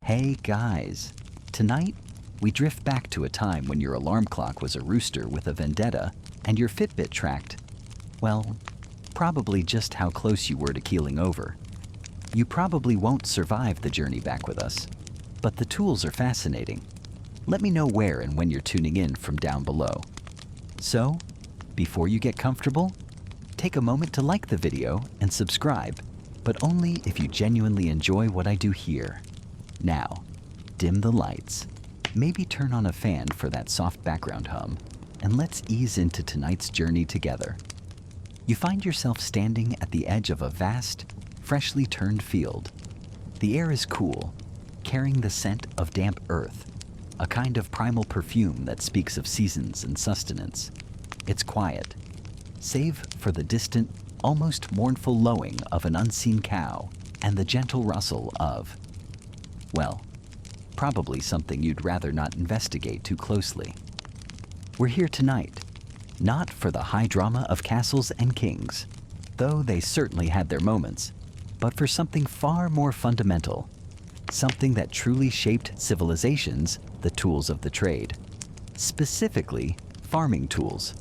Hey guys, tonight we drift back to a time when your alarm clock was a rooster with a vendetta and your Fitbit tracked, well, probably just how close you were to keeling over. You probably won't survive the journey back with us, but the tools are fascinating. Let me know where and when you're tuning in from down below. So, before you get comfortable, take a moment to like the video and subscribe, but only if you genuinely enjoy what I do here. Now, dim the lights, maybe turn on a fan for that soft background hum, and let's ease into tonight's journey together. You find yourself standing at the edge of a vast, freshly turned field. The air is cool, carrying the scent of damp earth, a kind of primal perfume that speaks of seasons and sustenance. It's quiet, save for the distant, almost mournful lowing of an unseen cow and the gentle rustle of, well, probably something you'd rather not investigate too closely. We're here tonight, not for the high drama of castles and kings, though they certainly had their moments, but for something far more fundamental, something that truly shaped civilizations, the tools of the trade. Specifically, farming tools.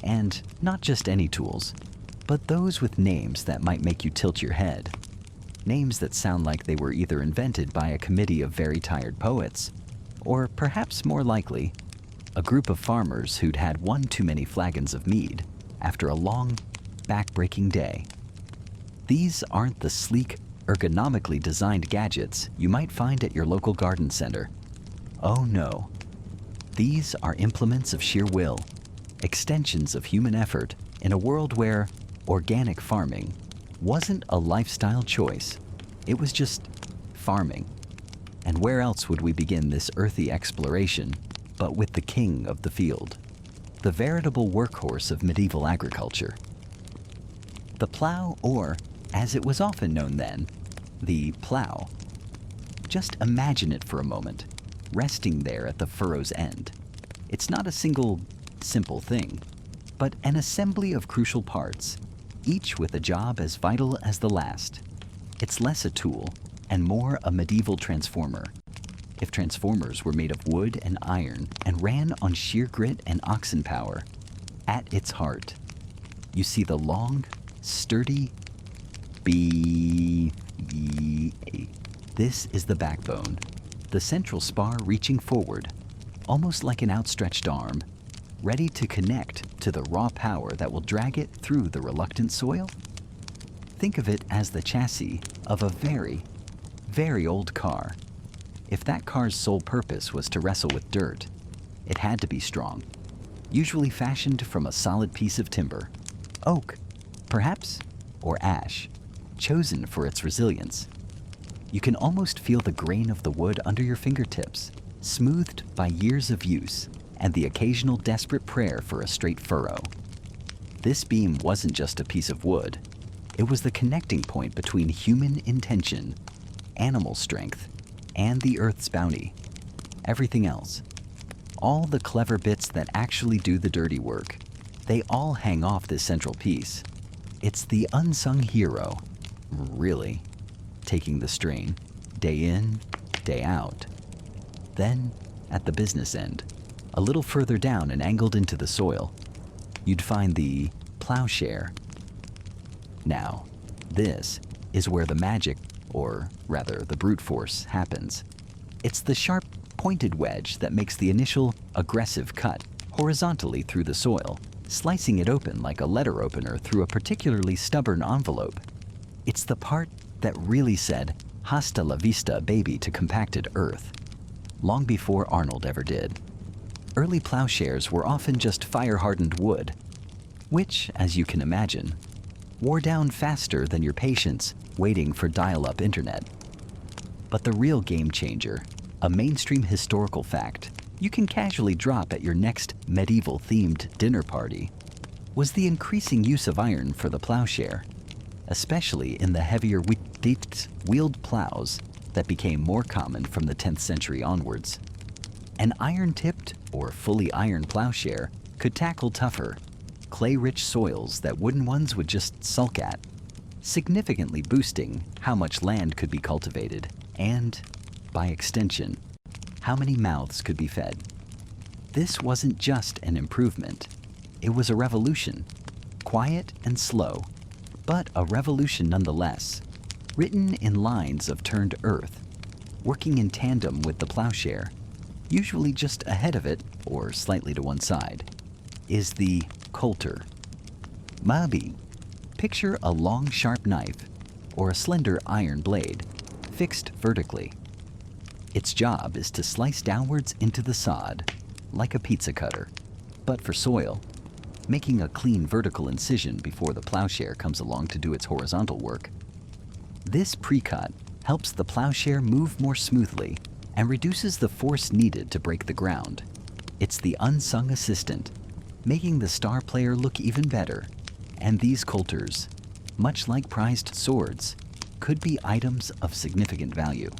And not just any tools, but those with names that might make you tilt your head. Names that sound like they were either invented by a committee of very tired poets, or perhaps more likely, a group of farmers who'd had one too many flagons of mead after a long, back-breaking day. These aren't the sleek, ergonomically designed gadgets you might find at your local garden center. Oh no. These are implements of sheer will, extensions of human effort in a world where organic farming wasn't a lifestyle choice. It was just farming. And where else would we begin this earthy exploration but with the king of the field, the veritable workhorse of medieval agriculture? The plow, or as it was often known then, the plow. Just imagine it for a moment, resting there at the furrow's end. It's not a single, simple thing, but an assembly of crucial parts, each with a job as vital as the last. It's less a tool and more a medieval transformer. If transformers were made of wood and iron and ran on sheer grit and oxen power, at its heart, you see the long, sturdy This is the backbone, the central spar reaching forward, almost like an outstretched arm, ready to connect to the raw power that will drag it through the reluctant soil. Think of it as the chassis of a very, very old car. If that car's sole purpose was to wrestle with dirt, it had to be strong, usually fashioned from a solid piece of timber, oak, perhaps, or ash, chosen for its resilience. You can almost feel the grain of the wood under your fingertips, smoothed by years of use and the occasional desperate prayer for a straight furrow. This beam wasn't just a piece of wood. It was the connecting point between human intention, animal strength, and the earth's bounty. Everything else, all the clever bits that actually do the dirty work, they all hang off this central piece. It's the unsung hero, really, taking the strain, day in, day out. Then, at the business end, a little further down and angled into the soil, you'd find the plowshare. Now, this is where the magic, or rather the brute force, happens. It's the sharp, pointed wedge that makes the initial, aggressive cut horizontally through the soil, slicing it open like a letter opener through a particularly stubborn envelope. It's the part that really said, "Hasta la vista, baby," to compacted earth, long before Arnold ever did. Early plowshares were often just fire-hardened wood, which, as you can imagine, wore down faster than your patience waiting for dial-up internet. But the real game changer, a mainstream historical fact you can casually drop at your next medieval-themed dinner party, was the increasing use of iron for the plowshare, especially in the heavier wheeled plows that became more common from the 10th century onwards. An iron-tipped or fully iron plowshare could tackle tougher, clay-rich soils that wooden ones would just sulk at, significantly boosting how much land could be cultivated and, by extension, how many mouths could be fed. This wasn't just an improvement. It was a revolution, quiet and slow, but a revolution nonetheless, written in lines of turned earth, working in tandem with the plowshare, usually just ahead of it or slightly to one side, is the coulter. Maybe picture a long sharp knife or a slender iron blade fixed vertically. Its job is to slice downwards into the sod like a pizza cutter, but for soil, making a clean vertical incision before the plowshare comes along to do its horizontal work. This pre-cut helps the plowshare move more smoothly and reduces the force needed to break the ground. It's the unsung assistant, making the star player look even better. And these coulters, much like prized swords, could be items of significant value.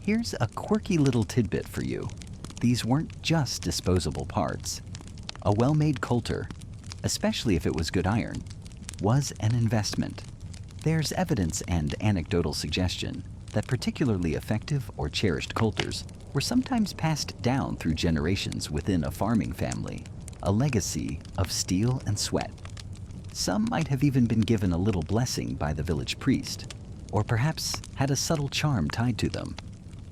Here's a quirky little tidbit for you. These weren't just disposable parts. A well-made coulter, especially if it was good iron, was an investment. There's evidence and anecdotal suggestion that particularly effective or cherished coulters were sometimes passed down through generations within a farming family, a legacy of steel and sweat. Some might have even been given a little blessing by the village priest, or perhaps had a subtle charm tied to them,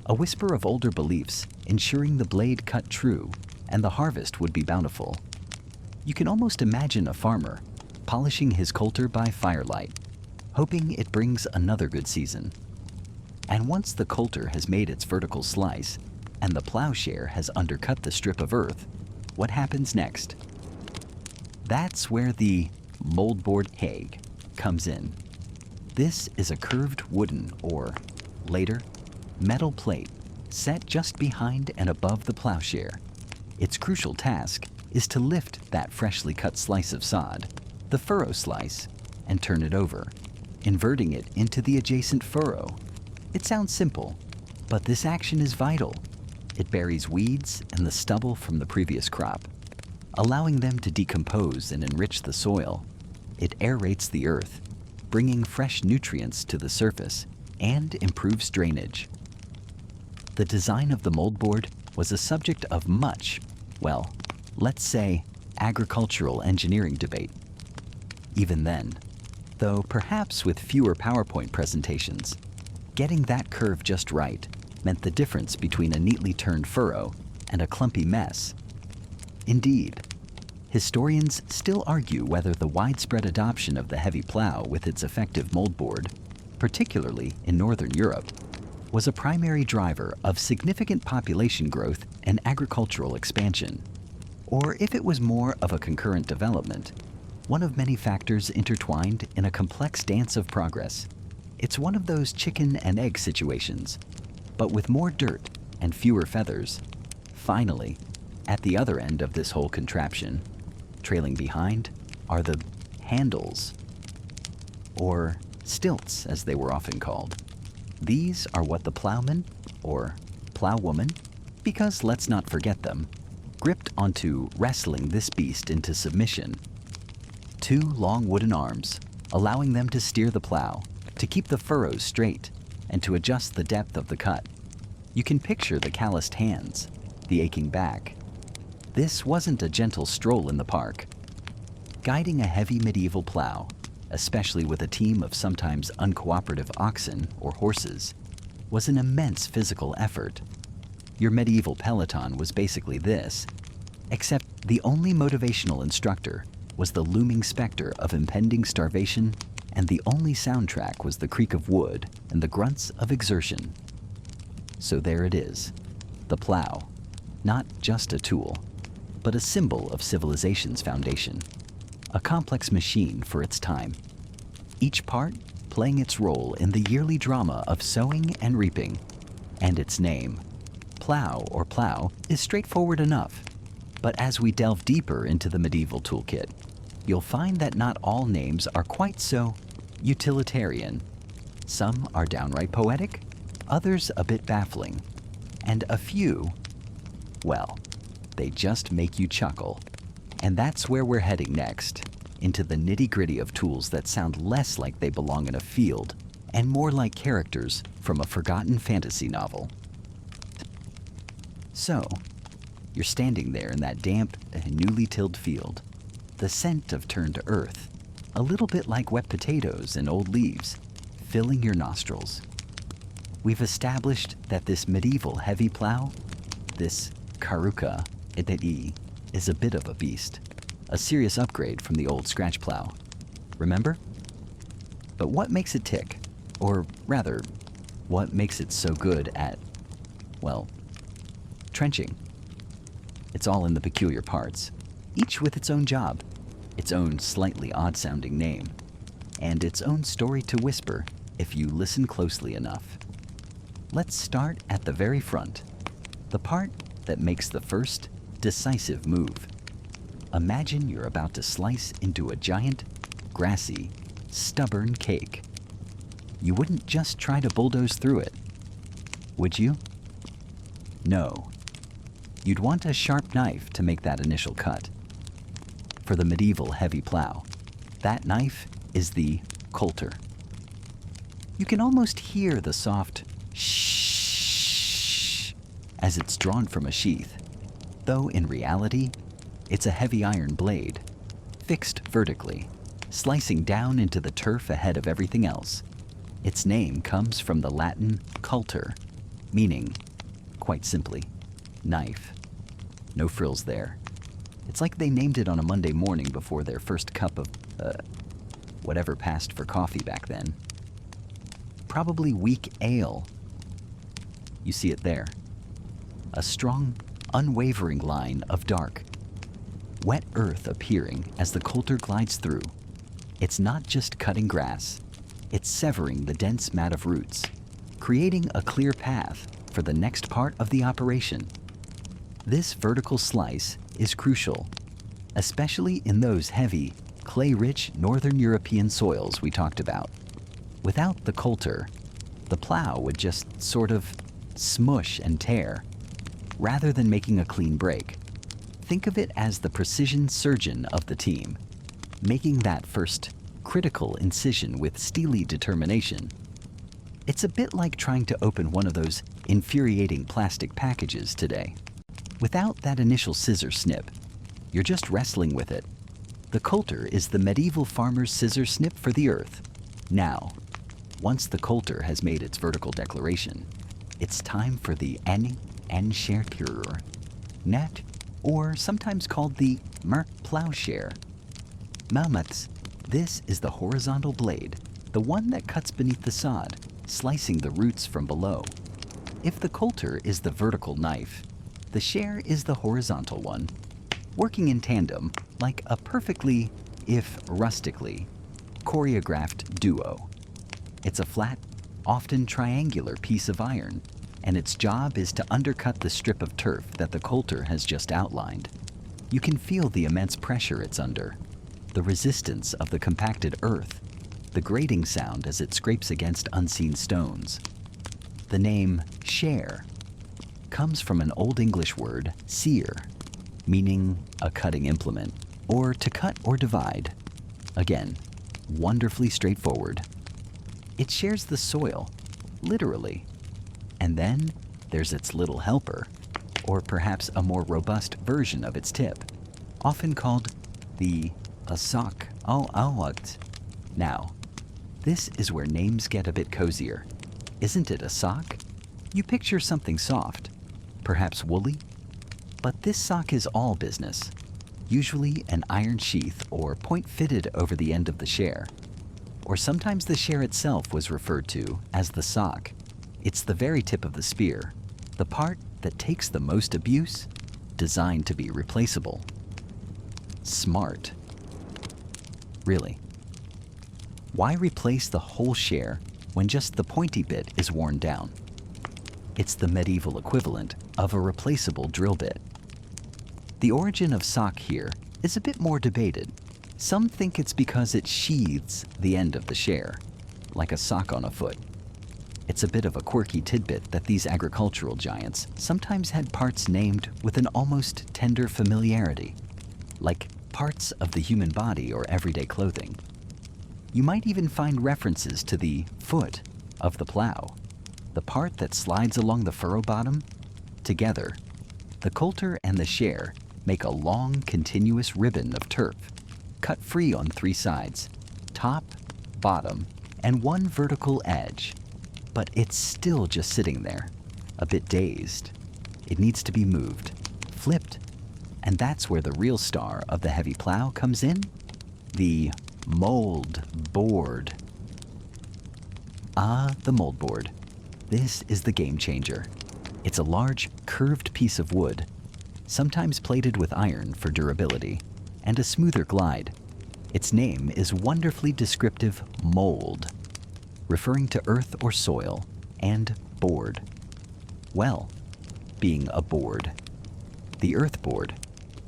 a whisper of older beliefs ensuring the blade cut true and the harvest would be bountiful. You can almost imagine a farmer polishing his coulter by firelight, hoping it brings another good season. And once the coulter has made its vertical slice and the plowshare has undercut the strip of earth, what happens next? That's where the moldboard hinged comes in. This is a curved wooden or, later, metal plate set just behind and above the plowshare. Its crucial task is to lift that freshly cut slice of sod, the furrow slice, and turn it over, inverting it into the adjacent furrow. It sounds simple, but this action is vital. It buries weeds and the stubble from the previous crop, allowing them to decompose and enrich the soil. It aerates the earth, bringing fresh nutrients to the surface and improves drainage. The design of the moldboard was a subject of much, well, let's say, agricultural engineering debate. Even then, though perhaps with fewer PowerPoint presentations, getting that curve just right meant the difference between a neatly turned furrow and a clumpy mess. Indeed, historians still argue whether the widespread adoption of the heavy plow with its effective moldboard, particularly in Northern Europe, was a primary driver of significant population growth and agricultural expansion, or if it was more of a concurrent development, one of many factors intertwined in a complex dance of progress. It's one of those chicken and egg situations, but with more dirt and fewer feathers. Finally, at the other end of this whole contraption, trailing behind, are the handles, or stilts as they were often called. These are what the plowman, or plowwoman, because let's not forget them, gripped onto, wrestling this beast into submission. Two long wooden arms, allowing them to steer the plow, to keep the furrows straight, and to adjust the depth of the cut. You can picture the calloused hands, the aching back. This wasn't a gentle stroll in the park. Guiding a heavy medieval plow, especially with a team of sometimes uncooperative oxen or horses, was an immense physical effort. Your medieval peloton was basically this, except the only motivational instructor was the looming specter of impending starvation, and the only soundtrack was the creak of wood and the grunts of exertion. So there it is, the plow, not just a tool, but a symbol of civilization's foundation, a complex machine for its time, each part playing its role in the yearly drama of sowing and reaping. And its name, plow or plow, is straightforward enough. But as we delve deeper into the medieval toolkit, you'll find that not all names are quite so utilitarian. Some are downright poetic, others a bit baffling, and a few, well, they just make you chuckle. And that's where we're heading next, into the nitty-gritty of tools that sound less like they belong in a field and more like characters from a forgotten fantasy novel. So, you're standing there in that damp, newly tilled field, the scent of turned earth, a little bit like wet potatoes and old leaves, filling your nostrils. We've established that this medieval heavy plow, this karuka edei, is a bit of a beast, a serious upgrade from the old scratch plow. Remember? But what makes it tick? Or rather, what makes it so good at, well, trenching? It's all in the peculiar parts, each with its own job, its own slightly odd-sounding name, and its own story to whisper if you listen closely enough. Let's start at the very front, the part that makes the first, decisive move. Imagine you're about to slice into a giant, grassy, stubborn cake. You wouldn't just try to bulldoze through it, would you? No. You'd want a sharp knife to make that initial cut. For the medieval heavy plow, that knife is the coulter. You can almost hear the soft shh as it's drawn from a sheath, though in reality, it's a heavy iron blade, fixed vertically, slicing down into the turf ahead of everything else. Its name comes from the Latin coulter, meaning, quite simply, knife. No frills there. It's like they named it on a Monday morning before their first cup of, whatever passed for coffee back then. Probably weak ale. You see it there. A strong, unwavering line of dark, wet earth appearing as the coulter glides through. It's not just cutting grass, it's severing the dense mat of roots, creating a clear path for the next part of the operation. This vertical slice is crucial, especially in those heavy, clay-rich Northern European soils we talked about. Without the coulter, the plow would just sort of smush and tear, rather than making a clean break. Think of it as the precision surgeon of the team, making that first critical incision with steely determination. It's a bit like trying to open one of those infuriating plastic packages today. Without that initial scissor snip, you're just wrestling with it. The coulter is the medieval farmer's scissor snip for the earth. Now, once the coulter has made its vertical declaration, it's time for the ingenious net, or sometimes called the plowshare. Mammoths, this is the horizontal blade, the one that cuts beneath the sod, slicing the roots from below. If the coulter is the vertical knife, the share is the horizontal one, working in tandem like a perfectly, if rustically, choreographed duo. It's a flat, often triangular piece of iron, and its job is to undercut the strip of turf that the coulter has just outlined. You can feel the immense pressure it's under, the resistance of the compacted earth, the grating sound as it scrapes against unseen stones. The name share comes from an Old English word, seer, meaning a cutting implement, or to cut or divide. Again, wonderfully straightforward. It shares the soil, literally. And then there's its little helper, or perhaps a more robust version of its tip, often called the sock. Now, this is where names get a bit cozier. Isn't it a sock? You picture something soft, perhaps woolly, but this sock is all business, usually an iron sheath or point fitted over the end of the share. Or sometimes the share itself was referred to as the sock. It's the very tip of the spear, the part that takes the most abuse, designed to be replaceable. Smart. Really. Why replace the whole share when just the pointy bit is worn down? It's the medieval equivalent of a replaceable drill bit. The origin of sock here is a bit more debated. Some think it's because it sheathes the end of the share, like a sock on a foot. It's a bit of a quirky tidbit that these agricultural giants sometimes had parts named with an almost tender familiarity, like parts of the human body or everyday clothing. You might even find references to the foot of the plow, the part that slides along the furrow bottom. Together, The coulter and the share make a long, continuous ribbon of turf, cut free on 3 sides, top, bottom, and 1 vertical edge. But it's still just sitting there, a bit dazed. It needs to be moved, flipped, and that's where the real star of the heavy plow comes in, the moldboard. Ah, the moldboard. This is the game changer. It's a large, curved piece of wood, sometimes plated with iron for durability, and a smoother glide. Its name is wonderfully descriptive mold, referring to earth or soil, and board. Well, being a board. The earth board.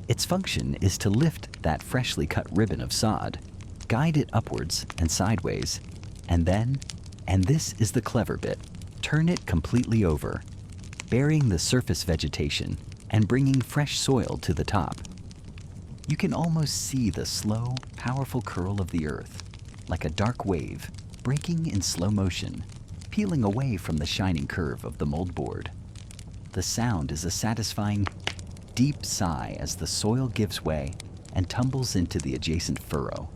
Its function is to lift that freshly cut ribbon of sod, guide it upwards and sideways, and then, and this is the clever bit, turn it completely over, burying the surface vegetation and bringing fresh soil to the top. You can almost see the slow, powerful curl of the earth, like a dark wave, breaking in slow motion, peeling away from the shining curve of the moldboard. The sound is a satisfying, deep sigh as the soil gives way and tumbles into the adjacent furrow.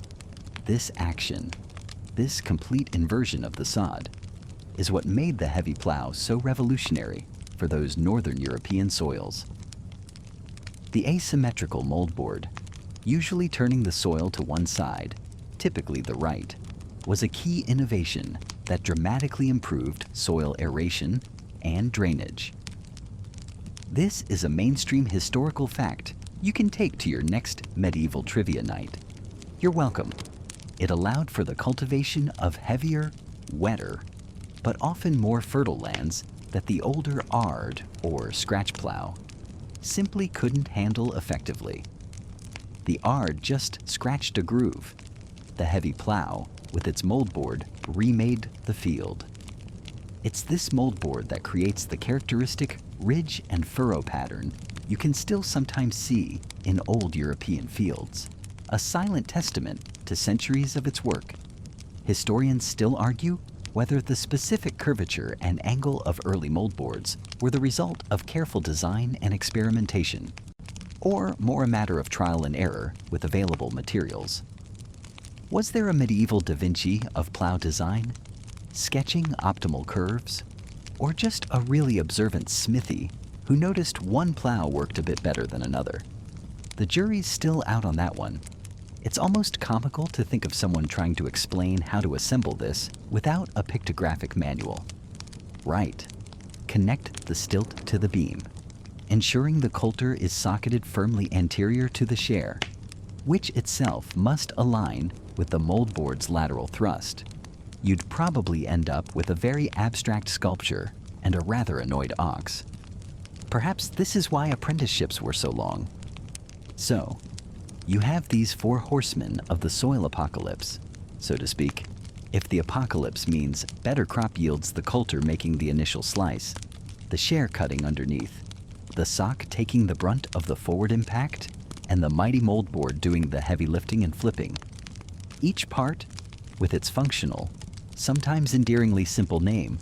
This action, this complete inversion of the sod, is what made the heavy plow so revolutionary for those northern European soils. The asymmetrical moldboard, usually turning the soil to one side, typically the right, was a key innovation that dramatically improved soil aeration and drainage. This is a mainstream historical fact you can take to your next medieval trivia night. You're welcome. It allowed for the cultivation of heavier, wetter, but often more fertile lands that the older ard, or scratch plow, simply couldn't handle effectively. The ard just scratched a groove. The heavy plow, with its moldboard, remade the field. It's this moldboard that creates the characteristic ridge and furrow pattern you can still sometimes see in old European fields, a silent testament to centuries of its work. Historians still argue whether the specific curvature and angle of early moldboards were the result of careful design and experimentation, or more a matter of trial and error with available materials. Was there a medieval Da Vinci of plow design, sketching optimal curves, or just a really observant smithy who noticed one plow worked a bit better than another? The jury's still out on that one. It's almost comical to think of someone trying to explain how to assemble this without a pictographic manual. Right. Connect the stilt to the beam, ensuring the coulter is socketed firmly anterior to the share, which itself must align with the moldboard's lateral thrust. You'd probably end up with a very abstract sculpture and a rather annoyed ox. Perhaps this is why apprenticeships were so long. So, you have these 4 horsemen of the soil apocalypse, so to speak. If the apocalypse means better crop yields, the coulter making the initial slice, the share cutting underneath, the sock taking the brunt of the forward impact, and the mighty moldboard doing the heavy lifting and flipping. Each part, with its functional, sometimes endearingly simple name,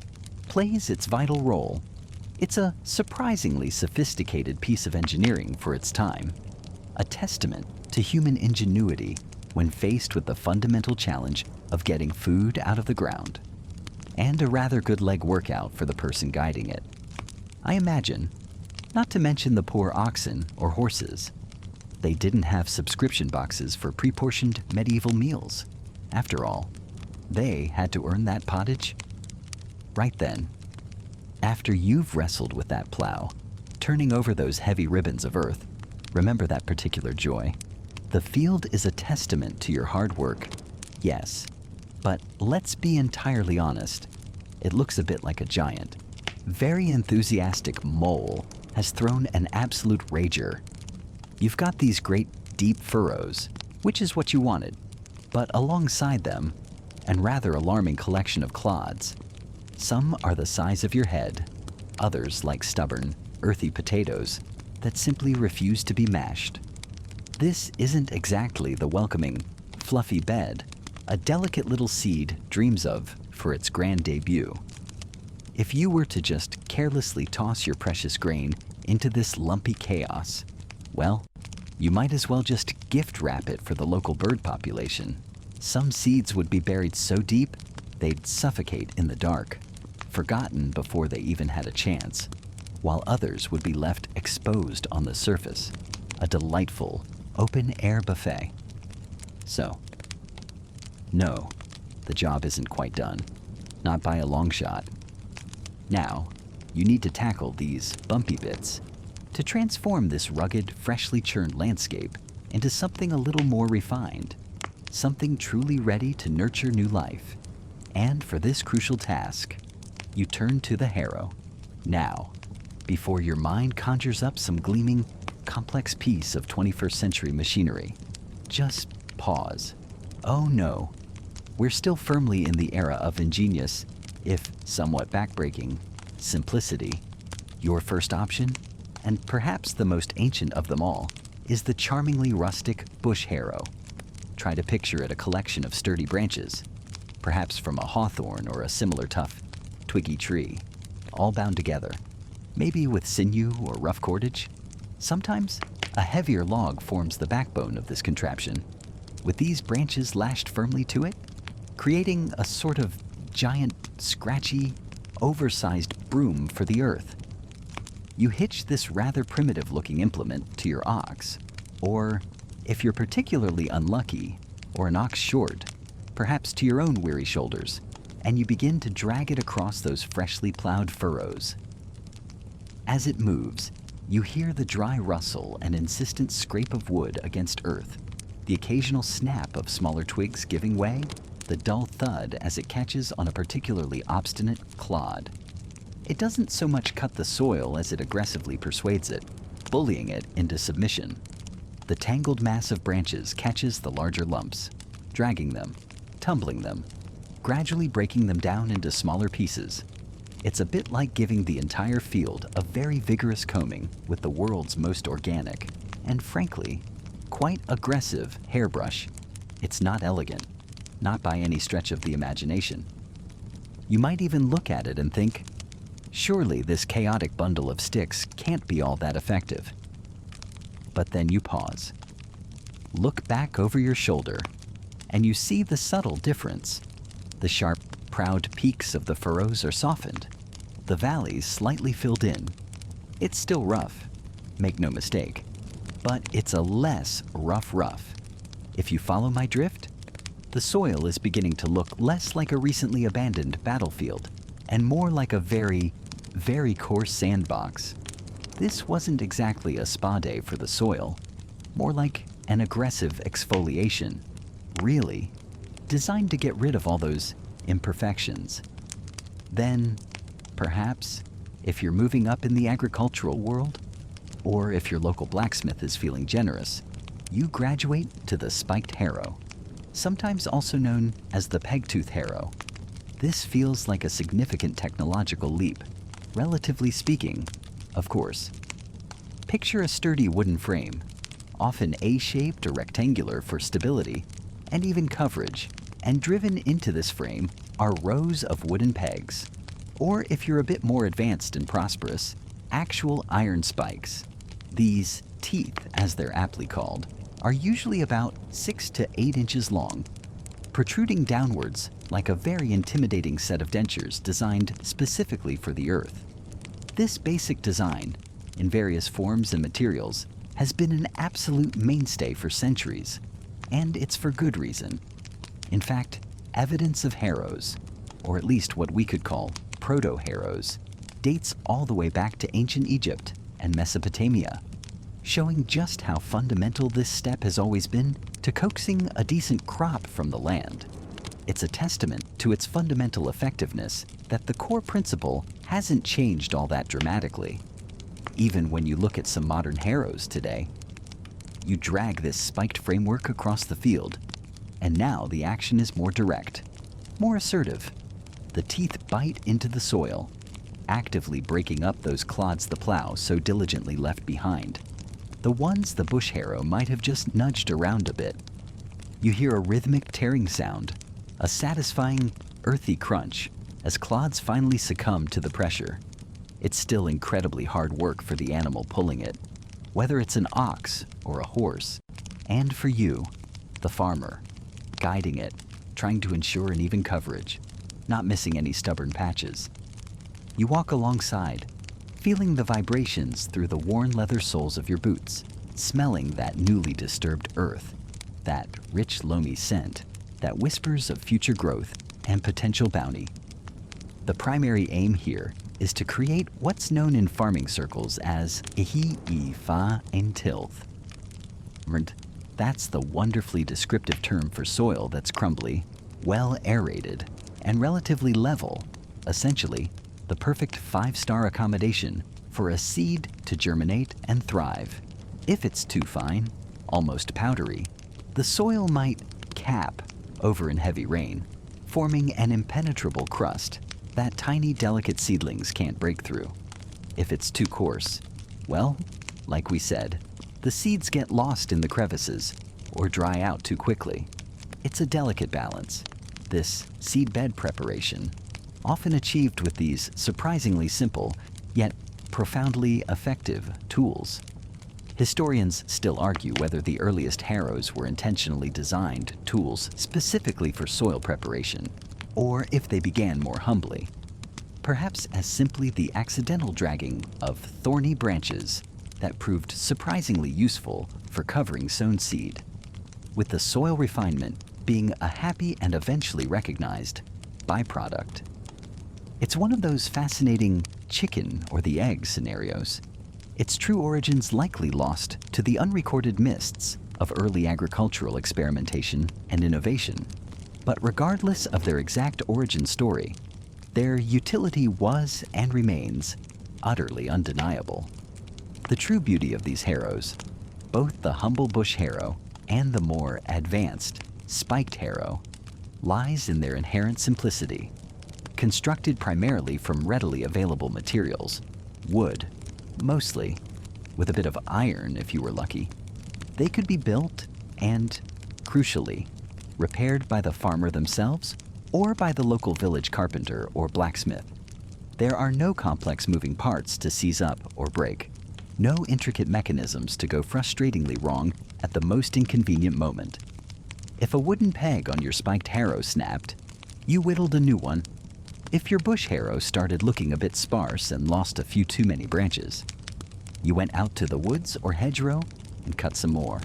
plays its vital role. It's a surprisingly sophisticated piece of engineering for its time, a testament to human ingenuity when faced with the fundamental challenge of getting food out of the ground, and a rather good leg workout for the person guiding it. I imagine, not to mention the poor oxen or horses. They didn't have subscription boxes for pre-portioned medieval meals. After all, they had to earn that pottage. Right then, after you've wrestled with that plow, turning over those heavy ribbons of earth, remember that particular joy. The field is a testament to your hard work, yes, but let's be entirely honest. It looks a bit like a giant, very enthusiastic mole has thrown an absolute rager. You've got these great deep furrows, which is what you wanted, but alongside them, and rather alarming collection of clods. Some are the size of your head, others like stubborn, earthy potatoes that simply refuse to be mashed. This isn't exactly the welcoming, fluffy bed a delicate little seed dreams of for its grand debut. If you were to just carelessly toss your precious grain into this lumpy chaos, well, you might as well just gift wrap it for the local bird population. Some seeds would be buried so deep they'd suffocate in the dark, forgotten before they even had a chance, while others would be left exposed on the surface, a delightful open-air buffet. So, no, the job isn't quite done, not by a long shot. Now, you need to tackle these bumpy bits to transform this rugged, freshly churned landscape into something a little more refined, something truly ready to nurture new life. And for this crucial task, you turn to the harrow. Now, before your mind conjures up some gleaming, complex piece of 21st century machinery, just pause. Oh no, we're still firmly in the era of ingenious, if somewhat backbreaking, simplicity. Your first option, and perhaps the most ancient of them all, is the charmingly rustic bush harrow. Try to picture it a collection of sturdy branches, perhaps from a hawthorn or a similar tough, twiggy tree, all bound together, maybe with sinew or rough cordage. Sometimes a heavier log forms the backbone of this contraption, with these branches lashed firmly to it, creating a sort of giant, scratchy, oversized broom for the earth. You hitch this rather primitive-looking implement to your ox, or, if you're particularly unlucky, or an ox short, perhaps to your own weary shoulders, and you begin to drag it across those freshly plowed furrows. As it moves, you hear the dry rustle and insistent scrape of wood against earth, the occasional snap of smaller twigs giving way, the dull thud as it catches on a particularly obstinate clod. It doesn't so much cut the soil as it aggressively persuades it, bullying it into submission. The tangled mass of branches catches the larger lumps, dragging them, tumbling them, gradually breaking them down into smaller pieces. It's a bit like giving the entire field a very vigorous combing with the world's most organic, and frankly, quite aggressive hairbrush. It's not elegant, not by any stretch of the imagination. You might even look at it and think, surely this chaotic bundle of sticks can't be all that effective. But then you pause, look back over your shoulder, and you see the subtle difference. The sharp, proud peaks of the furrows are softened, the valleys slightly filled in. It's still rough, make no mistake, but it's a less rough. If you follow my drift, the soil is beginning to look less like a recently abandoned battlefield and more like a very, very coarse sandbox. This wasn't exactly a spa day for the soil, more like an aggressive exfoliation, really, designed to get rid of all those imperfections. Then, perhaps, if you're moving up in the agricultural world, or if your local blacksmith is feeling generous, you graduate to the spiked harrow, sometimes also known as the peg-tooth harrow. This feels like a significant technological leap, relatively speaking, of course. Picture a sturdy wooden frame, often A-shaped or rectangular for stability and even coverage, and driven into this frame are rows of wooden pegs, or if you're a bit more advanced and prosperous, actual iron spikes. These teeth, as they're aptly called, are usually about 6 to 8 inches long, protruding downwards like a very intimidating set of dentures designed specifically for the earth. This basic design, in various forms and materials, has been an absolute mainstay for centuries, and it's for good reason. In fact, evidence of harrows, or at least what we could call proto-harrows, dates all the way back to ancient Egypt and Mesopotamia, showing just how fundamental this step has always been to coaxing a decent crop from the land. It's a testament to its fundamental effectiveness that the core principle hasn't changed all that dramatically. Even when you look at some modern harrows today, you drag this spiked framework across the field, and now the action is more direct, more assertive. The teeth bite into the soil, actively breaking up those clods the plow so diligently left behind, the ones the bush harrow might have just nudged around a bit. You hear a rhythmic tearing sound, a satisfying, earthy crunch as clods finally succumb to the pressure. it's still incredibly hard work for the animal pulling it, whether it's an ox or a horse, and for you, the farmer, guiding it, trying to ensure an even coverage, not missing any stubborn patches. You walk alongside, feeling the vibrations through the worn leather soles of your boots, smelling that newly disturbed earth, that rich loamy scent that whispers of future growth and potential bounty. The primary aim here is to create what's known in farming circles as ihi-i-fa and tilth. That's the wonderfully descriptive term for soil that's crumbly, well aerated, and relatively level, essentially the perfect 5-star accommodation for a seed to germinate and thrive. If it's too fine, almost powdery, the soil might cap over in heavy rain, forming an impenetrable crust that tiny delicate seedlings can't break through. If it's too coarse, well, like we said, the seeds get lost in the crevices or dry out too quickly. It's a delicate balance, this seedbed preparation, often achieved with these surprisingly simple yet profoundly effective tools. Historians still argue whether the earliest harrows were intentionally designed tools specifically for soil preparation, or if they began more humbly, perhaps as simply the accidental dragging of thorny branches that proved surprisingly useful for covering sown seed, with the soil refinement being a happy and eventually recognized byproduct. It's one of those fascinating chicken or the egg scenarios, its true origins likely lost to the unrecorded mists of early agricultural experimentation and innovation. But regardless of their exact origin story, their utility was and remains utterly undeniable. The true beauty of these harrows, both the humble bush harrow and the more advanced spiked harrow, lies in their inherent simplicity. Constructed primarily from readily available materials, wood, mostly, with a bit of iron if you were lucky, they could be built and, crucially, repaired by the farmer themselves or by the local village carpenter or blacksmith. There are no complex moving parts to seize up or break, no intricate mechanisms to go frustratingly wrong at the most inconvenient moment. If a wooden peg on your spiked harrow snapped, you whittled a new one. If your bush harrow started looking a bit sparse and lost a few too many branches, you went out to the woods or hedgerow and cut some more.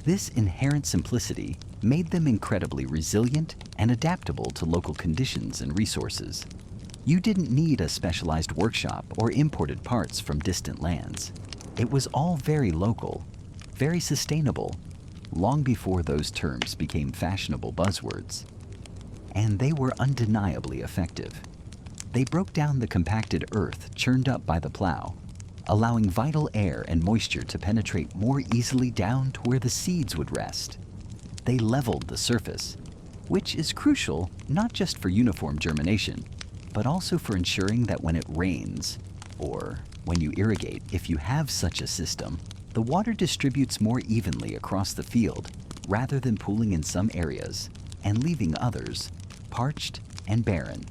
This inherent simplicity made them incredibly resilient and adaptable to local conditions and resources. You didn't need a specialized workshop or imported parts from distant lands. It was all very local, very sustainable, long before those terms became fashionable buzzwords. And they were undeniably effective. They broke down the compacted earth churned up by the plow, allowing vital air and moisture to penetrate more easily down to where the seeds would rest. They leveled the surface, which is crucial not just for uniform germination, but also for ensuring that when it rains, or when you irrigate, if you have such a system, the water distributes more evenly across the field rather than pooling in some areas and leaving others parched and barren.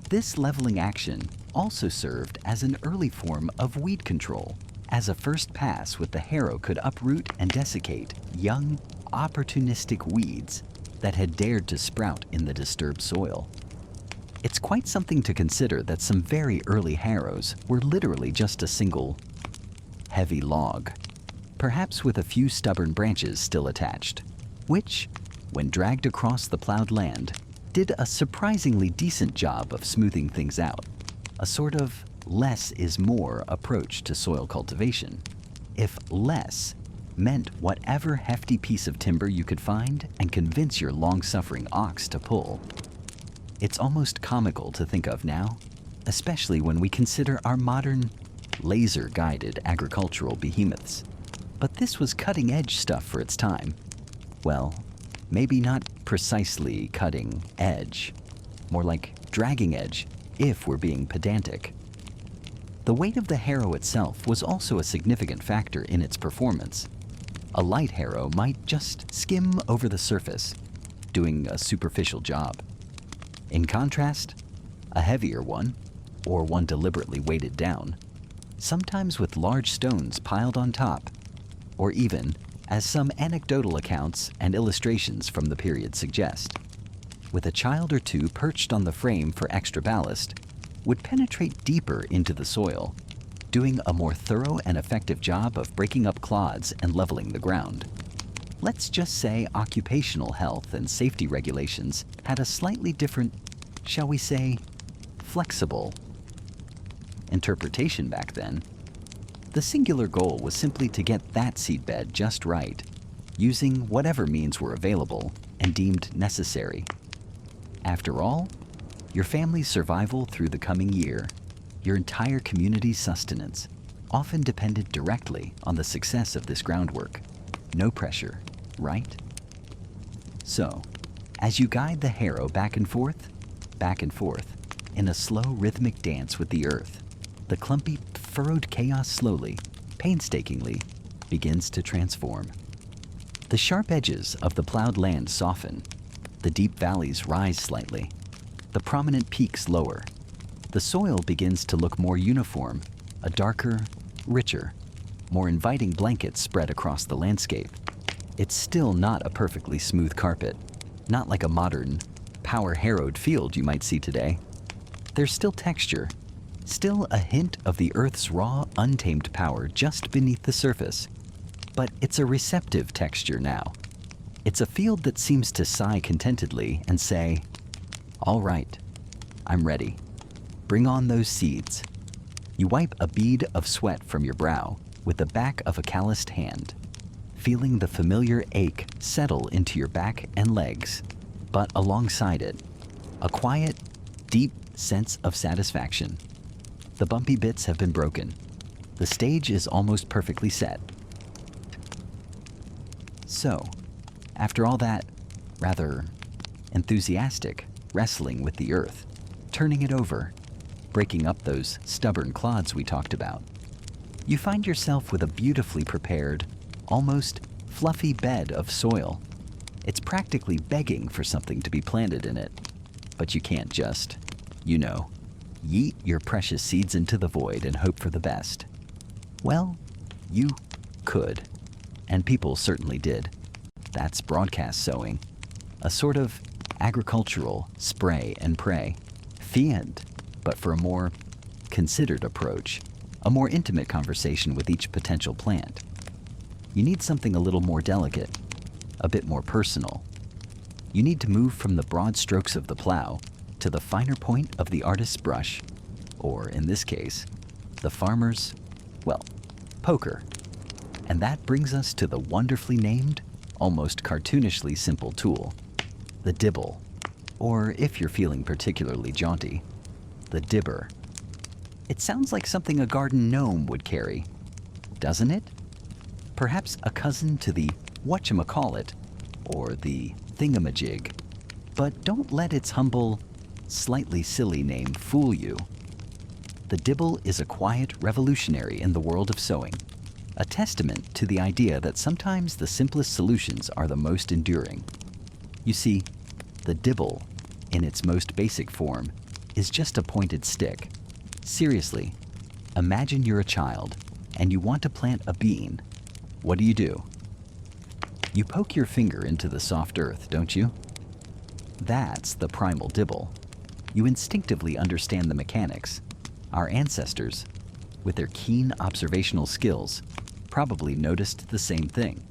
This leveling action also served as an early form of weed control, as a first pass with the harrow could uproot and desiccate young, opportunistic weeds that had dared to sprout in the disturbed soil. It's quite something to consider that some very early harrows were literally just a single heavy log, perhaps with a few stubborn branches still attached, which, when dragged across the plowed land, did a surprisingly decent job of smoothing things out, a sort of less is more approach to soil cultivation. If less meant whatever hefty piece of timber you could find and convince your long-suffering ox to pull. It's almost comical to think of now, especially when we consider our modern, laser-guided agricultural behemoths. But this was cutting-edge stuff for its time. Well, maybe not precisely cutting edge, more like dragging edge, if we're being pedantic. The weight of the harrow itself was also a significant factor in its performance. A light harrow might just skim over the surface, doing a superficial job. In contrast, a heavier one, or one deliberately weighted down, sometimes with large stones piled on top, or even, as some anecdotal accounts and illustrations from the period suggest, with a child or two perched on the frame for extra ballast, would penetrate deeper into the soil, doing a more thorough and effective job of breaking up clods and leveling the ground. Let's just say occupational health and safety regulations had a slightly different, shall we say, flexible interpretation back then. The singular goal was simply to get that seedbed just right, using whatever means were available and deemed necessary. After all, your family's survival through the coming year, your entire community's sustenance, often depended directly on the success of this groundwork. No pressure, right? So, as you guide the harrow back and forth, in a slow rhythmic dance with the earth, the clumpy, furrowed chaos slowly, painstakingly, begins to transform. The sharp edges of the plowed land soften, the deep valleys rise slightly, the prominent peaks lower. The soil begins to look more uniform, a darker, richer, more inviting blanket spread across the landscape. It's still not a perfectly smooth carpet, not like a modern, power-harrowed field you might see today. There's still texture, still a hint of the earth's raw, untamed power just beneath the surface. But it's a receptive texture now. It's a field that seems to sigh contentedly and say, "All right, I'm ready. Bring on those seeds." You wipe a bead of sweat from your brow with the back of a calloused hand, feeling the familiar ache settle into your back and legs. But alongside it, a quiet, deep sense of satisfaction. The bumpy bits have been broken. The stage is almost perfectly set. So, after all that rather enthusiastic wrestling with the earth, turning it over, breaking up those stubborn clods we talked about, you find yourself with a beautifully prepared, almost fluffy bed of soil. It's practically begging for something to be planted in it, but you can't just, yeet your precious seeds into the void and hope for the best. Well, you could, and people certainly did. That's broadcast sowing, a sort of agricultural spray and pray, fiend, but for a more considered approach, a more intimate conversation with each potential plant. You need something a little more delicate, a bit more personal. You need to move from the broad strokes of the plow to the finer point of the artist's brush, or in this case, the farmer's, poker. And that brings us to the wonderfully named, almost cartoonishly simple tool, the dibble, or if you're feeling particularly jaunty, the dibber. It sounds like something a garden gnome would carry, doesn't it? Perhaps a cousin to the whatchamacallit, or the thingamajig. But don't let its humble, slightly silly name fool you. The dibble is a quiet revolutionary in the world of sowing, a testament to the idea that sometimes the simplest solutions are the most enduring. You see, the dibble, in its most basic form, is just a pointed stick. Seriously, imagine you're a child and you want to plant a bean. What do? You poke your finger into the soft earth, don't you? That's the primal dibble. You instinctively understand the mechanics. Our ancestors, with their keen observational skills, probably noticed the same thing.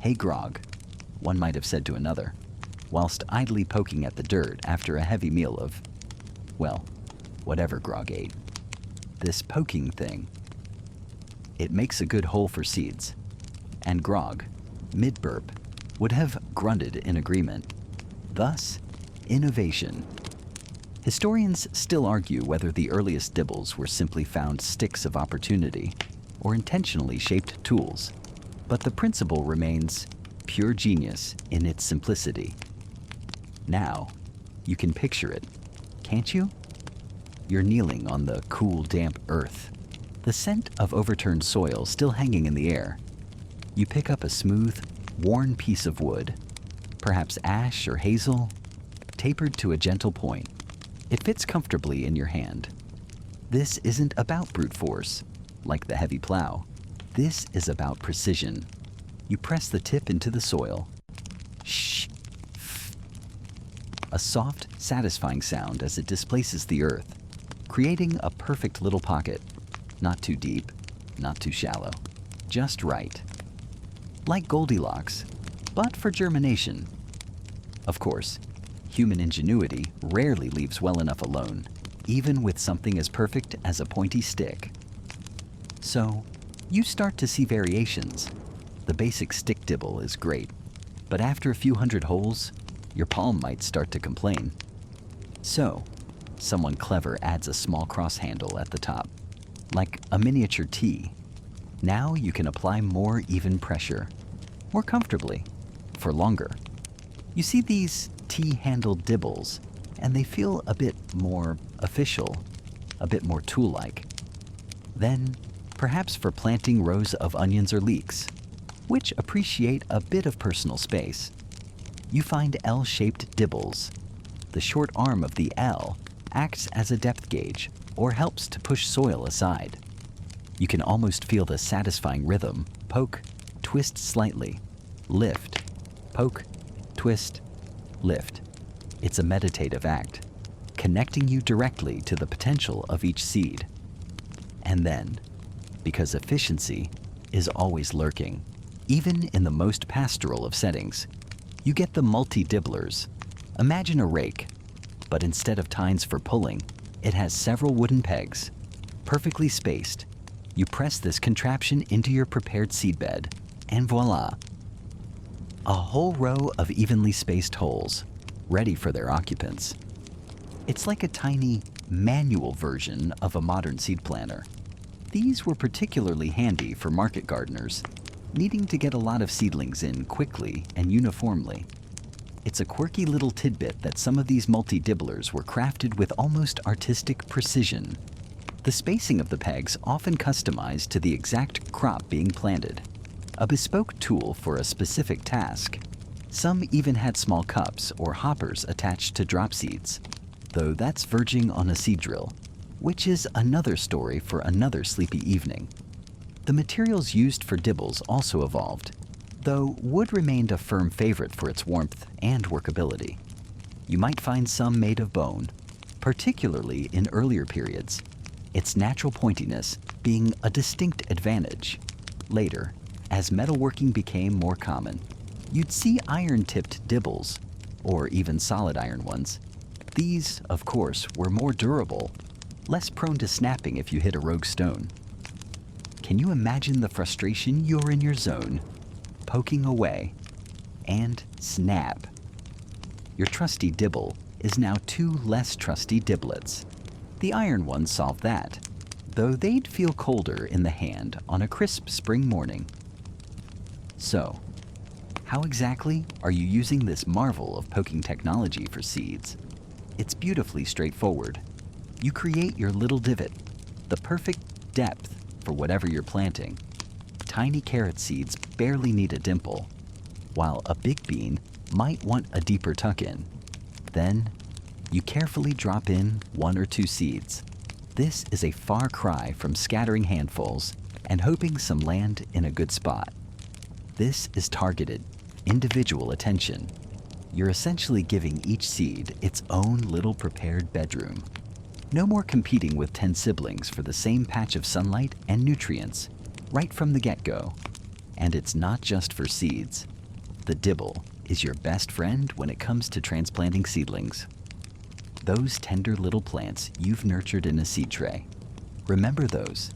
"Hey, Grog," one might have said to another, whilst idly poking at the dirt after a heavy meal of, whatever Grog ate. This poking thing, it makes a good hole for seeds. And Grog, mid-burp, would have grunted in agreement. Thus, innovation. Historians still argue whether the earliest dibbles were simply found sticks of opportunity or intentionally shaped tools, but the principle remains pure genius in its simplicity. Now, you can picture it, can't you? You're kneeling on the cool, damp earth, the scent of overturned soil still hanging in the air. You pick up a smooth, worn piece of wood, perhaps ash or hazel, tapered to a gentle point. It fits comfortably in your hand, This isn't about brute force, like the heavy plow. This is about precision. You press the tip into the soil. Shh. A soft, satisfying sound as it displaces the earth, creating a perfect little pocket. Not too deep, not too shallow. Just right. Like Goldilocks, but for germination. Of course, human ingenuity rarely leaves well enough alone, even with something as perfect as a pointy stick. So, you start to see variations. The basic stick dibble is great, but after a few hundred holes, your palm might start to complain. So, someone clever adds a small cross handle at the top, like a miniature T. Now you can apply more even pressure, more comfortably, for longer. You see these T-handled dibbles, and they feel a bit more official, a bit more tool-like. Then, perhaps for planting rows of onions or leeks, which appreciate a bit of personal space, you find L-shaped dibbles. The short arm of the L acts as a depth gauge or helps to push soil aside. You can almost feel the satisfying rhythm: poke, twist slightly, lift, poke, twist, lift. It's a meditative act, connecting you directly to the potential of each seed. And then, because efficiency is always lurking, even in the most pastoral of settings, you get the multi-dibblers. Imagine a rake, but instead of tines for pulling, it has several wooden pegs, perfectly spaced. You press this contraption into your prepared seedbed, and voila! A whole row of evenly spaced holes, ready for their occupants. It's like a tiny, manual version of a modern seed planter. These were particularly handy for market gardeners, needing to get a lot of seedlings in quickly and uniformly. It's a quirky little tidbit that some of these multi-dibblers were crafted with almost artistic precision. The spacing of the pegs often customized to the exact crop being planted, a bespoke tool for a specific task. Some even had small cups or hoppers attached to drop seeds, though that's verging on a seed drill, which is another story for another sleepy evening. The materials used for dibbles also evolved, though wood remained a firm favorite for its warmth and workability. You might find some made of bone, particularly in earlier periods, its natural pointiness being a distinct advantage. Later, as metalworking became more common, you'd see iron-tipped dibbles, or even solid iron ones. These, of course, were more durable, less prone to snapping if you hit a rogue stone. Can you imagine the frustration? You're in your zone, poking away, and snap. Your trusty dibble is now two less trusty diblets. The iron ones solved that, though they'd feel colder in the hand on a crisp spring morning. So, how exactly are you using this marvel of poking technology for seeds? It's beautifully straightforward. You create your little divot, the perfect depth for whatever you're planting. Tiny carrot seeds barely need a dimple, while a big bean might want a deeper tuck-in. Then, you carefully drop in one or two seeds. This is a far cry from scattering handfuls and hoping some land in a good spot. This is targeted, individual attention. You're essentially giving each seed its own little prepared bedroom. No more competing with 10 siblings for the same patch of sunlight and nutrients, right from the get-go. And it's not just for seeds. The dibble is your best friend when it comes to transplanting seedlings. Those tender little plants you've nurtured in a seed tray. Remember those.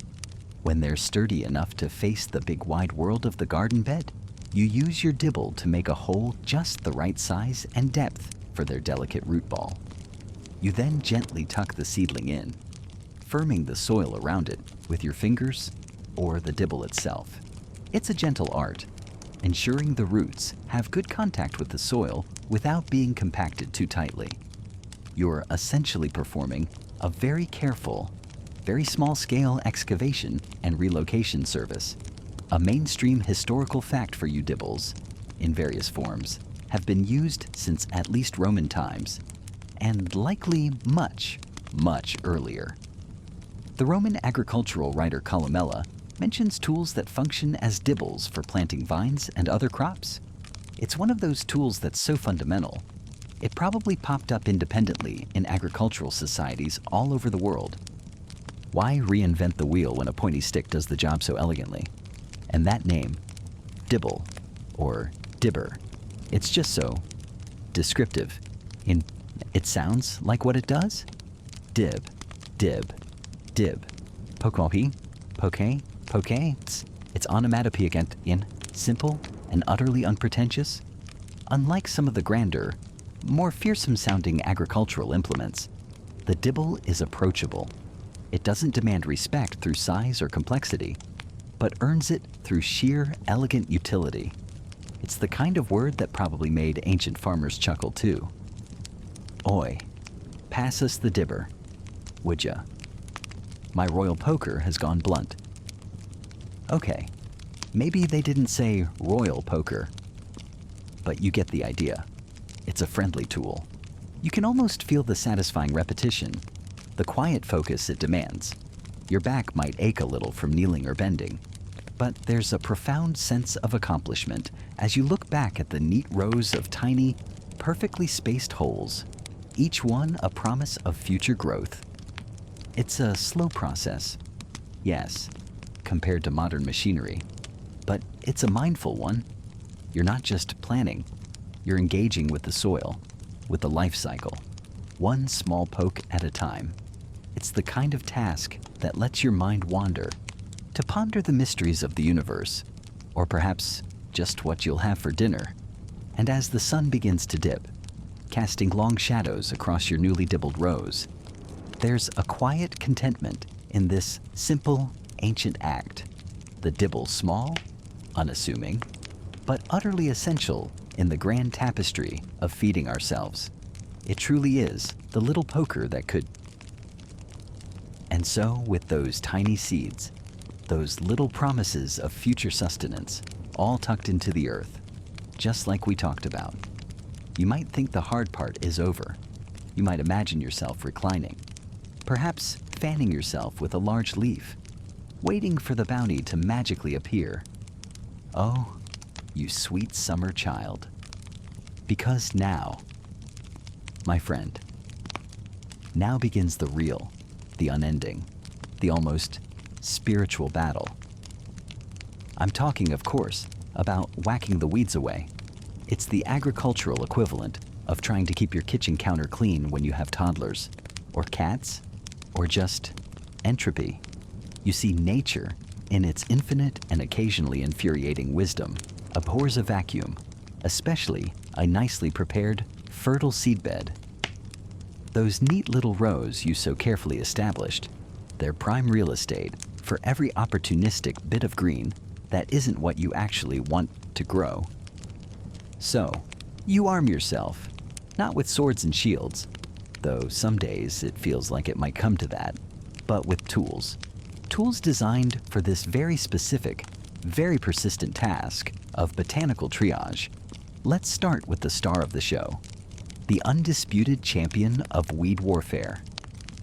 When they're sturdy enough to face the big wide world of the garden bed, you use your dibble to make a hole just the right size and depth for their delicate root ball. You then gently tuck the seedling in, firming the soil around it with your fingers or the dibble itself. It's a gentle art, ensuring the roots have good contact with the soil without being compacted too tightly. You're essentially performing a very careful, very small-scale excavation and relocation service. A mainstream historical fact for you dibbles, in various forms, have been used since at least Roman times, and likely much, much earlier. The Roman agricultural writer Columella mentions tools that function as dibbles for planting vines and other crops. It's one of those tools that's so fundamental, it probably popped up independently in agricultural societies all over the world. Why reinvent the wheel when a pointy stick does the job so elegantly? And that name, dibble, or dibber, it's just so descriptive. It sounds like what it does. Dib, dib, dib. Poke, poke. It's onomatopoeic in simple and utterly unpretentious. Unlike some of the grander, more fearsome-sounding agricultural implements, the dibble is approachable. It doesn't demand respect through size or complexity, but earns it through sheer elegant utility. It's the kind of word that probably made ancient farmers chuckle too. Oi, pass us the dibber, would ya? My royal poker has gone blunt. Okay, maybe they didn't say royal poker, but you get the idea. It's a friendly tool. You can almost feel the satisfying repetition, the quiet focus it demands. Your back might ache a little from kneeling or bending, but there's a profound sense of accomplishment as you look back at the neat rows of tiny, perfectly spaced holes, each one a promise of future growth. It's a slow process, yes, compared to modern machinery, but it's a mindful one. You're not just planning, you're engaging with the soil, with the life cycle, one small poke at a time. It's the kind of task that lets your mind wander, to ponder the mysteries of the universe, or perhaps just what you'll have for dinner. And as the sun begins to dip, casting long shadows across your newly dibbled rows, there's a quiet contentment in this simple, ancient act. The dibble small, unassuming, but utterly essential in the grand tapestry of feeding ourselves. It truly is the little poker that could. And so, with those tiny seeds, those little promises of future sustenance, all tucked into the earth, just like we talked about, you might think the hard part is over. You might imagine yourself reclining, perhaps fanning yourself with a large leaf, waiting for the bounty to magically appear. Oh, you sweet summer child. Because now, my friend, now begins the real, the unending, the almost spiritual battle. I'm talking, of course, about whacking the weeds away. It's the agricultural equivalent of trying to keep your kitchen counter clean when you have toddlers, or cats, or just entropy. You see, nature, in its infinite and occasionally infuriating wisdom, abhors a vacuum, especially a nicely prepared, fertile seedbed. Those neat little rows you so carefully established, they're prime real estate for every opportunistic bit of green that isn't what you actually want to grow. So, you arm yourself, not with swords and shields, though some days it feels like it might come to that, but with tools. Tools designed for this very specific, very persistent task of botanical triage. Let's start with the star of the show, the undisputed champion of weed warfare.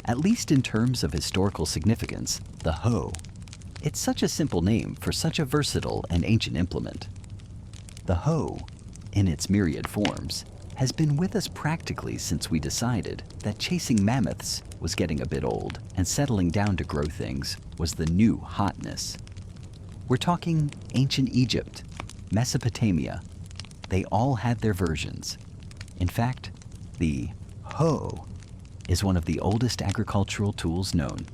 At least in terms of historical significance, the hoe. It's such a simple name for such a versatile and ancient implement. The hoe, in its myriad forms, has been with us practically since we decided that chasing mammoths was getting a bit old and settling down to grow things was the new hotness. We're talking ancient Egypt, Mesopotamia. They all had their versions. In fact, the hoe is one of the oldest agricultural tools known,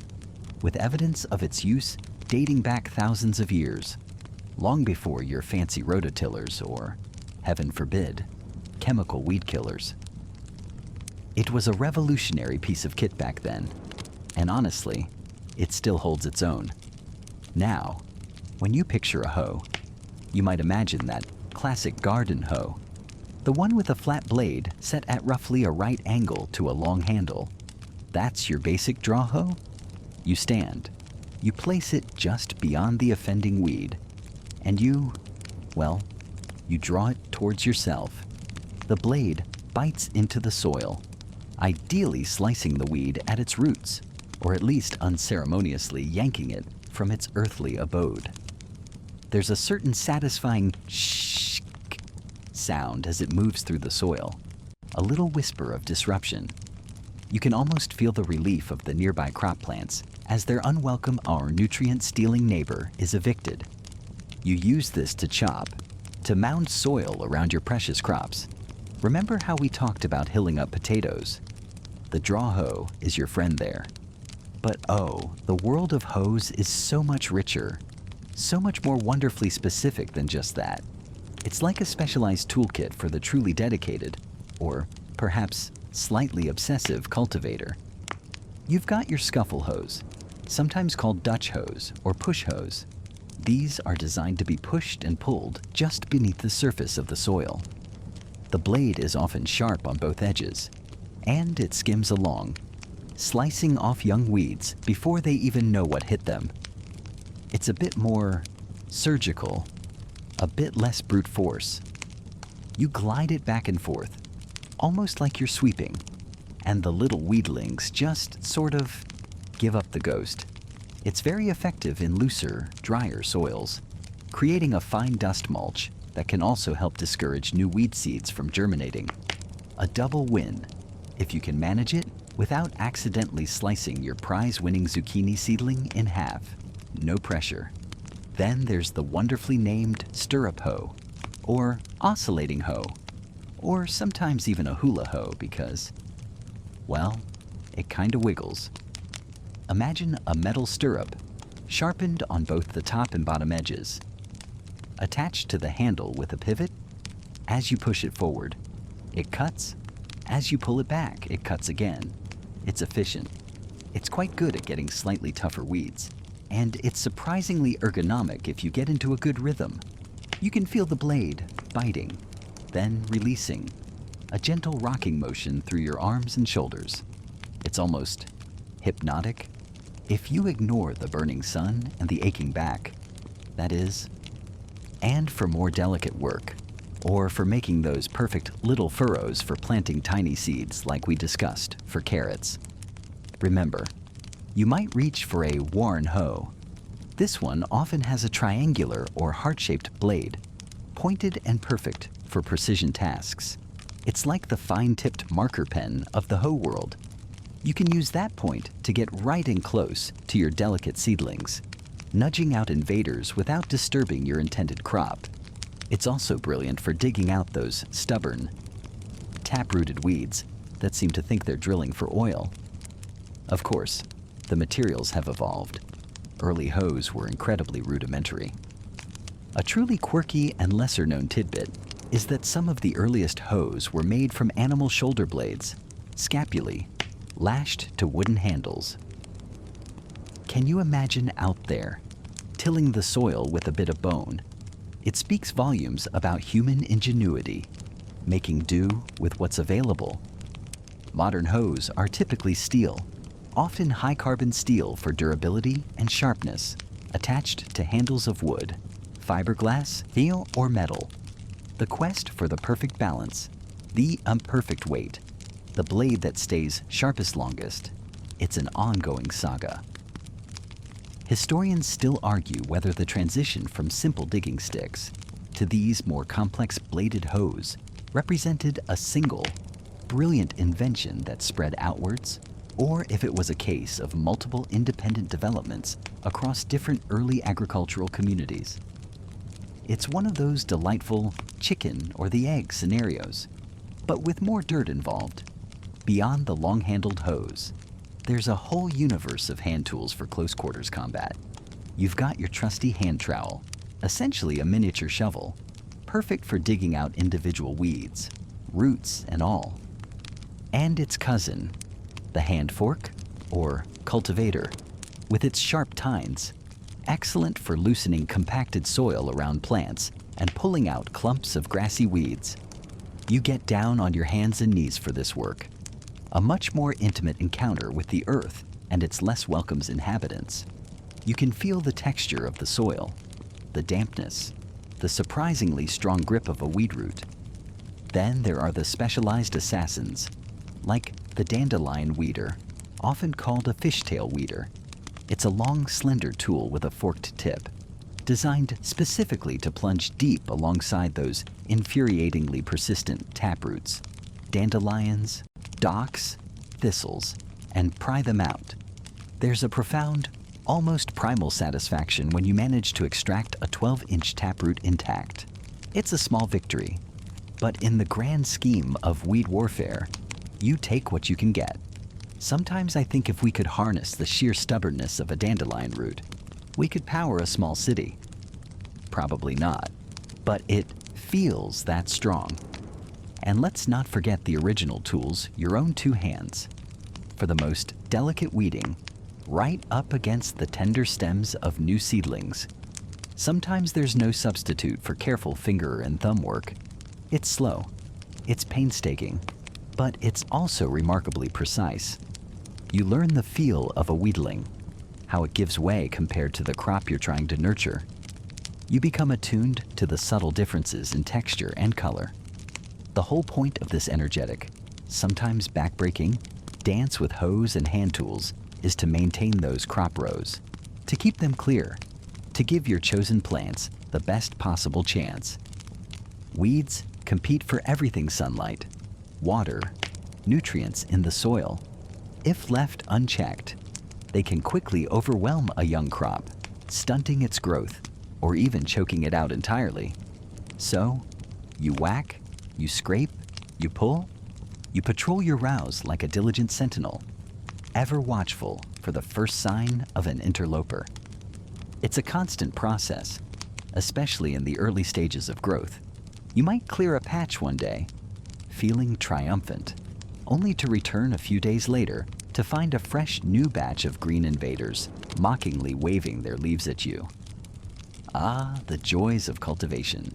with evidence of its use dating back thousands of years, long before your fancy rototillers or, heaven forbid, chemical weed killers. It was a revolutionary piece of kit back then, and honestly, it still holds its own. Now, when you picture a hoe, you might imagine that classic garden hoe, the one with a flat blade set at roughly a right angle to a long handle. That's your basic draw hoe? You stand, you place it just beyond the offending weed, and you draw it towards yourself. The blade bites into the soil, ideally slicing the weed at its roots. or at least unceremoniously yanking it from its earthly abode. There's a certain satisfying shh sound as it moves through the soil, a little whisper of disruption. You can almost feel the relief of the nearby crop plants as their unwelcome or nutrient-stealing neighbor is evicted. You use this to chop, to mound soil around your precious crops. Remember how we talked about hilling up potatoes? The draw hoe is your friend there. But oh, the world of hoes is so much richer, so much more wonderfully specific than just that. It's like a specialized toolkit for the truly dedicated, or perhaps slightly obsessive cultivator. You've got your scuffle hose, sometimes called Dutch hose or push hose. These are designed to be pushed and pulled just beneath the surface of the soil. The blade is often sharp on both edges, and it skims along, slicing off young weeds before they even know what hit them. It's a bit more surgical, a bit less brute force. You glide it back and forth, almost like you're sweeping, and the little weedlings just sort of give up the ghost. It's very effective in looser, drier soils, creating a fine dust mulch that can also help discourage new weed seeds from germinating. A double win, if you can manage it without accidentally slicing your prize-winning zucchini seedling in half. No pressure. Then there's the wonderfully named stirrup hoe, or oscillating hoe, or sometimes even a hula hoe because, well, it kinda wiggles. Imagine a metal stirrup, sharpened on both the top and bottom edges. Attached to the handle with a pivot, as you push it forward, it cuts. As you pull it back, it cuts again. It's efficient. It's quite good at getting slightly tougher weeds, and it's surprisingly ergonomic if you get into a good rhythm. You can feel the blade biting, then releasing, a gentle rocking motion through your arms and shoulders. It's almost hypnotic. If you ignore the burning sun and the aching back, that is. And for more delicate work, or for making those perfect little furrows for planting tiny seeds like we discussed for carrots. Remember, you might reach for a Warren hoe. This one often has a triangular or heart-shaped blade, pointed and perfect for precision tasks. It's like the fine-tipped marker pen of the hoe world. You can use that point to get right in close to your delicate seedlings, nudging out invaders without disturbing your intended crop. It's also brilliant for digging out those stubborn, tap-rooted weeds that seem to think they're drilling for oil. Of course, the materials have evolved. Early hoes were incredibly rudimentary. A truly quirky and lesser-known tidbit is that some of the earliest hoes were made from animal shoulder blades, scapulae, lashed to wooden handles. Can you imagine out there, tilling the soil with a bit of bone? It speaks volumes about human ingenuity, making do with what's available. Modern hoes are typically steel, often high-carbon steel for durability and sharpness, attached to handles of wood, fiberglass, steel, or metal. The quest for the perfect balance, the imperfect weight, the blade that stays sharpest longest, it's an ongoing saga. Historians still argue whether the transition from simple digging sticks to these more complex bladed hoes represented a single, brilliant invention that spread outwards, or if it was a case of multiple independent developments across different early agricultural communities. It's one of those delightful chicken or the egg scenarios, but with more dirt involved. Beyond the long-handled hoes, there's a whole universe of hand tools for close quarters combat. You've got your trusty hand trowel, essentially a miniature shovel, perfect for digging out individual weeds, roots and all. And its cousin, the hand fork, or cultivator, with its sharp tines, excellent for loosening compacted soil around plants and pulling out clumps of grassy weeds. You get down on your hands and knees for this work, a much more intimate encounter with the earth and its less welcome inhabitants. You can feel the texture of the soil, the dampness, the surprisingly strong grip of a weed root. Then there are the specialized assassins, like the dandelion weeder, often called a fishtail weeder. It's a long, slender tool with a forked tip, designed specifically to plunge deep alongside those infuriatingly persistent taproots, dandelions, docks, thistles, and pry them out. There's a profound, almost primal satisfaction when you manage to extract a 12-inch taproot intact. It's a small victory, but in the grand scheme of weed warfare, you take what you can get. Sometimes I think if we could harness the sheer stubbornness of a dandelion root, we could power a small city. Probably not, but it feels that strong. And let's not forget the original tools, your own two hands, for the most delicate weeding, right up against the tender stems of new seedlings. Sometimes there's no substitute for careful finger and thumb work. It's slow, it's painstaking, but it's also remarkably precise. You learn the feel of a weedling, how it gives way compared to the crop you're trying to nurture. You become attuned to the subtle differences in texture and color. The whole point of this energetic, sometimes backbreaking, dance with hoes and hand tools is to maintain those crop rows, to keep them clear, to give your chosen plants the best possible chance. Weeds compete for everything: sunlight, water, nutrients in the soil. If left unchecked, they can quickly overwhelm a young crop, stunting its growth or even choking it out entirely. So, you whack, you scrape, you pull, you patrol your rows like a diligent sentinel, ever watchful for the first sign of an interloper. It's a constant process, especially in the early stages of growth. You might clear a patch one day, feeling triumphant, only to return a few days later to find a fresh new batch of green invaders mockingly waving their leaves at you. Ah, the joys of cultivation.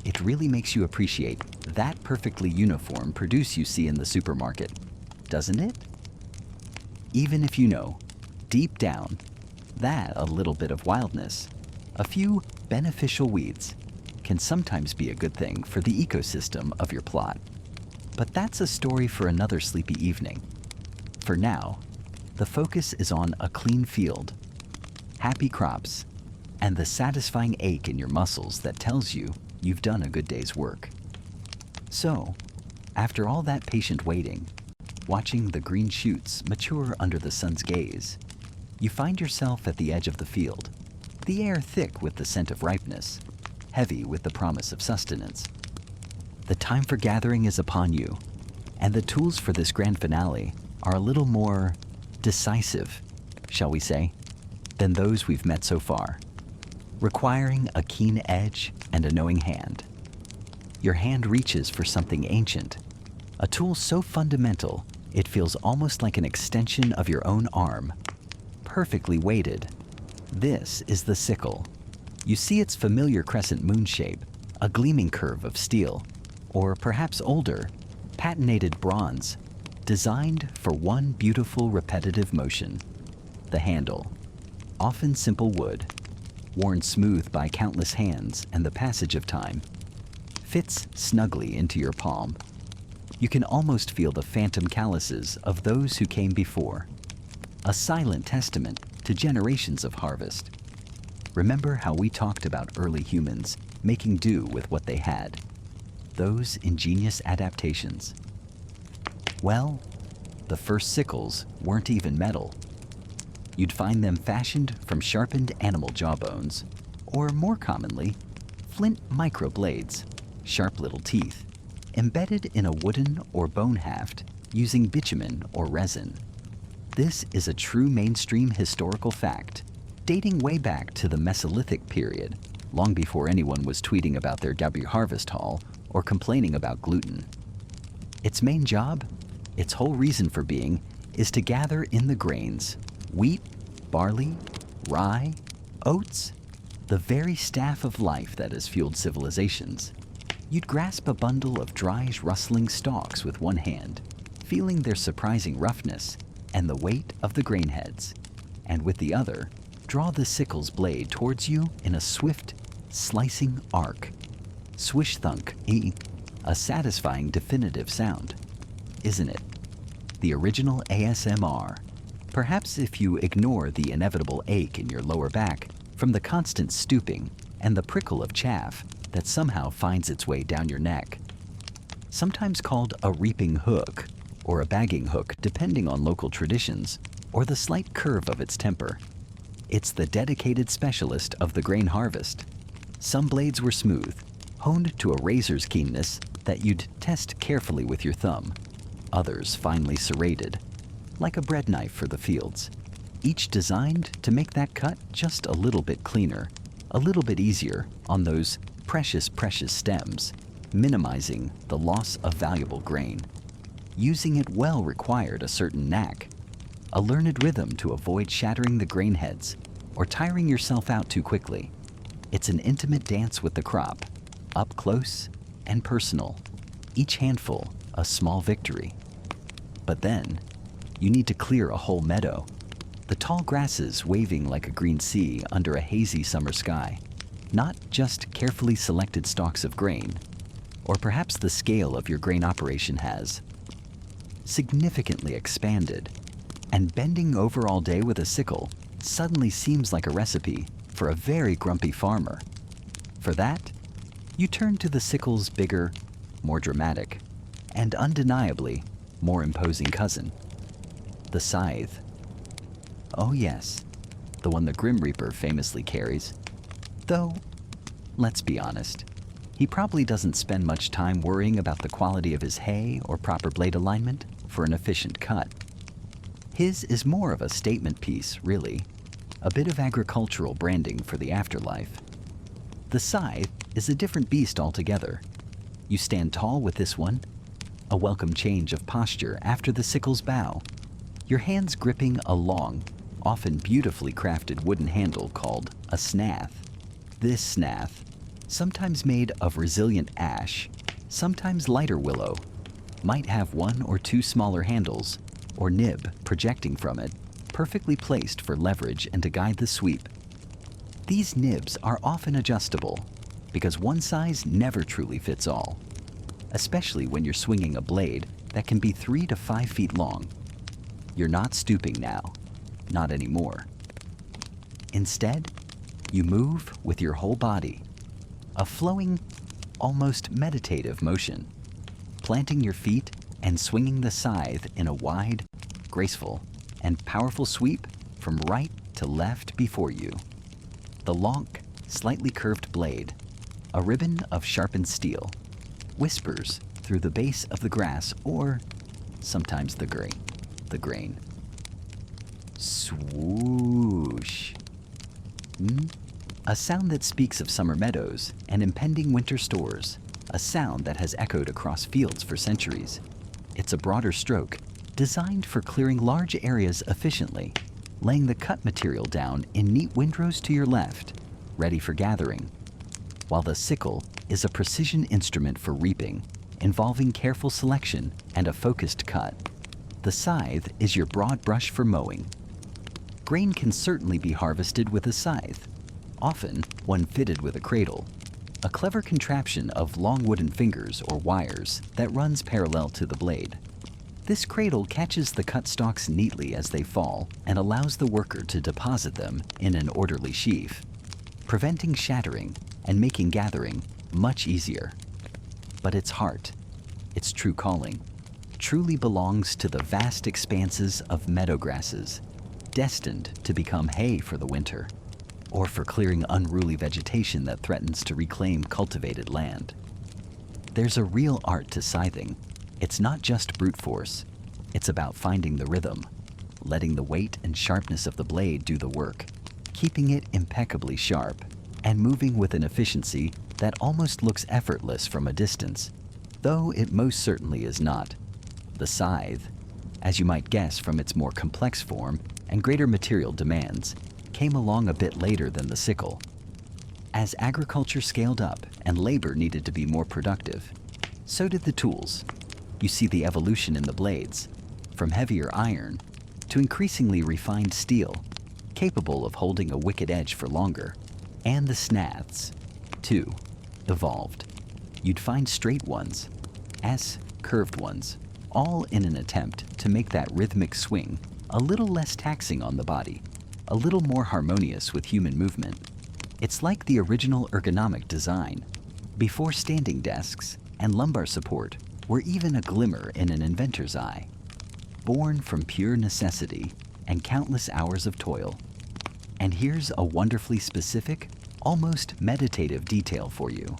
It really makes you appreciate that perfectly uniform produce you see in the supermarket, doesn't it? Even if you know, deep down, that a little bit of wildness, a few beneficial weeds, can sometimes be a good thing for the ecosystem of your plot. But that's a story for another sleepy evening. For now, the focus is on a clean field, happy crops, and the satisfying ache in your muscles that tells you you've done a good day's work. So, after all that patient waiting, watching the green shoots mature under the sun's gaze, you find yourself at the edge of the field, the air thick with the scent of ripeness, heavy with the promise of sustenance. The time for gathering is upon you, and the tools for this grand finale are a little more decisive, shall we say, than those we've met so far, requiring a keen edge and a knowing hand. Your hand reaches for something ancient, a tool so fundamental it feels almost like an extension of your own arm, perfectly weighted. This is the sickle. You see its familiar crescent moon shape, a gleaming curve of steel, or perhaps older, patinated bronze, designed for one beautiful repetitive motion. The handle, often simple wood, worn smooth by countless hands and the passage of time, fits snugly into your palm. You can almost feel the phantom calluses of those who came before, a silent testament to generations of harvest. Remember how we talked about early humans making do with what they had? Those ingenious adaptations. Well, the first sickles weren't even metal. You'd find them fashioned from sharpened animal jawbones, or more commonly, flint microblades, sharp little teeth, embedded in a wooden or bone haft using bitumen or resin. This is a true mainstream historical fact, dating way back to the Mesolithic period, long before anyone was tweeting about their W harvest haul or complaining about gluten. Its main job, its whole reason for being, is to gather in the grains, wheat, barley, rye, oats, the very staff of life that has fueled civilizations. You'd grasp a bundle of dry, rustling stalks with one hand, feeling their surprising roughness and the weight of the grain heads, and with the other, draw the sickle's blade towards you in a swift, slicing arc. Swish-thunk, a satisfying definitive sound, isn't it? The original ASMR Perhaps if you ignore the inevitable ache in your lower back from the constant stooping and the prickle of chaff that somehow finds its way down your neck. Sometimes called a reaping hook or a bagging hook depending on local traditions or the slight curve of its temper. It's the dedicated specialist of the grain harvest. Some blades were smooth, honed to a razor's keenness that you'd test carefully with your thumb. Others finely serrated, like a bread knife for the fields. Each designed to make that cut just a little bit cleaner, a little bit easier on those precious stems, minimizing the loss of valuable grain. Using it well required a certain knack, a learned rhythm to avoid shattering the grain heads or tiring yourself out too quickly. It's an intimate dance with the crop, up close and personal, each handful a small victory. But then, you need to clear a whole meadow, the tall grasses waving like a green sea under a hazy summer sky, not just carefully selected stalks of grain, or perhaps the scale of your grain operation has significantly expanded, and bending over all day with a sickle suddenly seems like a recipe for a very grumpy farmer. For that, you turn to the sickle's bigger, more dramatic, and undeniably more imposing cousin, the scythe. Oh yes, the one the Grim Reaper famously carries. Though, let's be honest, he probably doesn't spend much time worrying about the quality of his hay or proper blade alignment for an efficient cut. His is more of a statement piece, really, a bit of agricultural branding for the afterlife. The scythe is a different beast altogether. You stand tall with this one, a welcome change of posture after the sickle's bow, your hands gripping a long, often beautifully crafted wooden handle called a snath. This snath, sometimes made of resilient ash, sometimes lighter willow, might have one or two smaller handles, or nib projecting from it, perfectly placed for leverage and to guide the sweep. These nibs are often adjustable, because one size never truly fits all, especially when you're swinging a blade that can be 3 to 5 feet long. You're not stooping now, not anymore. Instead, you move with your whole body, a flowing, almost meditative motion, planting your feet and swinging the scythe in a wide, graceful, and powerful sweep from right to left before you. The long, slightly curved blade, a ribbon of sharpened steel, whispers through the base of the grass or sometimes the grain. Swoosh. A sound that speaks of summer meadows and impending winter stores, a sound that has echoed across fields for centuries. It's a broader stroke designed for clearing large areas efficiently, laying the cut material down in neat windrows to your left, ready for gathering, while the sickle is a precision instrument for reaping, involving careful selection and a focused cut. The scythe is your broad brush for mowing. Grain can certainly be harvested with a scythe, often one fitted with a cradle, a clever contraption of long wooden fingers or wires that runs parallel to the blade. This cradle catches the cut stalks neatly as they fall and allows the worker to deposit them in an orderly sheaf, preventing shattering and making gathering much easier. But its heart, its true calling, truly belongs to the vast expanses of meadow grasses, destined to become hay for the winter, or for clearing unruly vegetation that threatens to reclaim cultivated land. There's a real art to scything. It's not just brute force. It's about finding the rhythm, letting the weight and sharpness of the blade do the work, keeping it impeccably sharp, and moving with an efficiency that almost looks effortless from a distance, though it most certainly is not. The scythe, as you might guess from its more complex form and greater material demands, came along a bit later than the sickle. As agriculture scaled up and labor needed to be more productive, so did the tools. You see the evolution in the blades, from heavier iron to increasingly refined steel, capable of holding a wicked edge for longer. And the snaths, too, evolved. You'd find straight ones, curved ones, all in an attempt to make that rhythmic swing a little less taxing on the body, a little more harmonious with human movement. It's like the original ergonomic design, before standing desks and lumbar support were even a glimmer in an inventor's eye. Born from pure necessity and countless hours of toil. And here's a wonderfully specific, almost meditative detail for you.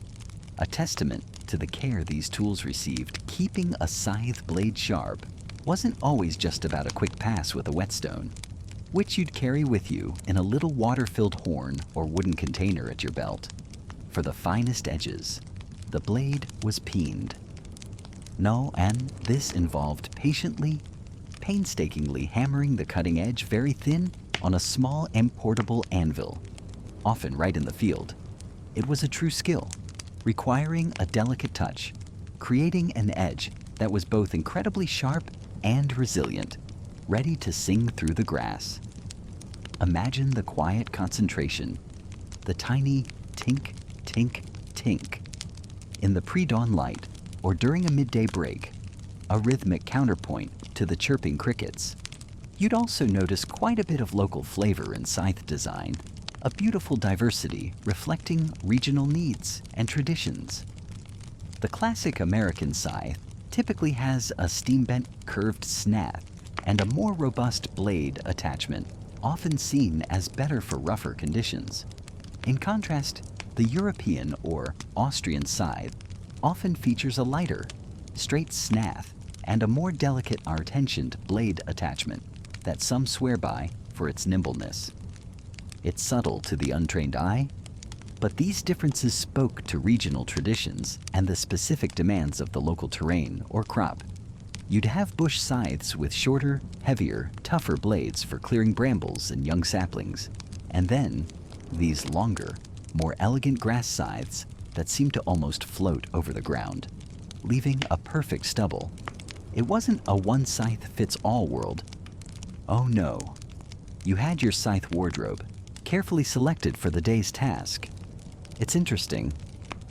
A testament to the care these tools received. Keeping a scythe blade sharp wasn't always just about a quick pass with a whetstone, which you'd carry with you in a little water-filled horn or wooden container at your belt. For the finest edges, the blade was peened. No, and this involved painstakingly hammering the cutting edge very thin on a small and portable anvil, often right in the field. It was a true skill, requiring a delicate touch, creating an edge that was both incredibly sharp and resilient, ready to sing through the grass. Imagine the quiet concentration, the tiny tink, tink, tink. In the pre-dawn light or during a midday break, a rhythmic counterpoint to the chirping crickets. You'd also notice quite a bit of local flavor in scythe design, a beautiful diversity reflecting regional needs and traditions. The classic American scythe typically has a steam-bent curved snath and a more robust blade attachment, often seen as better for rougher conditions. In contrast, the European or Austrian scythe often features a lighter, straight snath and a more delicate R-tensioned blade attachment that some swear by for its nimbleness. It's subtle to the untrained eye, but these differences spoke to regional traditions and the specific demands of the local terrain or crop. You'd have bush scythes with shorter, heavier, tougher blades for clearing brambles and young saplings, and then these longer, more elegant grass scythes that seemed to almost float over the ground, leaving a perfect stubble. It wasn't a one-scythe-fits-all world. Oh no. You had your scythe wardrobe, carefully selected for the day's task. It's interesting,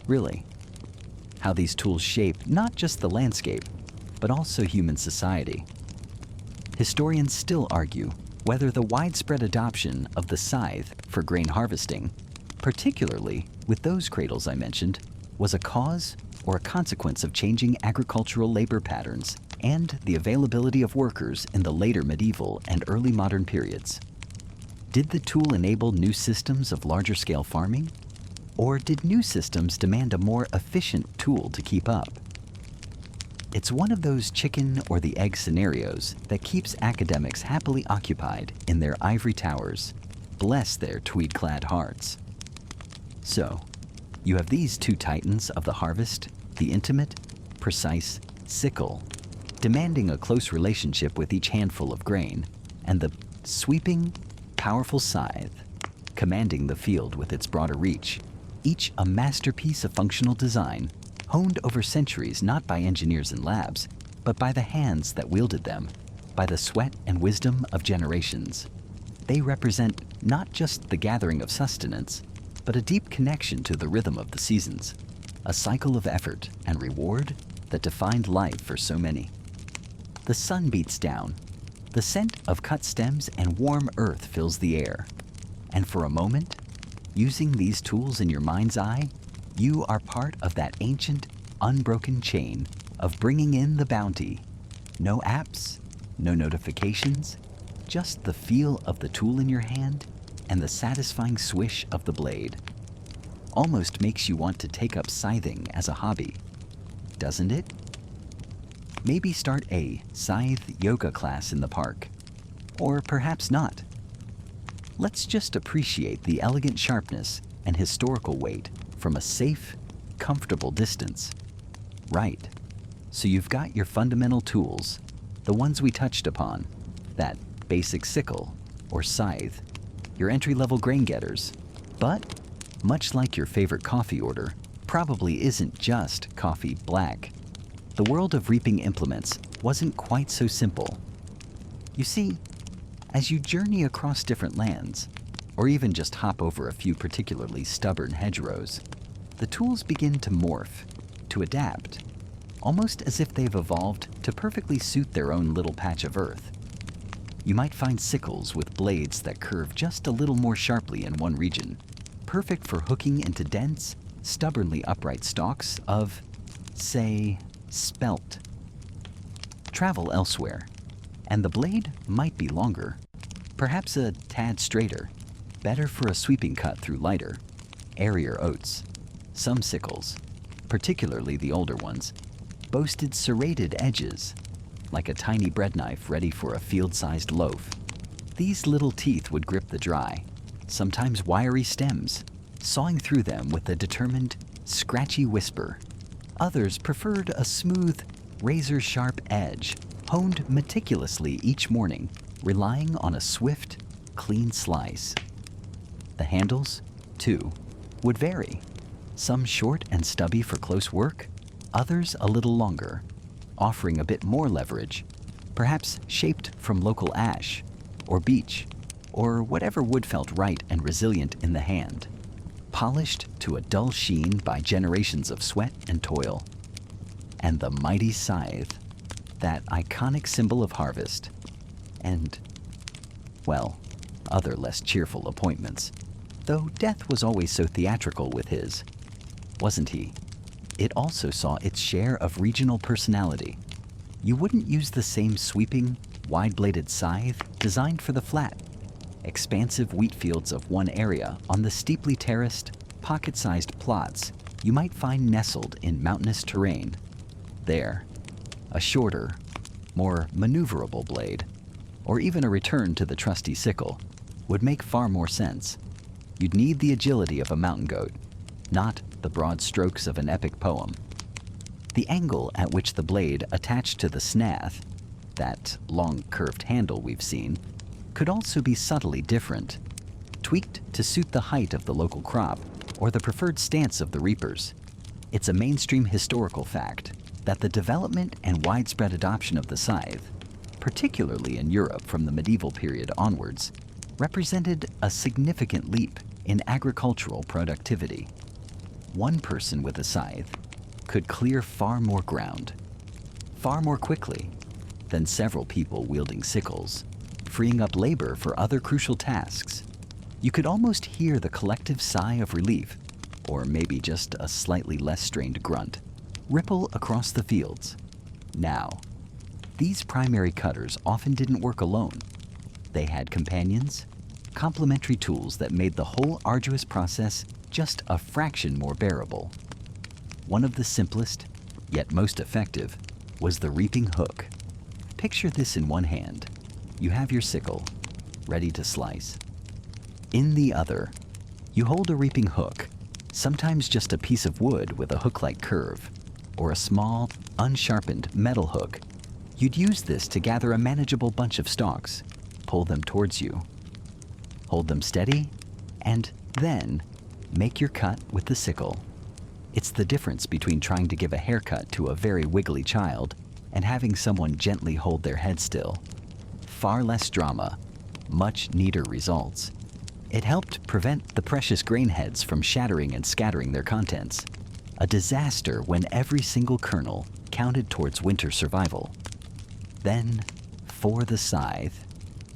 really, how these tools shape not just the landscape, but also human society. Historians still argue whether the widespread adoption of the scythe for grain harvesting, particularly with those cradles I mentioned, was a cause or a consequence of changing agricultural labor patterns and the availability of workers in the later medieval and early modern periods. Did the tool enable new systems of larger-scale farming? Or did new systems demand a more efficient tool to keep up? It's one of those chicken or the egg scenarios that keeps academics happily occupied in their ivory towers. Bless their tweed-clad hearts. So, you have these two titans of the harvest, the intimate, precise sickle, demanding a close relationship with each handful of grain, and the sweeping, powerful scythe, commanding the field with its broader reach, each a masterpiece of functional design, honed over centuries not by engineers in labs, but by the hands that wielded them, by the sweat and wisdom of generations. They represent not just the gathering of sustenance, but a deep connection to the rhythm of the seasons, a cycle of effort and reward that defined life for so many. The sun beats down, the scent of cut stems and warm earth fills the air, and for a moment, using these tools in your mind's eye, you are part of that ancient, unbroken chain of bringing in the bounty. No apps, no notifications, just the feel of the tool in your hand and the satisfying swish of the blade. Almost makes you want to take up scything as a hobby, doesn't it? Maybe start a scythe yoga class in the park, or perhaps not. Let's just appreciate the elegant sharpness and historical weight from a safe, comfortable distance. Right, so you've got your fundamental tools, the ones we touched upon, that basic sickle or scythe, your entry-level grain getters, but much like your favorite coffee order, probably isn't just coffee black. The world of reaping implements wasn't quite so simple. You see, as you journey across different lands, or even just hop over a few particularly stubborn hedgerows, the tools begin to morph, to adapt, almost as if they've evolved to perfectly suit their own little patch of earth. you might find sickles with blades that curve just a little more sharply in one region, perfect for hooking into dense, stubbornly upright stalks of, say, spelt. Travel elsewhere, and the blade might be longer, perhaps a tad straighter, better for a sweeping cut through lighter, airier oats. Some sickles, particularly the older ones, boasted serrated edges, like a tiny bread knife ready for a field-sized loaf. These little teeth would grip the dry, sometimes wiry stems, sawing through them with a determined, scratchy whisper. Others preferred a smooth, razor-sharp edge, honed meticulously each morning, relying on a swift, clean slice. The handles, too, would vary. Some short and stubby for close work, others a little longer, offering a bit more leverage, perhaps shaped from local ash, or beech, or whatever wood felt right and resilient in the hand, polished to a dull sheen by generations of sweat and toil. And the mighty scythe, that iconic symbol of harvest, and, well, other less cheerful appointments, though death was always so theatrical with his, wasn't he? It also saw its share of regional personality. You wouldn't use the same sweeping, wide-bladed scythe designed for the flat, expansive wheat fields of one area on the steeply terraced, pocket-sized plots you might find nestled in mountainous terrain. There, a shorter, more maneuverable blade, or even a return to the trusty sickle, would make far more sense. You'd need the agility of a mountain goat, not the broad strokes of an epic poem. The angle at which the blade attached to the snath, that long curved handle we've seen, could also be subtly different, tweaked to suit the height of the local crop or the preferred stance of the reapers. It's a mainstream historical fact that the development and widespread adoption of the scythe, particularly in Europe from the medieval period onwards, represented a significant leap in agricultural productivity. One person with a scythe could clear far more ground, far more quickly, than several people wielding sickles, freeing up labor for other crucial tasks. You could almost hear the collective sigh of relief, or maybe just a slightly less strained grunt, ripple across the fields. Now, these primary cutters often didn't work alone. They had companions, complementary tools that made the whole arduous process just a fraction more bearable. One of the simplest, yet most effective, was the reaping hook. Picture this in one hand. You have your sickle, ready to slice. In the other, you hold a reaping hook, sometimes just a piece of wood with a hook-like curve, or a small, unsharpened metal hook. You'd use this to gather a manageable bunch of stalks, pull them towards you, hold them steady, and then make your cut with the sickle. It's the difference between trying to give a haircut to a very wiggly child and having someone gently hold their head still. Far less drama, much neater results. It helped prevent the precious grain heads from shattering and scattering their contents. A disaster when every single kernel counted towards winter survival. Then, for the scythe,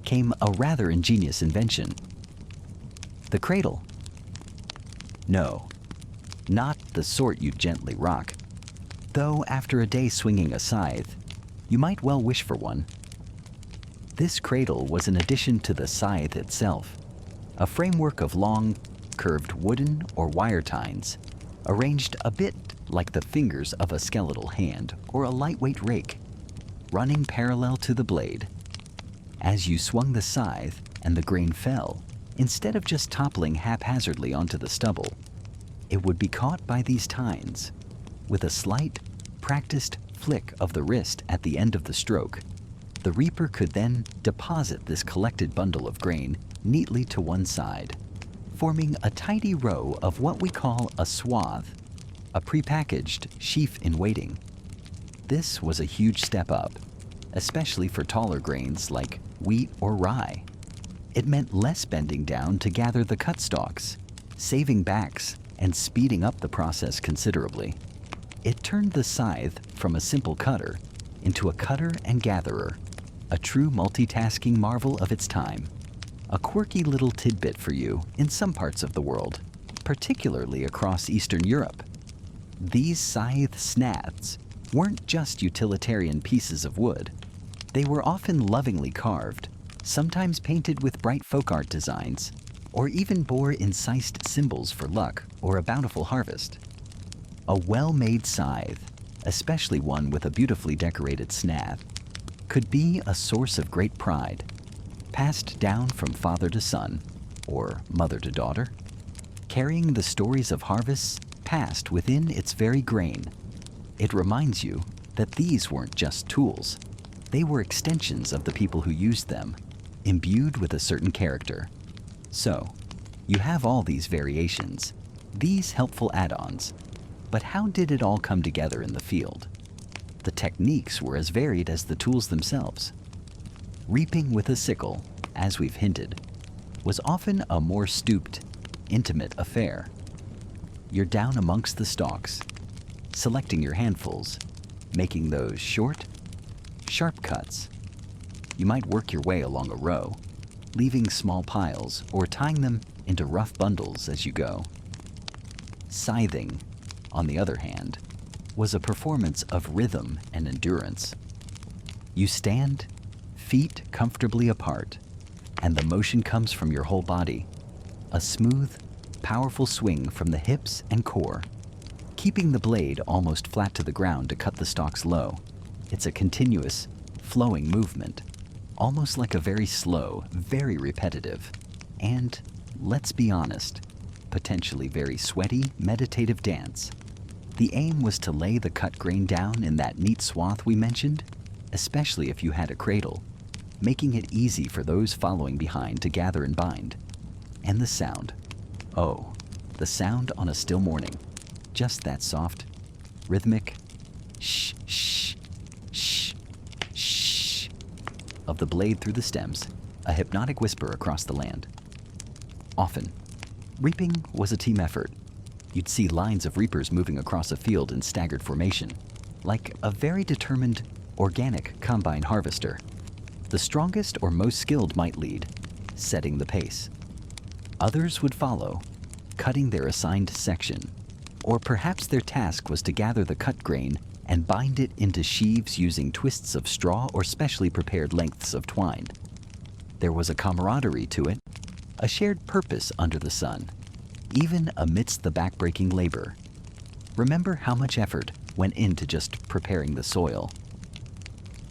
came a rather ingenious invention. The cradle. No, not the sort you'd gently rock. Though after a day swinging a scythe, you might well wish for one. This cradle was an addition to the scythe itself, a framework of long, curved wooden or wire tines, arranged a bit like the fingers of a skeletal hand or a lightweight rake, running parallel to the blade. As you swung the scythe and the grain fell, instead of just toppling haphazardly onto the stubble, it would be caught by these tines. With a slight, practiced flick of the wrist at the end of the stroke, the reaper could then deposit this collected bundle of grain neatly to one side, forming a tidy row of what we call a swath, a prepackaged sheaf in waiting. This was a huge step up, especially for taller grains like wheat or rye. It meant less bending down to gather the cut stalks, saving backs and speeding up the process considerably. It turned the scythe from a simple cutter into a cutter and gatherer, a true multitasking marvel of its time. A quirky little tidbit for you in some parts of the world, particularly across Eastern Europe. These scythe snaths weren't just utilitarian pieces of wood. They were often lovingly carved, sometimes painted with bright folk art designs, or even bore incised symbols for luck or a bountiful harvest. A well-made scythe, especially one with a beautifully decorated snath, could be a source of great pride, passed down from father to son, or mother to daughter, carrying the stories of harvests past within its very grain. It reminds you that these weren't just tools. They were extensions of the people who used them, imbued with a certain character. So, you have all these variations, these helpful add-ons, but how did it all come together in the field? The techniques were as varied as the tools themselves. Reaping with a sickle, as we've hinted, was often a more stooped, intimate affair. You're down amongst the stalks, selecting your handfuls, making those short, sharp cuts. You might work your way along a row, leaving small piles or tying them into rough bundles as you go. Scything, on the other hand, was a performance of rhythm and endurance. You stand, feet comfortably apart, and the motion comes from your whole body. A smooth, powerful swing from the hips and core, keeping the blade almost flat to the ground to cut the stalks low. It's a continuous, flowing movement, almost like a very slow, very repetitive, and, let's be honest, potentially very sweaty, meditative dance. The aim was to lay the cut grain down in that neat swath we mentioned, especially if you had a cradle, making it easy for those following behind to gather and bind. And the sound. Oh, the sound on a still morning. Just that soft, rhythmic shh, shh, shh, shh of the blade through the stems, a hypnotic whisper across the land. Often, reaping was a team effort. You'd see lines of reapers moving across a field in staggered formation, like a very determined, organic combine harvester. The strongest or most skilled might lead, setting the pace. Others would follow, cutting their assigned section, or perhaps their task was to gather the cut grain and bind it into sheaves using twists of straw or specially prepared lengths of twine. There was a camaraderie to it, a shared purpose under the sun, even amidst the backbreaking labor. Remember how much effort went into just preparing the soil.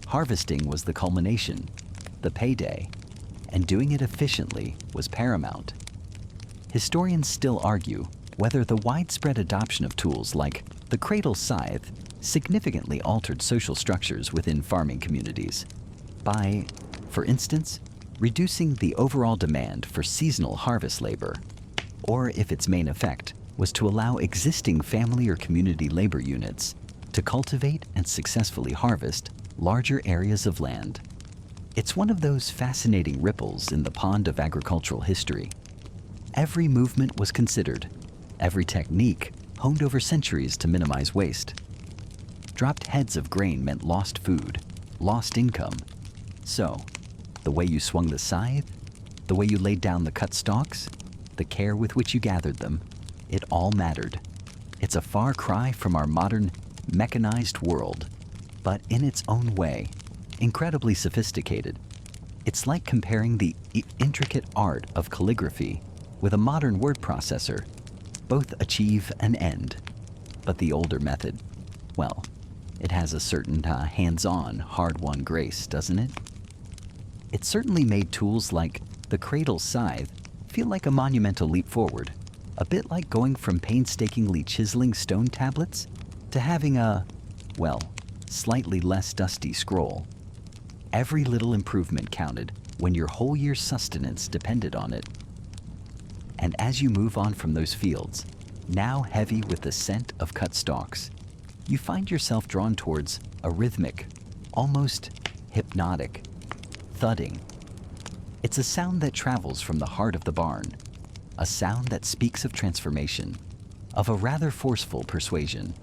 Harvesting was the culmination, the payday, and doing it efficiently was paramount. Historians still argue whether the widespread adoption of tools like the cradle scythe significantly altered social structures within farming communities by, for instance, reducing the overall demand for seasonal harvest labor, or if its main effect was to allow existing family or community labor units to cultivate and successfully harvest larger areas of land. It's one of those fascinating ripples in the pond of agricultural history. Every movement was considered, every technique honed over centuries to minimize waste. Dropped heads of grain meant lost food, lost income. So, the way you swung the scythe, the way you laid down the cut stalks, the care with which you gathered them, it all mattered. It's a far cry from our modern, mechanized world, but in its own way, incredibly sophisticated. It's like comparing the intricate art of calligraphy with a modern word processor. Both achieve an end, but the older method, well, it has a certain hands-on, hard-won grace, doesn't it? It certainly made tools like the cradle scythe feel like a monumental leap forward, a bit like going from painstakingly chiseling stone tablets to having a, well, slightly less dusty scroll. Every little improvement counted when your whole year's sustenance depended on it. And as you move on from those fields, now heavy with the scent of cut stalks, you find yourself drawn towards a rhythmic, almost hypnotic, thudding. It's a sound that travels from the heart of the barn, a sound that speaks of transformation, of a rather forceful persuasion.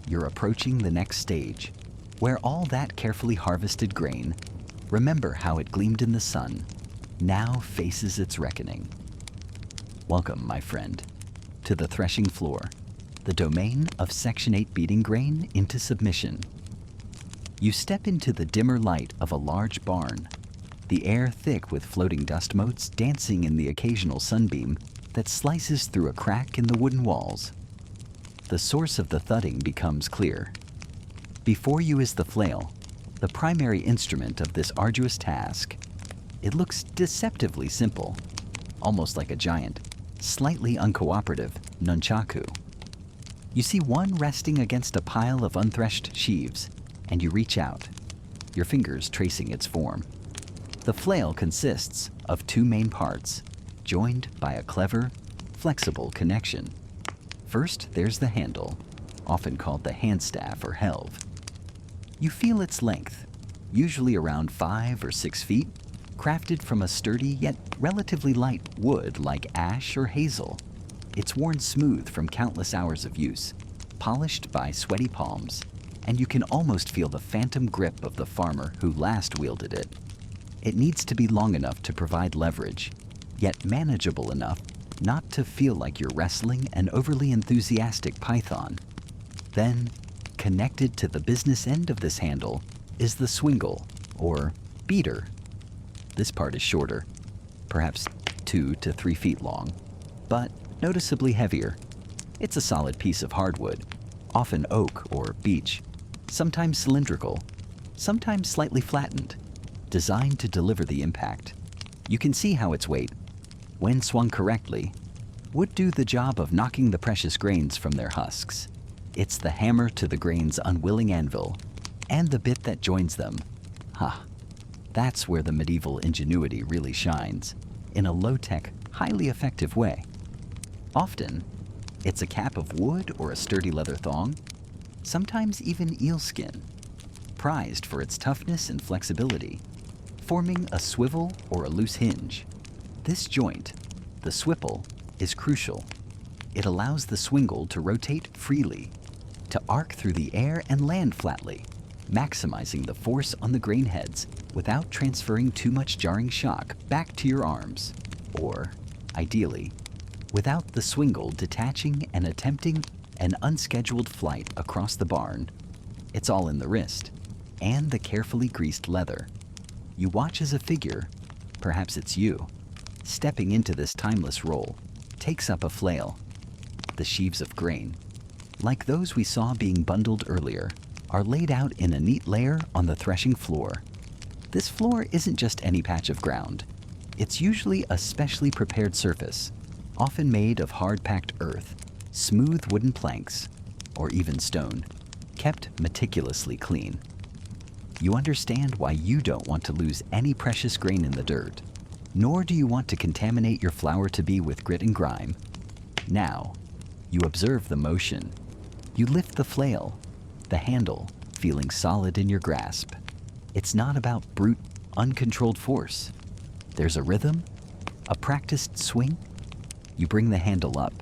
You're approaching the next stage, where all that carefully harvested grain, remember how it gleamed in the sun, now faces its reckoning. Welcome, my friend, to the threshing floor, the domain of Section 8 beating grain into submission. You step into the dimmer light of a large barn, the air thick with floating dust motes dancing in the occasional sunbeam that slices through a crack in the wooden walls. The source of the thudding becomes clear. Before you is the flail, the primary instrument of this arduous task. It looks deceptively simple, almost like a giant, slightly uncooperative nunchaku. You see one resting against a pile of unthreshed sheaves, and you reach out, your fingers tracing its form. The flail consists of two main parts, joined by a clever, flexible connection. First, there's the handle, often called the handstaff or helve. You feel its length, usually around 5 or 6 feet, crafted from a sturdy yet relatively light wood like ash or hazel. It's worn smooth from countless hours of use, polished by sweaty palms, and you can almost feel the phantom grip of the farmer who last wielded it. It needs to be long enough to provide leverage, yet manageable enough not to feel like you're wrestling an overly enthusiastic python. Then, connected to the business end of this handle is the swingle, or beater. This part is shorter, perhaps 2 to 3 feet long, but noticeably heavier. It's a solid piece of hardwood, often oak or beech, sometimes cylindrical, sometimes slightly flattened, designed to deliver the impact. You can see how its weight, when swung correctly, would do the job of knocking the precious grains from their husks. It's the hammer to the grain's unwilling anvil, and the bit that joins them. That's where the medieval ingenuity really shines, in a low-tech, highly effective way. Often, it's a cap of wood or a sturdy leather thong, sometimes even eelskin, prized for its toughness and flexibility, forming a swivel or a loose hinge. This joint, the swipple, is crucial. It allows the swingle to rotate freely, to arc through the air and land flatly, maximizing the force on the grain heads without transferring too much jarring shock back to your arms, or, ideally, without the swingle detaching and attempting an unscheduled flight across the barn. It's all in the wrist, and the carefully greased leather. You watch as a figure, perhaps it's you, stepping into this timeless role, takes up a flail. The sheaves of grain, like those we saw being bundled earlier, are laid out in a neat layer on the threshing floor. This floor isn't just any patch of ground. It's usually a specially prepared surface, often made of hard-packed earth, smooth wooden planks, or even stone, kept meticulously clean. You understand why you don't want to lose any precious grain in the dirt, nor do you want to contaminate your flour to be with grit and grime. Now, you observe the motion. You lift the flail, the handle feeling solid in your grasp. It's not about brute, uncontrolled force. There's a rhythm, a practiced swing. You bring the handle up,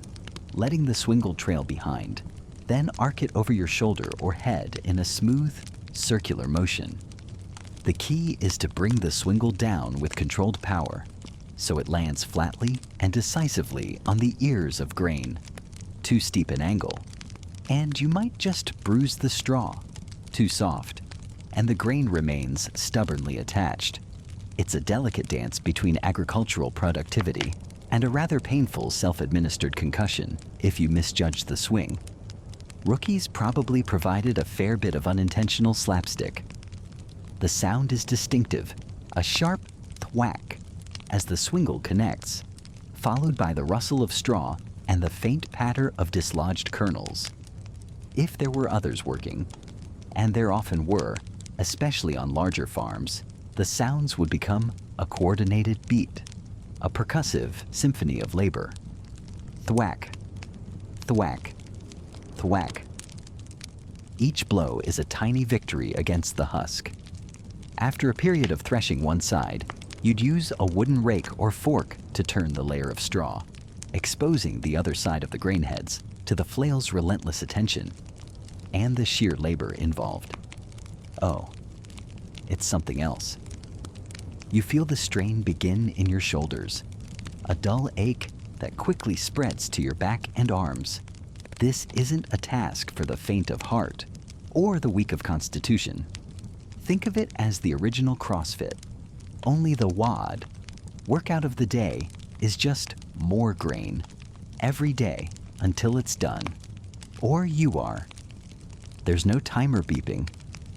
letting the swingle trail behind, then arc it over your shoulder or head in a smooth, circular motion. The key is to bring the swingle down with controlled power, so it lands flatly and decisively on the ears of grain. Too steep an angle, and you might just bruise the straw. Too soft, and the grain remains stubbornly attached. It's a delicate dance between agricultural productivity and a rather painful self-administered concussion if you misjudge the swing. Rookies probably provided a fair bit of unintentional slapstick. The sound is distinctive, a sharp thwack as the swingle connects, followed by the rustle of straw and the faint patter of dislodged kernels. If there were others working, and there often were, especially on larger farms, the sounds would become a coordinated beat, a percussive symphony of labor. Thwack, thwack, thwack. Each blow is a tiny victory against the husk. After a period of threshing one side, you'd use a wooden rake or fork to turn the layer of straw, exposing the other side of the grain heads to the flail's relentless attention and the sheer labor involved. Oh, it's something else. You feel the strain begin in your shoulders, a dull ache that quickly spreads to your back and arms. This isn't a task for the faint of heart or the weak of constitution. Think of it as the original CrossFit. Only the WOD, workout of the day, is just more grain every day until it's done. Or you are. There's no timer beeping,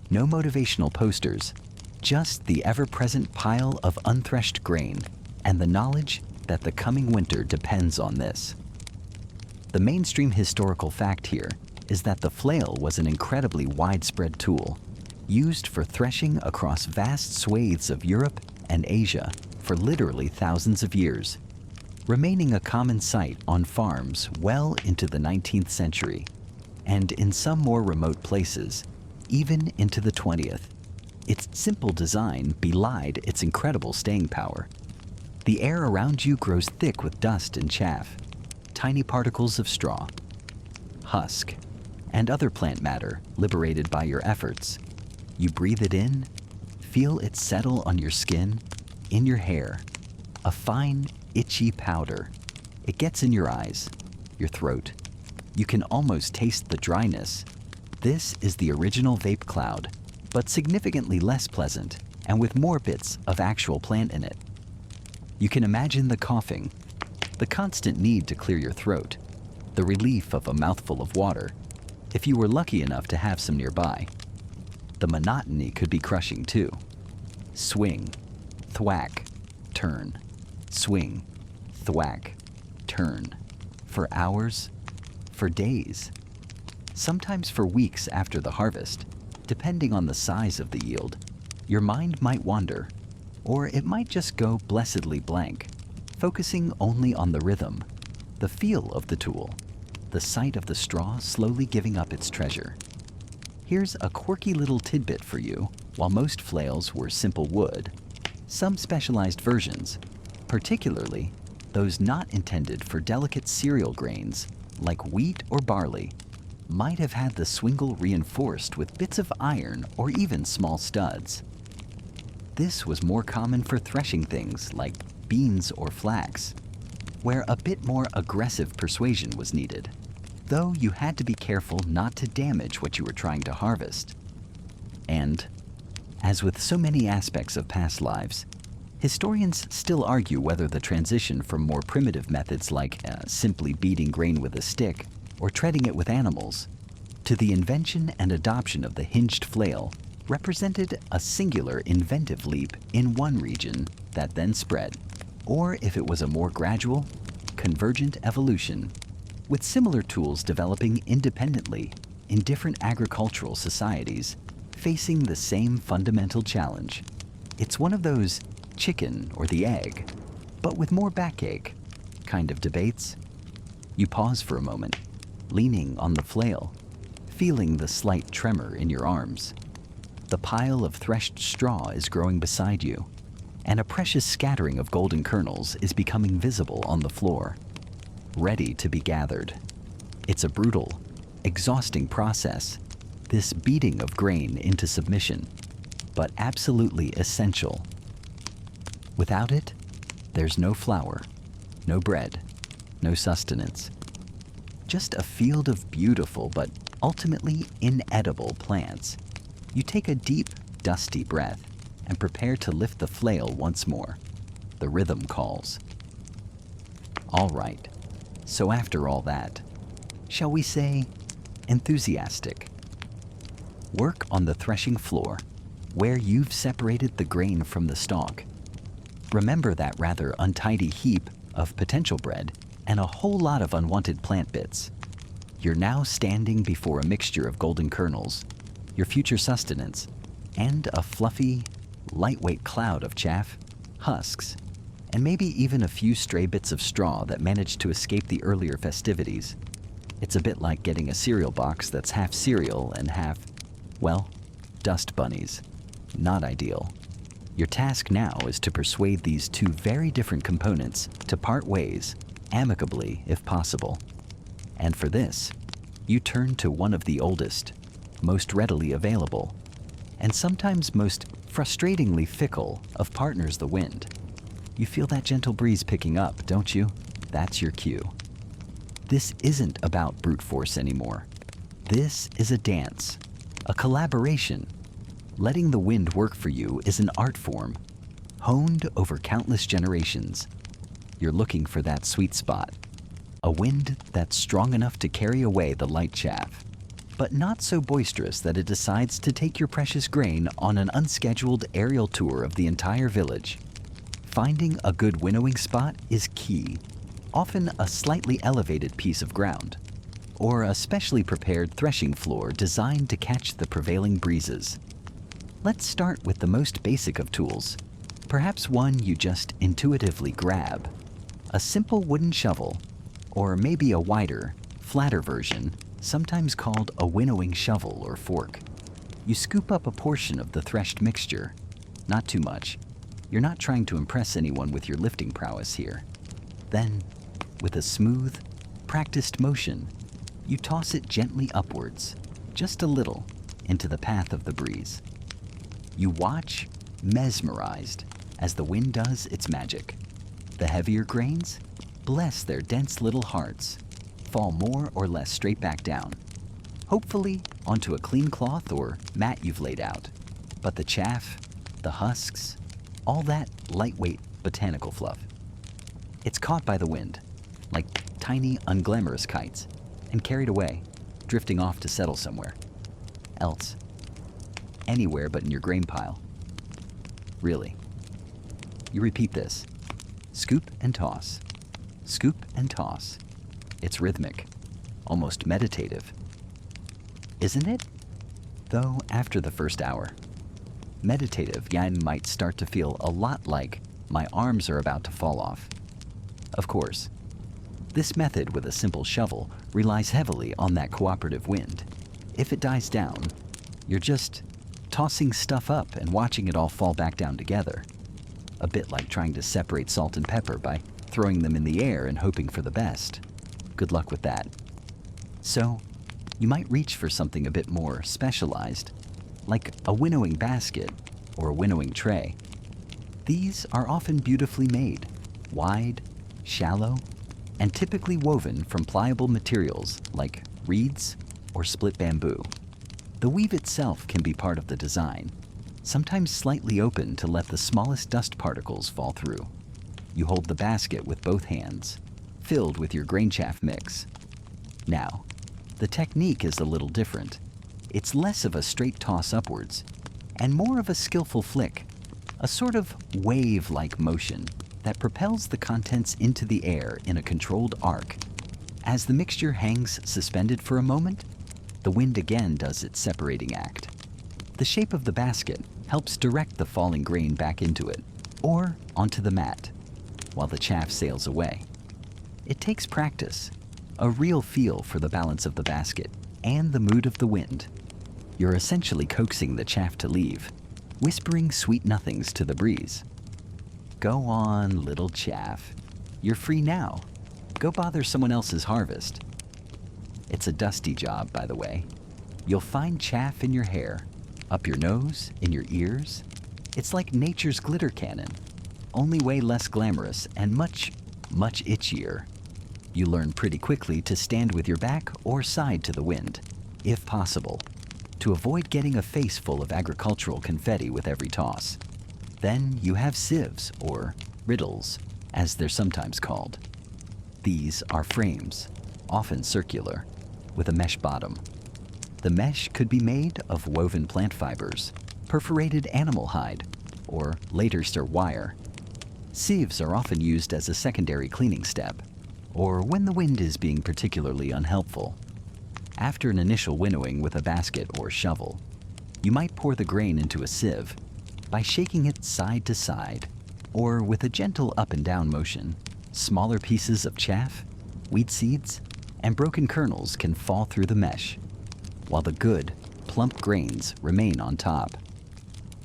no motivational posters, just the ever-present pile of unthreshed grain and the knowledge that the coming winter depends on this. The mainstream historical fact here is that the flail was an incredibly widespread tool, used for threshing across vast swathes of Europe and Asia for literally thousands of years, remaining a common sight on farms well into the 19th century, and in some more remote places, even into the 20th. Its simple design belied its incredible staying power. The air around you grows thick with dust and chaff, tiny particles of straw, husk, and other plant matter liberated by your efforts. You breathe it in, feel it settle on your skin, in your hair, a fine, itchy powder. It gets in your eyes, your throat. You can almost taste the dryness. This is the original vape cloud, but significantly less pleasant and with more bits of actual plant in it. You can imagine the coughing, the constant need to clear your throat, the relief of a mouthful of water, if you were lucky enough to have some nearby. The monotony could be crushing too. Swing, thwack, turn, swing, thwack, turn, for hours, for days, sometimes for weeks after the harvest, depending on the size of the yield. Your mind might wander, or it might just go blessedly blank, focusing only on the rhythm, the feel of the tool, the sight of the straw slowly giving up its treasure. Here's a quirky little tidbit for you. While most flails were simple wood, some specialized versions, particularly those not intended for delicate cereal grains like wheat or barley, might have had the swingle reinforced with bits of iron or even small studs. This was more common for threshing things like beans or flax, where a bit more aggressive persuasion was needed, though you had to be careful not to damage what you were trying to harvest. And, as with so many aspects of past lives, historians still argue whether the transition from more primitive methods like simply beating grain with a stick or treading it with animals to the invention and adoption of the hinged flail represented a singular inventive leap in one region that then spread, or if it was a more gradual, convergent evolution, with similar tools developing independently in different agricultural societies facing the same fundamental challenge. It's one of those chicken or the egg, but with more backache kind of debates. You pause for a moment, leaning on the flail, feeling the slight tremor in your arms. The pile of threshed straw is growing beside you, and a precious scattering of golden kernels is becoming visible on the floor, ready to be gathered. It's a brutal, exhausting process, this beating of grain into submission, but absolutely essential. Without it, there's no flour, no bread, no sustenance. Just a field of beautiful but ultimately inedible plants. You take a deep, dusty breath and prepare to lift the flail once more. The rhythm calls. All right, so after all that, shall we say enthusiastic? Work on the threshing floor, where you've separated the grain from the stalk. Remember that rather untidy heap of potential bread and a whole lot of unwanted plant bits. You're now standing before a mixture of golden kernels, your future sustenance, and a fluffy, lightweight cloud of chaff, husks, and maybe even a few stray bits of straw that managed to escape the earlier festivities. It's a bit like getting a cereal box that's half cereal and half, well, dust bunnies. Not ideal. Your task now is to persuade these two very different components to part ways, amicably if possible. And for this, you turn to one of the oldest, most readily available, and sometimes most frustratingly fickle of partners the wind. You feel that gentle breeze picking up, don't you? That's your cue. This isn't about brute force anymore. This is a dance, a collaboration. Letting the wind work for you is an art form, honed over countless generations. You're looking for that sweet spot, a wind that's strong enough to carry away the light chaff, but not so boisterous that it decides to take your precious grain on an unscheduled aerial tour of the entire village. Finding a good winnowing spot is key, often a slightly elevated piece of ground, or a specially prepared threshing floor designed to catch the prevailing breezes. Let's start with the most basic of tools, perhaps one you just intuitively grab. A simple wooden shovel, or maybe a wider, flatter version, sometimes called a winnowing shovel or fork. You scoop up a portion of the threshed mixture, not too much. You're not trying to impress anyone with your lifting prowess here. Then, with a smooth, practiced motion, you toss it gently upwards, just a little, into the path of the breeze. You watch, mesmerized, as the wind does its magic. The heavier grains, bless their dense little hearts, fall more or less straight back down, hopefully onto a clean cloth or mat you've laid out. But the chaff, the husks, all that lightweight botanical fluff, it's caught by the wind, like tiny, unglamorous kites, and carried away, drifting off to settle somewhere else. Anywhere but in your grain pile. Really. You repeat this. Scoop and toss. Scoop and toss. It's rhythmic, almost meditative. Isn't it? Though after the first hour. Meditative Yan might start to feel a lot like my arms are about to fall off. Of course, this method with a simple shovel relies heavily on that cooperative wind. If it dies down, you're just tossing stuff up and watching it all fall back down together. A bit like trying to separate salt and pepper by throwing them in the air and hoping for the best. Good luck with that. So, you might reach for something a bit more specialized, like a winnowing basket or a winnowing tray. These are often beautifully made, wide, shallow, and typically woven from pliable materials like reeds or split bamboo. The weave itself can be part of the design, sometimes slightly open to let the smallest dust particles fall through. You hold the basket with both hands, filled with your grain chaff mix. Now, the technique is a little different. It's less of a straight toss upwards, and more of a skillful flick, a sort of wave-like motion that propels the contents into the air in a controlled arc. As the mixture hangs suspended for a moment, the wind again does its separating act. The shape of the basket helps direct the falling grain back into it, or onto the mat, while the chaff sails away. It takes practice, a real feel for the balance of the basket and the mood of the wind. You're essentially coaxing the chaff to leave, whispering sweet nothings to the breeze. Go on, little chaff. You're free now. Go bother someone else's harvest. It's a dusty job, by the way. You'll find chaff in your hair, up your nose, in your ears. It's like nature's glitter cannon, only way less glamorous and much, much itchier. You learn pretty quickly to stand with your back or side to the wind, if possible, to avoid getting a face full of agricultural confetti with every toss. Then you have sieves, or riddles, as they're sometimes called. These are frames, often circular, with a mesh bottom. The mesh could be made of woven plant fibers, perforated animal hide, or laterster wire. Sieves are often used as a secondary cleaning step, or when the wind is being particularly unhelpful. After an initial winnowing with a basket or shovel, you might pour the grain into a sieve by shaking it side to side, or with a gentle up and down motion. Smaller pieces of chaff, weed seeds, and broken kernels can fall through the mesh, while the good, plump grains remain on top.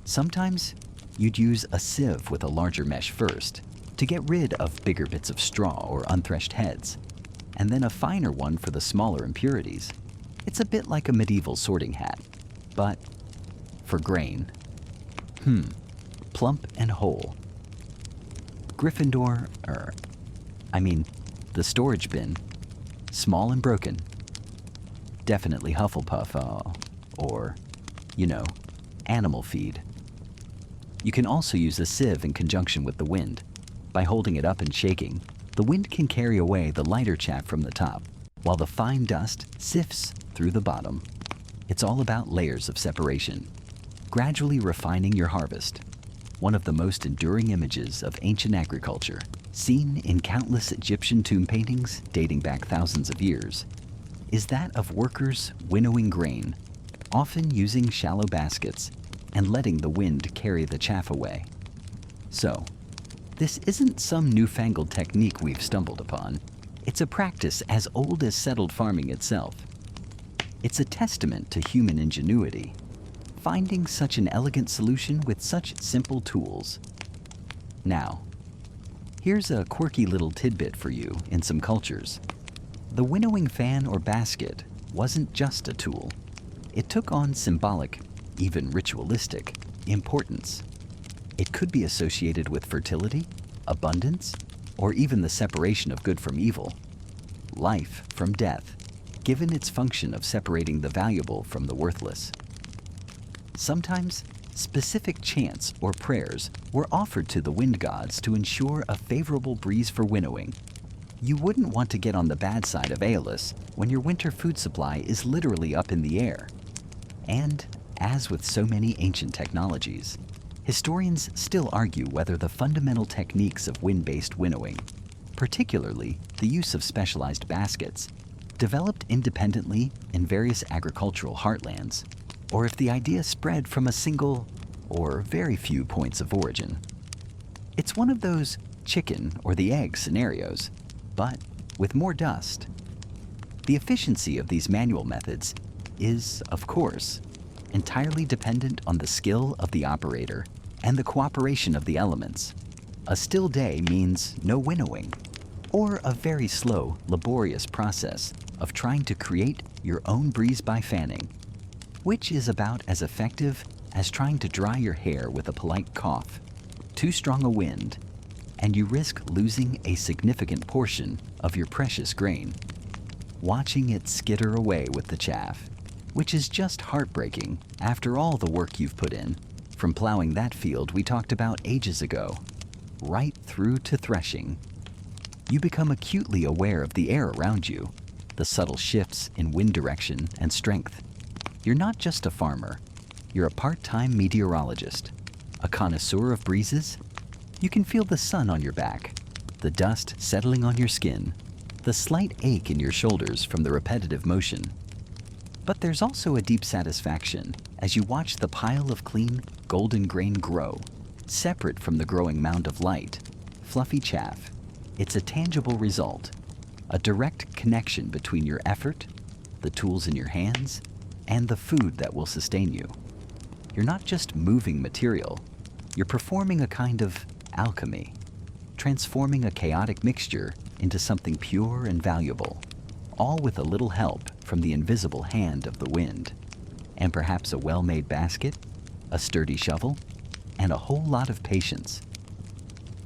Sometimes you'd use a sieve with a larger mesh first to get rid of bigger bits of straw or unthreshed heads, and then a finer one for the smaller impurities. It's a bit like a medieval sorting hat, but for grain. Plump and whole. Gryffindor, the storage bin. Small and broken. Definitely Hufflepuff, or, animal feed. You can also use a sieve in conjunction with the wind. By holding it up and shaking, the wind can carry away the lighter chaff from the top, while the fine dust sifts through the bottom. It's all about layers of separation, gradually refining your harvest. One of the most enduring images of ancient agriculture, seen in countless Egyptian tomb paintings dating back thousands of years, is that of workers winnowing grain, often using shallow baskets and letting the wind carry the chaff away. So, this isn't some newfangled technique we've stumbled upon. It's a practice as old as settled farming itself. It's a testament to human ingenuity, finding such an elegant solution with such simple tools. Now, here's a quirky little tidbit for you in some cultures. The winnowing fan or basket wasn't just a tool. It took on symbolic, even ritualistic, importance. It could be associated with fertility, abundance, or even the separation of good from evil, life from death, given its function of separating the valuable from the worthless. Sometimes, specific chants or prayers were offered to the wind gods to ensure a favorable breeze for winnowing. You wouldn't want to get on the bad side of Aeolus when your winter food supply is literally up in the air. And, as with so many ancient technologies, historians still argue whether the fundamental techniques of wind-based winnowing, particularly the use of specialized baskets, developed independently in various agricultural heartlands, or if the idea spread from a single or very few points of origin. It's one of those chicken or the egg scenarios, but with more dust. The efficiency of these manual methods is, of course, entirely dependent on the skill of the operator and the cooperation of the elements. A still day means no winnowing, or a very slow, laborious process of trying to create your own breeze by fanning, which is about as effective as trying to dry your hair with a polite cough. Too strong a wind, and you risk losing a significant portion of your precious grain. Watching it skitter away with the chaff, which is just heartbreaking after all the work you've put in, from plowing that field we talked about ages ago, right through to threshing. You become acutely aware of the air around you, the subtle shifts in wind direction and strength. You're not just a farmer, you're a part-time meteorologist, a connoisseur of breezes. You can feel the sun on your back, the dust settling on your skin, the slight ache in your shoulders from the repetitive motion. But there's also a deep satisfaction as you watch the pile of clean, golden grain grow, separate from the growing mound of light, fluffy chaff. It's a tangible result, a direct connection between your effort, the tools in your hands, and the food that will sustain you. You're not just moving material, you're performing a kind of alchemy, transforming a chaotic mixture into something pure and valuable, all with a little help from the invisible hand of the wind, and perhaps a well-made basket, a sturdy shovel, and a whole lot of patience.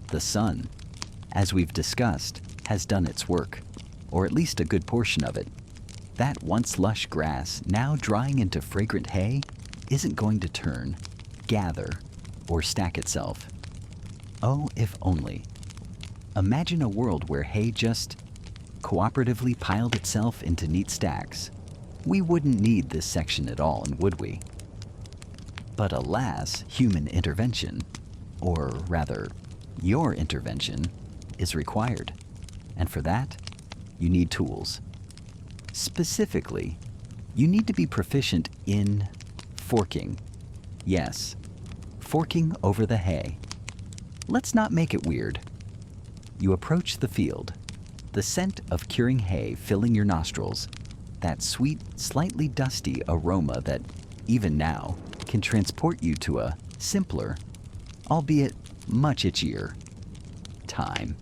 The sun, as we've discussed, has done its work, or at least a good portion of it. That once lush grass, now drying into fragrant hay, isn't going to turn, gather, or stack itself. Oh, if only. Imagine a world where hay just cooperatively piled itself into neat stacks. We wouldn't need this section at all, would we? But alas, human intervention, or rather, your intervention, is required. And for that, you need tools. Specifically, you need to be proficient in forking. Yes, forking over the hay. Let's not make it weird. You approach the field, the scent of curing hay filling your nostrils, that sweet, slightly dusty aroma that, even now, can transport you to a simpler, albeit much itchier, time.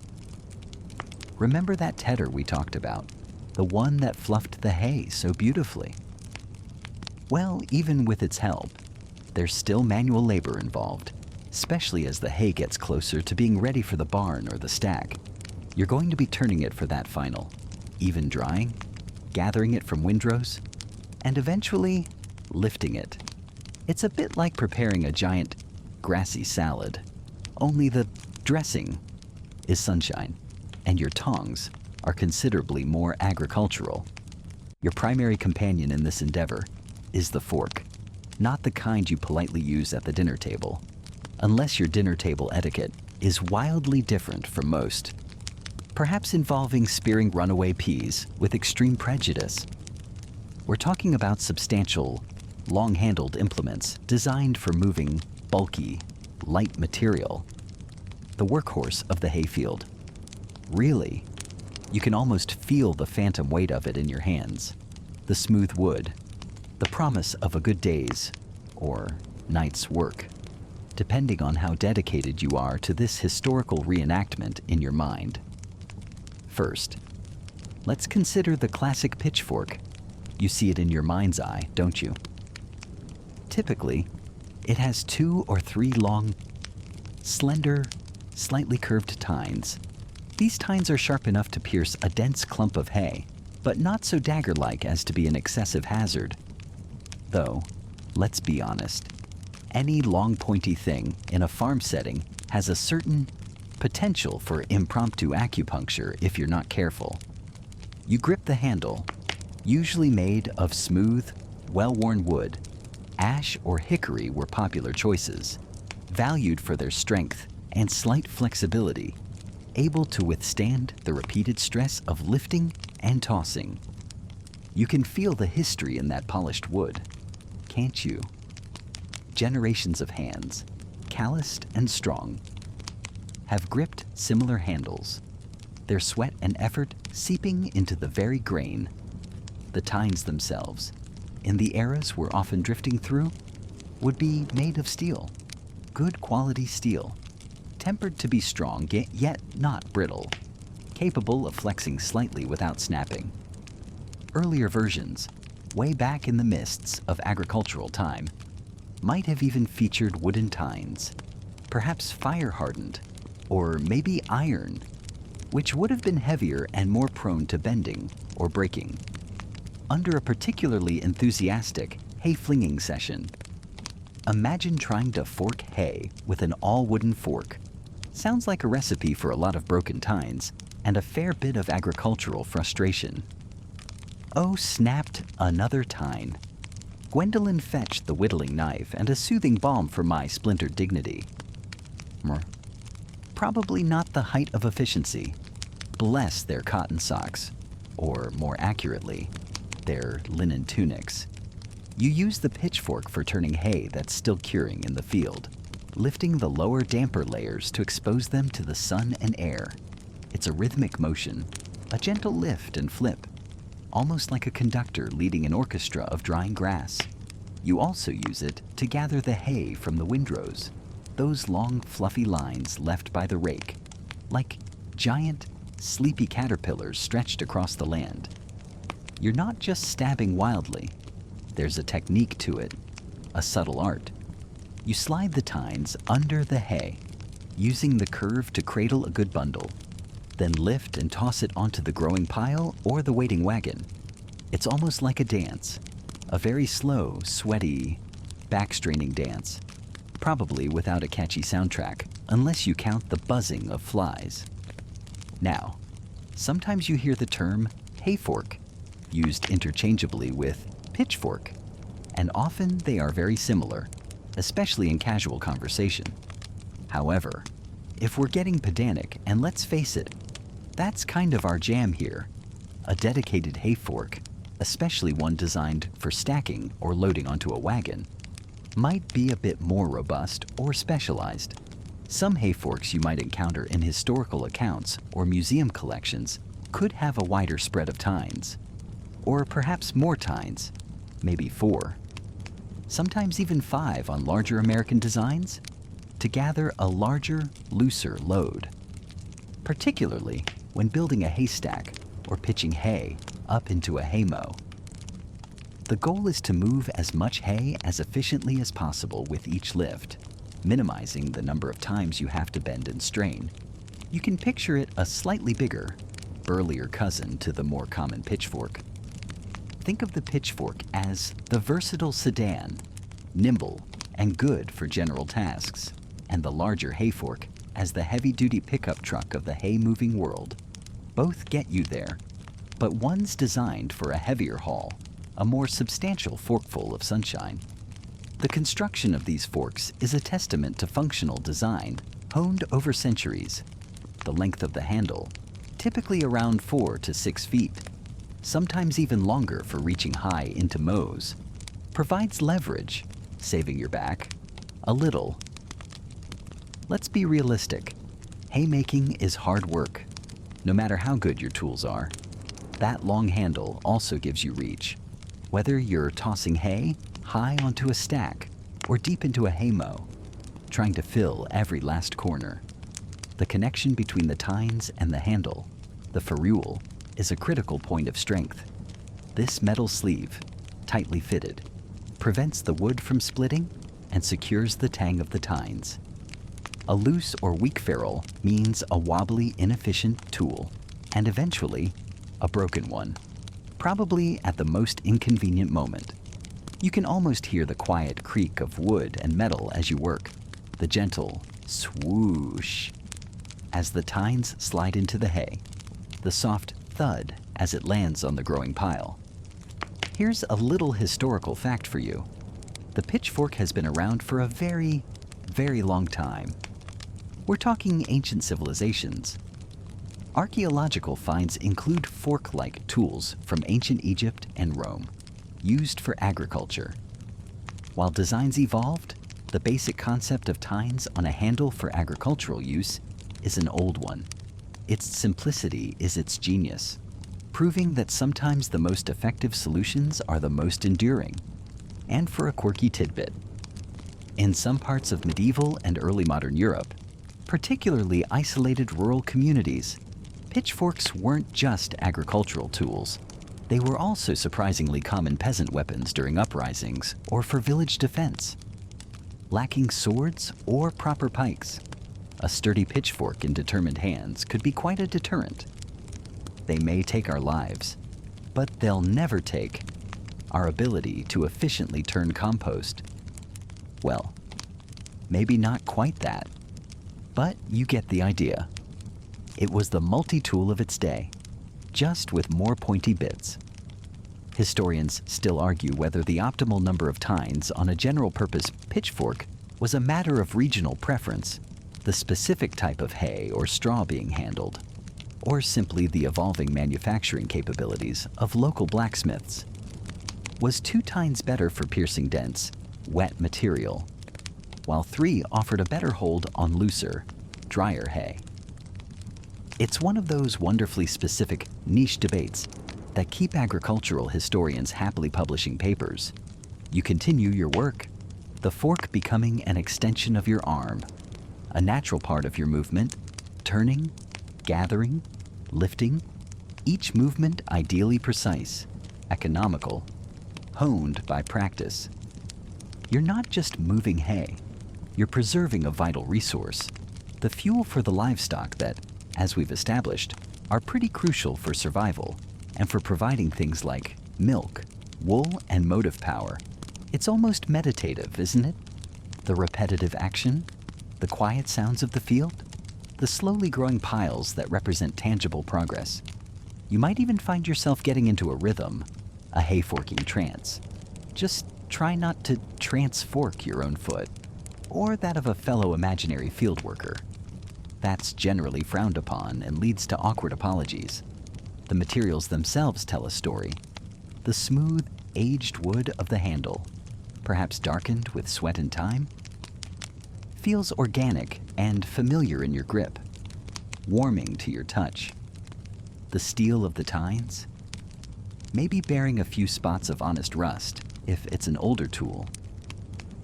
Remember that tedder we talked about, the one that fluffed the hay so beautifully? Well, even with its help, There's still manual labor involved, especially as the hay gets closer to being ready for the barn or the stack. You're going to be turning it for that final, even drying, gathering it from windrows, and eventually lifting it. It's a bit like preparing a giant grassy salad, only the dressing is sunshine, and your tongs are considerably more agricultural. Your primary companion in this endeavor is the fork, not the kind you politely use at the dinner table, unless your dinner table etiquette is wildly different from most, perhaps involving spearing runaway peas with extreme prejudice. We're talking about substantial, long-handled implements designed for moving bulky, light material, the workhorse of the hayfield. Really, you can almost feel the phantom weight of it in your hands, the smooth wood, the promise of a good day's or night's work, depending on how dedicated you are to this historical reenactment in your mind. First, let's consider the classic pitchfork. You see it in your mind's eye, don't you? Typically, it has 2 or 3 long, slender, slightly curved tines. These tines are sharp enough to pierce a dense clump of hay, but not so dagger-like as to be an excessive hazard. Though, let's be honest, any long pointy thing in a farm setting has a certain potential for impromptu acupuncture if you're not careful. You grip the handle, usually made of smooth, well-worn wood. Ash or hickory were popular choices, valued for their strength and slight flexibility, able to withstand the repeated stress of lifting and tossing. You can feel the history in that polished wood, can't you? Generations of hands, calloused and strong, have gripped similar handles, their sweat and effort seeping into the very grain. The tines themselves, in the eras we're often drifting through, would be made of steel, good quality steel, tempered to be strong yet not brittle, capable of flexing slightly without snapping. Earlier versions, way back in the mists of agricultural time, might have even featured wooden tines, perhaps fire-hardened, or maybe iron, which would have been heavier and more prone to bending or breaking. Under a particularly enthusiastic hay-flinging session, imagine trying to fork hay with an all-wooden fork. Sounds like a recipe for a lot of broken tines and a fair bit of agricultural frustration. Oh, snapped another tine. Gwendolyn fetched the whittling knife and a soothing balm for my splintered dignity. Probably not the height of efficiency. Bless their cotton socks, or more accurately, their linen tunics. You use the pitchfork for turning hay that's still curing in the field, lifting the lower damper layers to expose them to the sun and air. It's a rhythmic motion, a gentle lift and flip, almost like a conductor leading an orchestra of drying grass. You also use it to gather the hay from the windrows, those long fluffy lines left by the rake, like giant, sleepy caterpillars stretched across the land. You're not just stabbing wildly. There's a technique to it, a subtle art. You slide the tines under the hay, using the curve to cradle a good bundle, then lift and toss it onto the growing pile or the waiting wagon. It's almost like a dance, a very slow, sweaty, back-straining dance, probably without a catchy soundtrack, unless you count the buzzing of flies. Now, sometimes you hear the term hayfork used interchangeably with pitchfork, and often they are very similar, especially in casual conversation. However, if we're getting pedantic, and let's face it, that's kind of our jam here, a dedicated hayfork, especially one designed for stacking or loading onto a wagon, might be a bit more robust or specialized. Some hayforks you might encounter in historical accounts or museum collections could have a wider spread of tines, or perhaps more tines, maybe 4, sometimes even 5 on larger American designs, to gather a larger, looser load, particularly when building a haystack or pitching hay up into a haymow. The goal is to move as much hay as efficiently as possible with each lift, minimizing the number of times you have to bend and strain. You can picture it a slightly bigger, burlier cousin to the more common pitchfork. Think of the pitchfork as the versatile sedan, nimble and good for general tasks, and the larger hayfork as the heavy-duty pickup truck of the hay-moving world. Both get you there, but one's designed for a heavier haul, a more substantial forkful of sunshine. The construction of these forks is a testament to functional design honed over centuries. The length of the handle, typically around 4 to 6 feet, sometimes even longer for reaching high into mows, provides leverage, saving your back a little. Let's be realistic. Haymaking is hard work, no matter how good your tools are. That long handle also gives you reach. Whether you're tossing hay high onto a stack or deep into a haymow, trying to fill every last corner. The connection between the tines and the handle, the ferrule, is a critical point of strength. This metal sleeve, tightly fitted, prevents the wood from splitting and secures the tang of the tines. A loose or weak ferrule means a wobbly, inefficient tool, and eventually, a broken one, probably at the most inconvenient moment. You can almost hear the quiet creak of wood and metal as you work, the gentle swoosh as the tines slide into the hay, the soft thud as it lands on the growing pile. Here's a little historical fact for you. The pitchfork has been around for a very, very long time. We're talking ancient civilizations. Archaeological finds include fork-like tools from ancient Egypt and Rome, used for agriculture. While designs evolved, the basic concept of tines on a handle for agricultural use is an old one. Its simplicity is its genius, proving that sometimes the most effective solutions are the most enduring. And for a quirky tidbit, in some parts of medieval and early modern Europe, particularly isolated rural communities, pitchforks weren't just agricultural tools. They were also surprisingly common peasant weapons during uprisings or for village defense. Lacking swords or proper pikes, a sturdy pitchfork in determined hands could be quite a deterrent. They may take our lives, but they'll never take our ability to efficiently turn compost. Well, maybe not quite that, but you get the idea. It was the multi-tool of its day, just with more pointy bits. Historians still argue whether the optimal number of tines on a general-purpose pitchfork was a matter of regional preference, the specific type of hay or straw being handled, or simply the evolving manufacturing capabilities of local blacksmiths. Was 2 tines better for piercing dense, wet material, while 3 offered a better hold on looser, drier hay? It's one of those wonderfully specific niche debates that keep agricultural historians happily publishing papers. You continue your work, the fork becoming an extension of your arm, a natural part of your movement, turning, gathering, lifting, each movement ideally precise, economical, honed by practice. You're not just moving hay, you're preserving a vital resource, the fuel for the livestock that, as we've established, are pretty crucial for survival and for providing things like milk, wool, and motive power. It's almost meditative, isn't it? The repetitive action, the quiet sounds of the field, the slowly growing piles that represent tangible progress. You might even find yourself getting into a rhythm, a hayforking trance. Just try not to transfork your own foot, or that of a fellow imaginary field worker. That's generally frowned upon and leads to awkward apologies. The materials themselves tell a story. The smooth, aged wood of the handle, perhaps darkened with sweat and time, feels organic and familiar in your grip, warming to your touch. The steel of the tines, maybe bearing a few spots of honest rust if it's an older tool,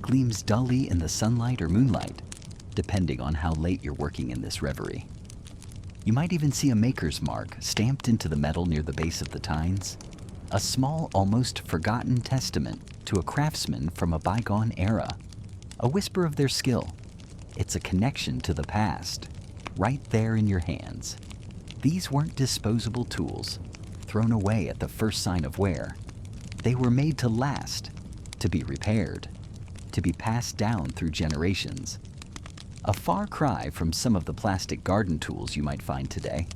gleams dully in the sunlight or moonlight, depending on how late you're working in this reverie. You might even see a maker's mark stamped into the metal near the base of the tines, a small, almost forgotten testament to a craftsman from a bygone era. A whisper of their skill. It's a connection to the past, right there in your hands. These weren't disposable tools, thrown away at the first sign of wear. They were made to last, to be repaired, to be passed down through generations. A far cry from some of the plastic garden tools you might find today,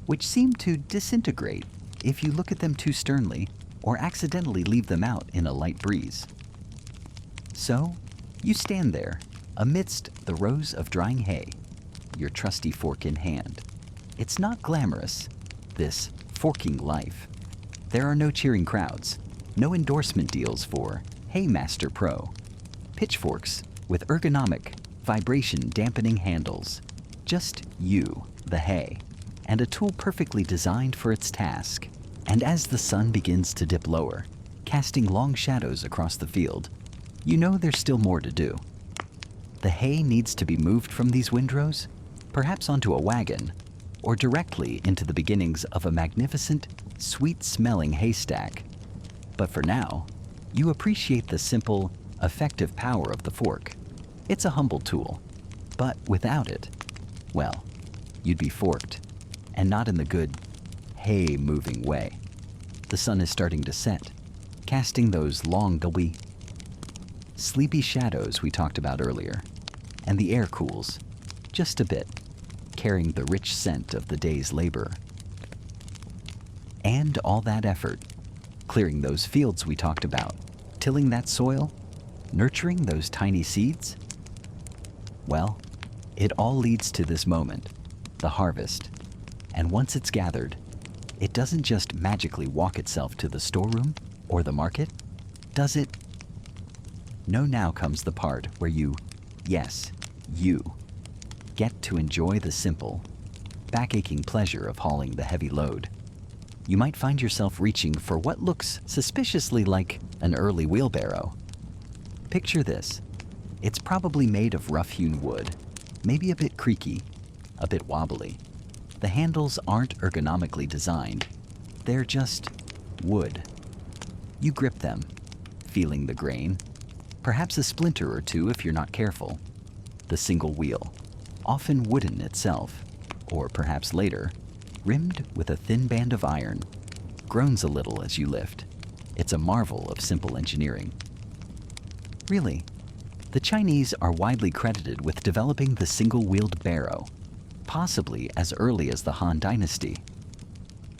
which seem to disintegrate if you look at them too sternly or accidentally leave them out in a light breeze. So, you stand there amidst the rows of drying hay, your trusty fork in hand. It's not glamorous, this forking life. There are no cheering crowds, no endorsement deals for Hey Master Pro, pitchforks with ergonomic, vibration-dampening handles. Just you, the hay, and a tool perfectly designed for its task. And as the sun begins to dip lower, casting long shadows across the field, you know there's still more to do. The hay needs to be moved from these windrows, perhaps onto a wagon, or directly into the beginnings of a magnificent, sweet-smelling haystack. But for now, you appreciate the simple, effective power of the fork. It's a humble tool, but without it, well, you'd be forked, and not in the good, hay-moving way. The sun is starting to set, casting those long, gulby, sleepy shadows we talked about earlier, and the air cools, just a bit, carrying the rich scent of the day's labor. And all that effort, clearing those fields we talked about, tilling that soil, nurturing those tiny seeds. Well, it all leads to this moment, the harvest. And once it's gathered, it doesn't just magically walk itself to the storeroom or the market, does it? No, now comes the part where you, yes, you, get to enjoy the simple, back-aching pleasure of hauling the heavy load. You might find yourself reaching for what looks suspiciously like an early wheelbarrow. Picture this. It's probably made of rough-hewn wood, maybe a bit creaky, a bit wobbly. The handles aren't ergonomically designed. They're just wood. You grip them, feeling the grain, perhaps a splinter or two if you're not careful. The single wheel, often wooden itself, or perhaps later, rimmed with a thin band of iron, groans a little as you lift. It's a marvel of simple engineering. Really, the Chinese are widely credited with developing the single-wheeled barrow, possibly as early as the Han Dynasty.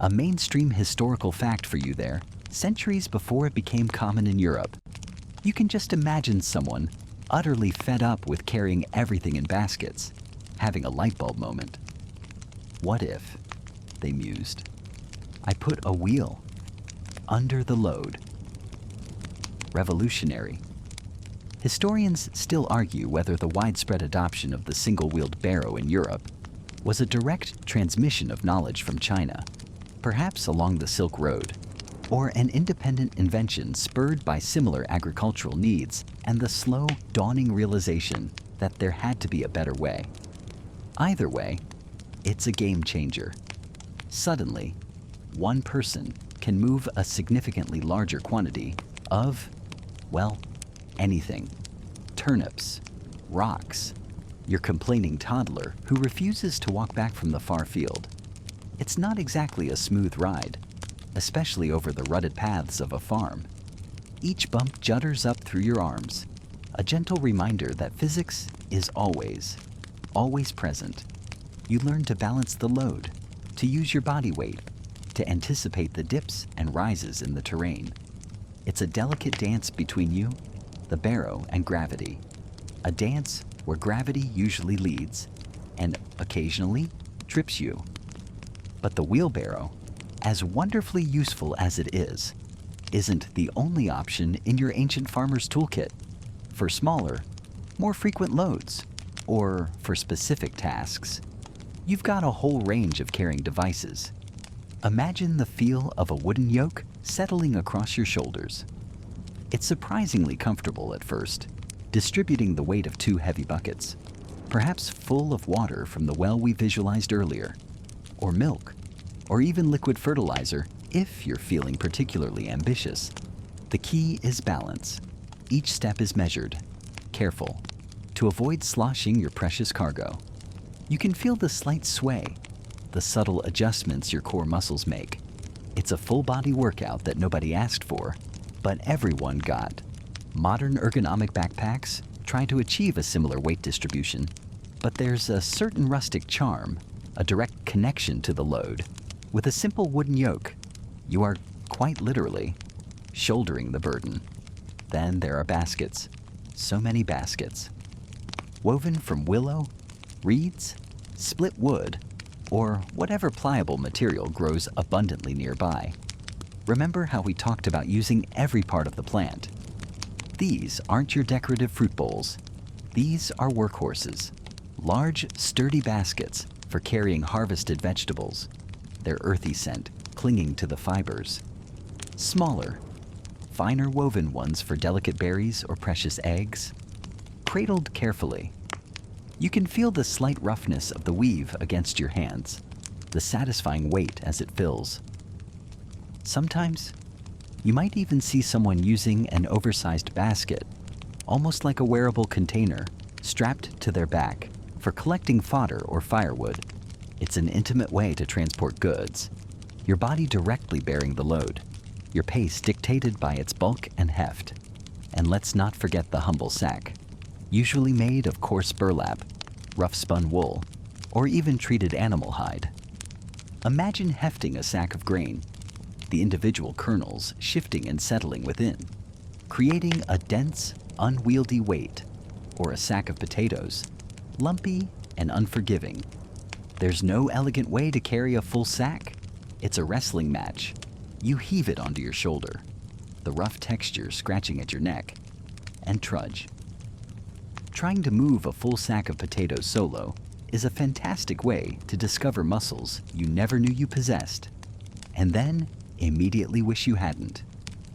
A mainstream historical fact for you there, centuries before it became common in Europe. You can just imagine someone utterly fed up with carrying everything in baskets, having a light bulb moment. What if, they mused, I put a wheel under the load? Revolutionary. Historians still argue whether the widespread adoption of the single-wheeled barrow in Europe was a direct transmission of knowledge from China, perhaps along the Silk Road, or an independent invention spurred by similar agricultural needs and the slow, dawning realization that there had to be a better way. Either way, it's a game changer. Suddenly, one person can move a significantly larger quantity of, well, anything. Turnips, rocks, your complaining toddler who refuses to walk back from the far field. It's not exactly a smooth ride, especially over the rutted paths of a farm. Each bump judders up through your arms, a gentle reminder that physics is always, always present. You learn to balance the load, to use your body weight, to anticipate the dips and rises in the terrain. It's a delicate dance between you, the barrow, and gravity. A dance where gravity usually leads and occasionally trips you. But the wheelbarrow, as wonderfully useful as it is, isn't the only option in your ancient farmer's toolkit for smaller, more frequent loads, or for specific tasks. You've got a whole range of carrying devices. Imagine the feel of a wooden yoke settling across your shoulders. It's surprisingly comfortable at first, distributing the weight of 2 heavy buckets, perhaps full of water from the well we visualized earlier, or milk, or even liquid fertilizer if you're feeling particularly ambitious. The key is balance. Each step is measured, careful, to avoid sloshing your precious cargo. You can feel the slight sway, the subtle adjustments your core muscles make. It's a full-body workout that nobody asked for, but everyone got. Modern ergonomic backpacks try to achieve a similar weight distribution, but there's a certain rustic charm, a direct connection to the load. With a simple wooden yoke, you are, quite literally, shouldering the burden. Then there are baskets, so many baskets. Woven from willow, reeds, split wood, or whatever pliable material grows abundantly nearby. Remember how we talked about using every part of the plant? These aren't your decorative fruit bowls. These are workhorses, large, sturdy baskets for carrying harvested vegetables, their earthy scent clinging to the fibers. Smaller, finer woven ones for delicate berries or precious eggs, cradled carefully. You can feel the slight roughness of the weave against your hands, the satisfying weight as it fills. Sometimes, you might even see someone using an oversized basket, almost like a wearable container, strapped to their back for collecting fodder or firewood. It's an intimate way to transport goods, your body directly bearing the load, your pace dictated by its bulk and heft. And let's not forget the humble sack, usually made of coarse burlap, rough-spun wool, or even treated animal hide. Imagine hefting a sack of grain, the individual kernels shifting and settling within, creating a dense, unwieldy weight, or a sack of potatoes, lumpy and unforgiving. There's no elegant way to carry a full sack. It's a wrestling match. You heave it onto your shoulder, the rough texture scratching at your neck, and trudge. Trying to move a full sack of potatoes solo is a fantastic way to discover muscles you never knew you possessed, and then immediately wish you hadn't,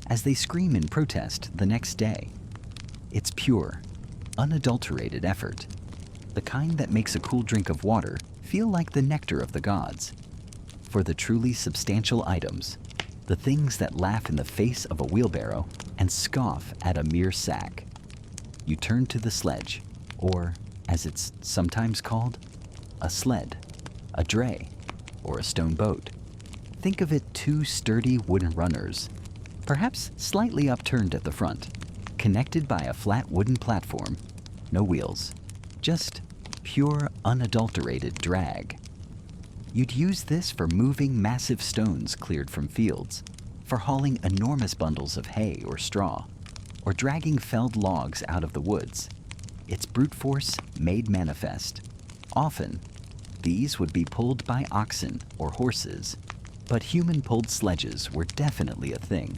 as they scream in protest the next day. It's pure, unadulterated effort, the kind that makes a cool drink of water feel like the nectar of the gods. For the truly substantial items, the things that laugh in the face of a wheelbarrow and scoff at a mere sack, you turn to the sledge, or, as it's sometimes called, a sled, a dray, or a stone boat. Think of it two sturdy wooden runners, perhaps slightly upturned at the front, connected by a flat wooden platform, no wheels, just pure unadulterated drag. You'd use this for moving massive stones cleared from fields, for hauling enormous bundles of hay or straw, or dragging felled logs out of the woods. It's brute force made manifest. Often, these would be pulled by oxen or horses, but human-pulled sledges were definitely a thing,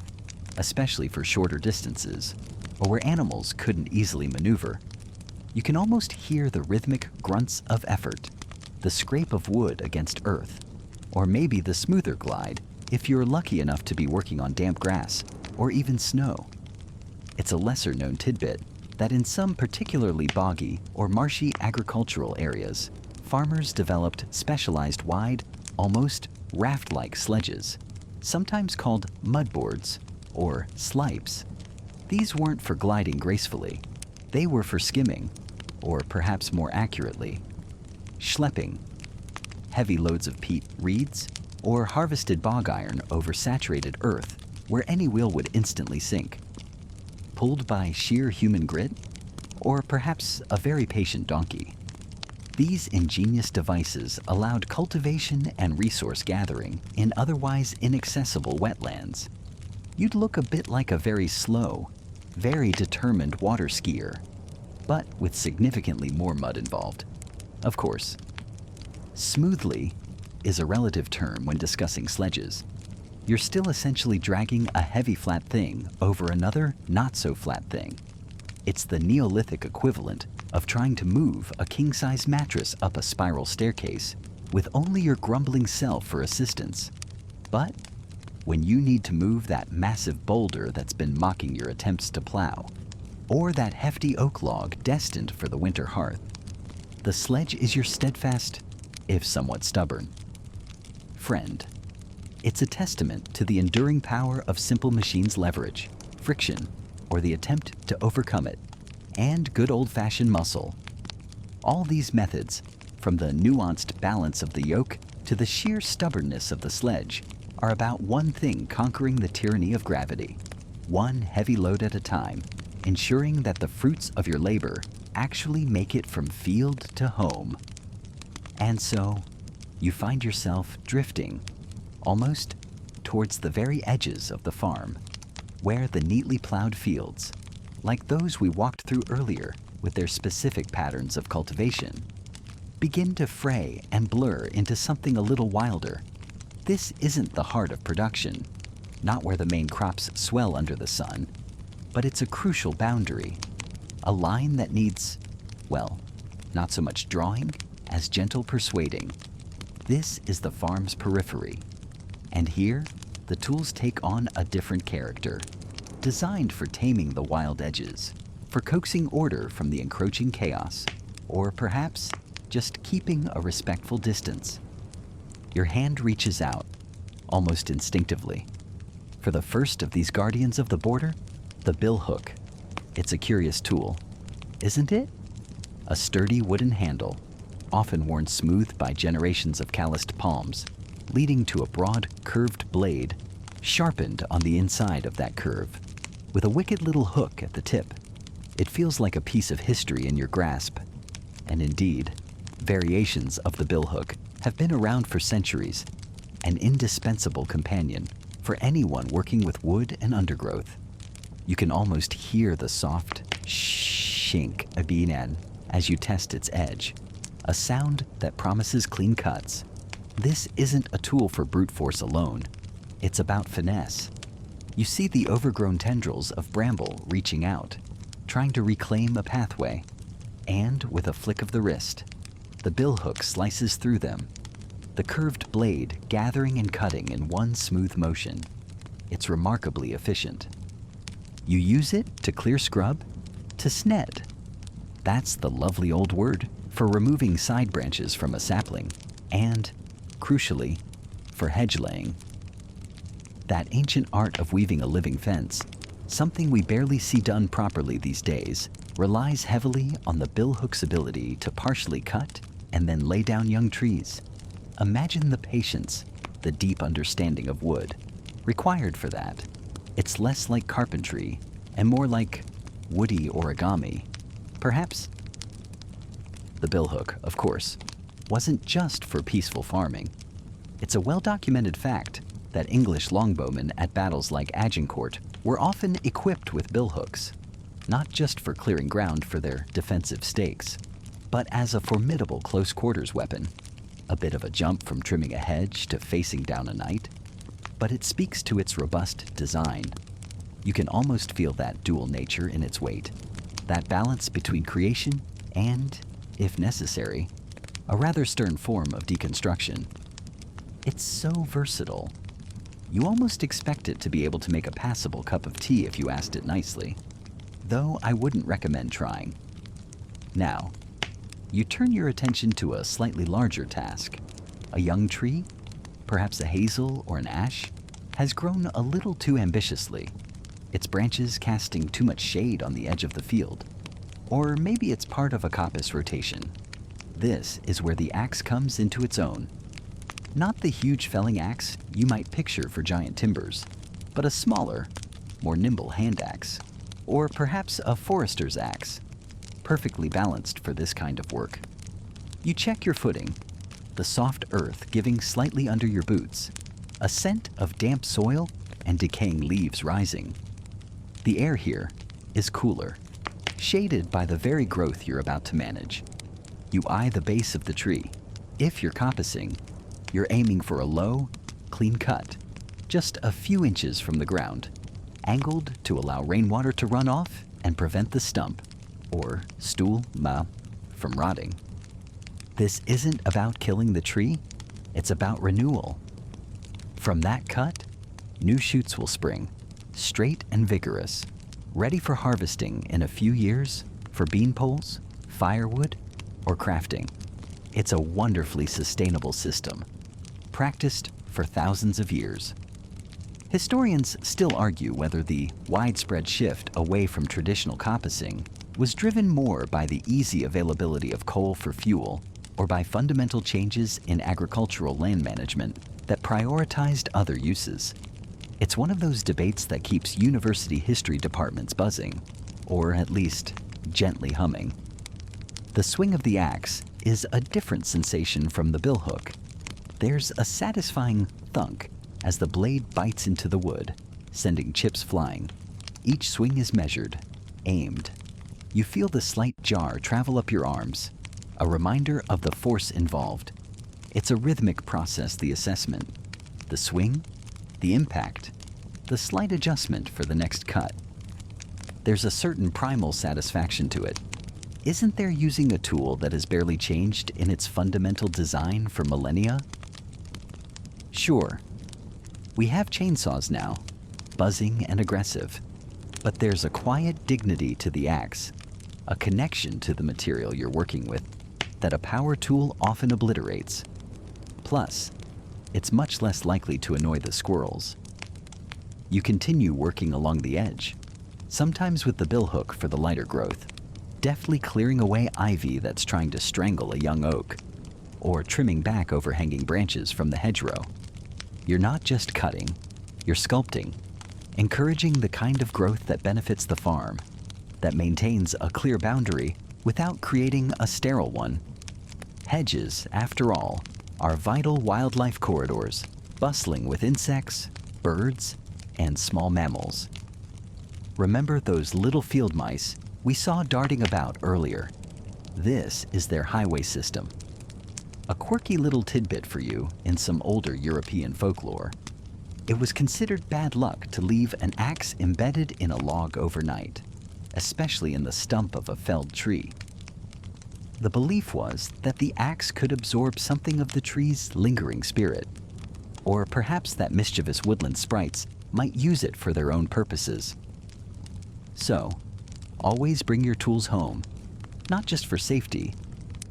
especially for shorter distances, or where animals couldn't easily maneuver. You can almost hear the rhythmic grunts of effort, the scrape of wood against earth, or maybe the smoother glide if you're lucky enough to be working on damp grass or even snow. It's a lesser-known tidbit that in some particularly boggy or marshy agricultural areas, farmers developed specialized wide, almost raft-like sledges, sometimes called mudboards or slipes. These weren't for gliding gracefully. They were for skimming, or perhaps more accurately, schlepping, heavy loads of peat reeds or harvested bog iron over saturated earth where any wheel would instantly sink. Pulled by sheer human grit, or perhaps a very patient donkey. These ingenious devices allowed cultivation and resource gathering in otherwise inaccessible wetlands. You'd look a bit like a very slow, very determined water skier, but with significantly more mud involved. Of course, smoothly is a relative term when discussing sledges. You're still essentially dragging a heavy flat thing over another not-so-flat thing. It's the Neolithic equivalent of trying to move a king-size mattress up a spiral staircase with only your grumbling self for assistance. But when you need to move that massive boulder that's been mocking your attempts to plow, or that hefty oak log destined for the winter hearth, the sledge is your steadfast, if somewhat stubborn, friend. It's a testament to the enduring power of simple machines' leverage, friction, or the attempt to overcome it, and good old-fashioned muscle. All these methods, from the nuanced balance of the yoke to the sheer stubbornness of the sledge, are about one thing conquering the tyranny of gravity, one heavy load at a time, ensuring that the fruits of your labor actually make it from field to home. And so, you find yourself drifting, almost towards the very edges of the farm, where the neatly plowed fields, like those we walked through earlier with their specific patterns of cultivation, begin to fray and blur into something a little wilder. This isn't the heart of production, not where the main crops swell under the sun, but it's a crucial boundary, a line that needs, well, not so much drawing as gentle persuading. This is the farm's periphery, and here the tools take on a different character, designed for taming the wild edges, for coaxing order from the encroaching chaos, or perhaps just keeping a respectful distance. Your hand reaches out, almost instinctively, for the first of these guardians of the border, the bill hook. It's a curious tool, isn't it? A sturdy wooden handle, often worn smooth by generations of calloused palms, leading to a broad, curved blade, sharpened on the inside of that curve, with a wicked little hook at the tip. It feels like a piece of history in your grasp. And indeed, variations of the billhook have been around for centuries, an indispensable companion for anyone working with wood and undergrowth. You can almost hear the soft shink abinan as you test its edge, a sound that promises clean cuts. This isn't a tool for brute force alone. It's about finesse. You see the overgrown tendrils of bramble reaching out, trying to reclaim a pathway, and with a flick of the wrist, the billhook slices through them, the curved blade gathering and cutting in one smooth motion. It's remarkably efficient. You use it to clear scrub, to sned. That's the lovely old word for removing side branches from a sapling, and, crucially, for hedge laying. That ancient art of weaving a living fence, something we barely see done properly these days, relies heavily on the billhook's ability to partially cut and then lay down young trees. Imagine the patience, the deep understanding of wood required for that. It's less like carpentry and more like woody origami, perhaps. The billhook, of course, wasn't just for peaceful farming. It's a well-documented fact that English longbowmen at battles like Agincourt were often equipped with billhooks, not just for clearing ground for their defensive stakes, but as a formidable close-quarters weapon. A bit of a jump from trimming a hedge to facing down a knight, but it speaks to its robust design. You can almost feel that dual nature in its weight, that balance between creation and, if necessary, a rather stern form of deconstruction. It's so versatile. You almost expect it to be able to make a passable cup of tea if you asked it nicely, though I wouldn't recommend trying. Now, you turn your attention to a slightly larger task. A young tree, perhaps a hazel or an ash, has grown a little too ambitiously, its branches casting too much shade on the edge of the field. Or maybe it's part of a coppice rotation. This is where the axe comes into its own. Not the huge felling axe you might picture for giant timbers, but a smaller, more nimble hand axe, or perhaps a forester's axe, perfectly balanced for this kind of work. You check your footing, the soft earth giving slightly under your boots, a scent of damp soil and decaying leaves rising. The air here is cooler, shaded by the very growth you're about to manage. You eye the base of the tree. If you're coppicing, you're aiming for a low, clean cut, just a few inches from the ground, angled to allow rainwater to run off and prevent the stump, or stool, from rotting. This isn't about killing the tree, it's about renewal. From that cut, new shoots will spring, straight and vigorous, ready for harvesting in a few years for bean poles, firewood, or crafting. It's a wonderfully sustainable system, practiced for thousands of years. Historians still argue whether the widespread shift away from traditional coppicing was driven more by the easy availability of coal for fuel or by fundamental changes in agricultural land management that prioritized other uses. It's one of those debates that keeps university history departments buzzing, or at least gently humming. The swing of the axe is a different sensation from the billhook. There's a satisfying thunk as the blade bites into the wood, sending chips flying. Each swing is measured, aimed. You feel the slight jar travel up your arms, a reminder of the force involved. It's a rhythmic process, the assessment. The swing, the impact, the slight adjustment for the next cut. There's a certain primal satisfaction to it. Isn't there using a tool that has barely changed in its fundamental design for millennia? Sure, we have chainsaws now, buzzing and aggressive, but there's a quiet dignity to the axe, a connection to the material you're working with that a power tool often obliterates. Plus, it's much less likely to annoy the squirrels. You continue working along the edge, sometimes with the billhook for the lighter growth, deftly clearing away ivy that's trying to strangle a young oak, or trimming back overhanging branches from the hedgerow. You're not just cutting, you're sculpting, encouraging the kind of growth that benefits the farm, that maintains a clear boundary without creating a sterile one. Hedges, after all, are vital wildlife corridors, bustling with insects, birds, and small mammals. Remember those little field mice we saw darting about earlier? This is their highway system. A quirky little tidbit for you in some older European folklore. It was considered bad luck to leave an axe embedded in a log overnight, especially in the stump of a felled tree. The belief was that the axe could absorb something of the tree's lingering spirit, or perhaps that mischievous woodland sprites might use it for their own purposes. So, always bring your tools home, not just for safety,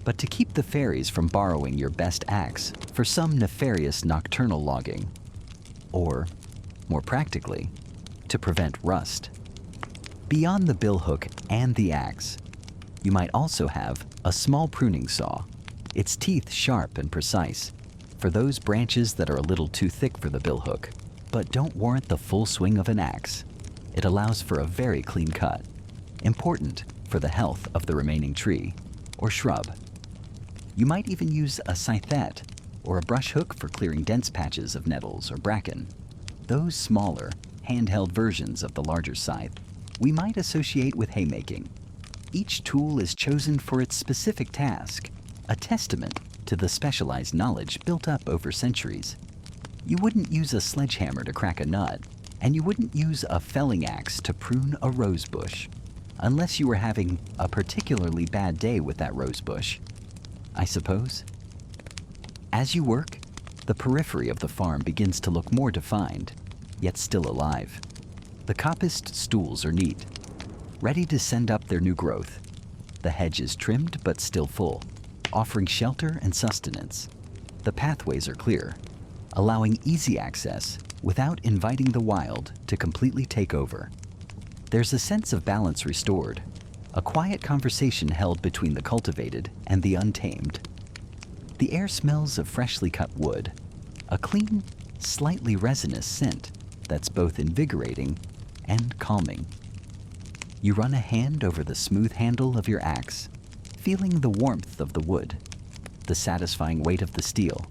but to keep the fairies from borrowing your best axe for some nefarious nocturnal logging. Or, more practically, to prevent rust. Beyond the billhook and the axe, you might also have a small pruning saw, its teeth sharp and precise, for those branches that are a little too thick for the billhook, but don't warrant the full swing of an axe. It allows for a very clean cut, important for the health of the remaining tree or shrub. You might even use a scythette or a brush hook for clearing dense patches of nettles or bracken. Those smaller, handheld versions of the larger scythe we might associate with haymaking. Each tool is chosen for its specific task, a testament to the specialized knowledge built up over centuries. You wouldn't use a sledgehammer to crack a nut, and you wouldn't use a felling axe to prune a rose bush, unless you were having a particularly bad day with that rose bush, I suppose. As you work, the periphery of the farm begins to look more defined, yet still alive. The coppiced stools are neat, ready to send up their new growth. The hedge is trimmed but still full, offering shelter and sustenance. The pathways are clear, allowing easy access without inviting the wild to completely take over. There's a sense of balance restored, a quiet conversation held between the cultivated and the untamed. The air smells of freshly cut wood, a clean, slightly resinous scent that's both invigorating and calming. You run a hand over the smooth handle of your axe, feeling the warmth of the wood, the satisfying weight of the steel,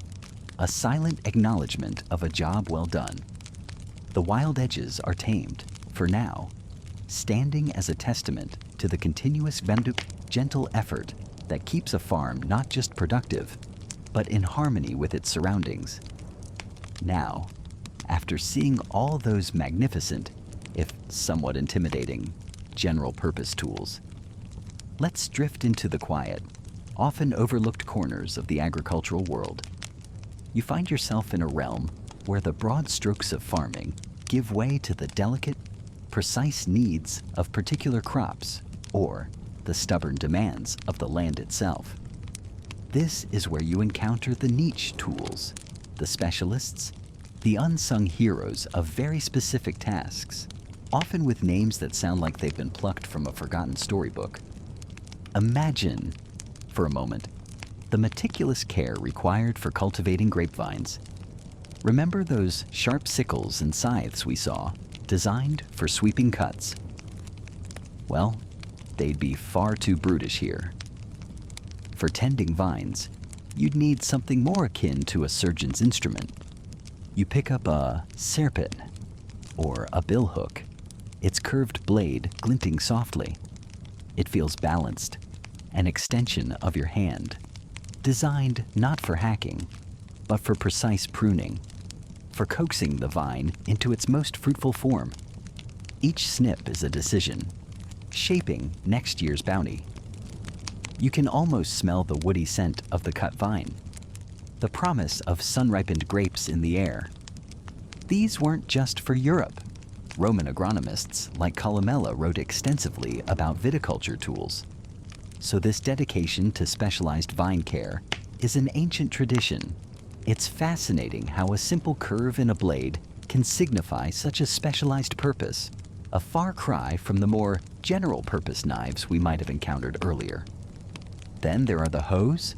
a silent acknowledgement of a job well done. The wild edges are tamed, for now, standing as a testament to the continuous gentle effort that keeps a farm not just productive, but in harmony with its surroundings. Now, after seeing all those magnificent, if somewhat intimidating, general-purpose tools, let's drift into the quiet, often overlooked corners of the agricultural world. You find yourself in a realm where the broad strokes of farming give way to the delicate, precise needs of particular crops or the stubborn demands of the land itself. This is where you encounter the niche tools, the specialists, the unsung heroes of very specific tasks, often with names that sound like they've been plucked from a forgotten storybook. Imagine, for a moment, the meticulous care required for cultivating grapevines. Remember those sharp sickles and scythes we saw, designed for sweeping cuts? Well, they'd be far too brutish here. For tending vines, you'd need something more akin to a surgeon's instrument. You pick up a serpent or a billhook, its curved blade glinting softly. It feels balanced, an extension of your hand, designed not for hacking, but for precise pruning, for coaxing the vine into its most fruitful form. Each snip is a decision, shaping next year's bounty. You can almost smell the woody scent of the cut vine, the promise of sun-ripened grapes in the air. These weren't just for Europe. Roman agronomists like Columella wrote extensively about viticulture tools. So this dedication to specialized vine care is an ancient tradition. It's fascinating how a simple curve in a blade can signify such a specialized purpose, a far cry from the more general-purpose knives we might have encountered earlier. Then there are the hoes,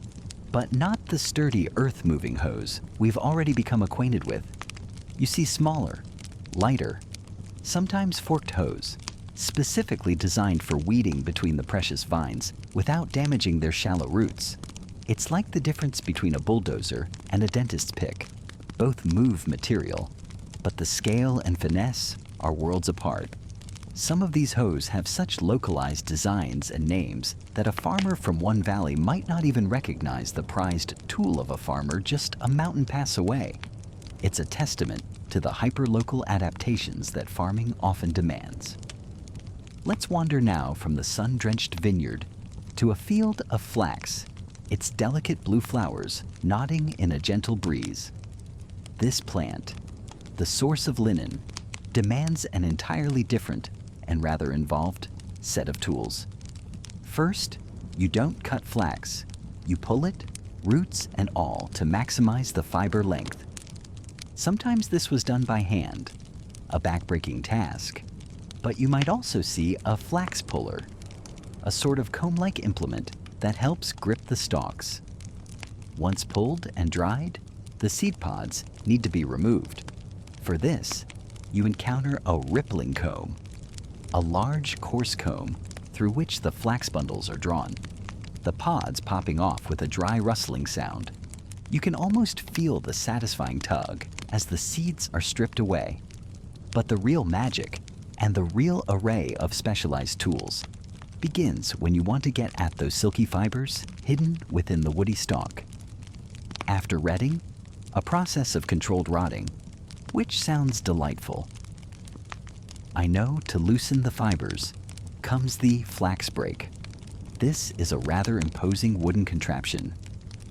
but not the sturdy earth-moving hoes we've already become acquainted with. You see smaller, lighter, sometimes forked hoes, specifically designed for weeding between the precious vines without damaging their shallow roots. It's like the difference between a bulldozer and a dentist's pick. Both move material, but the scale and finesse are worlds apart. Some of these hoes have such localized designs and names that a farmer from one valley might not even recognize the prized tool of a farmer just a mountain pass away. It's a testament to the hyper-local adaptations that farming often demands. Let's wander now from the sun-drenched vineyard to a field of flax, its delicate blue flowers nodding in a gentle breeze. This plant, the source of linen, demands an entirely different and rather involved set of tools. First, you don't cut flax. You pull it, roots and all, to maximize the fiber length. Sometimes this was done by hand, a backbreaking task, but you might also see a flax puller, a sort of comb-like implement that helps grip the stalks. Once pulled and dried, the seed pods need to be removed. For this, you encounter a rippling comb, a large, coarse comb through which the flax bundles are drawn, the pods popping off with a dry rustling sound. You can almost feel the satisfying tug as the seeds are stripped away. But the real magic and the real array of specialized tools begins when you want to get at those silky fibers hidden within the woody stalk. After retting, a process of controlled rotting, which sounds delightful. I know to loosen the fibers comes the flax break. This is a rather imposing wooden contraption.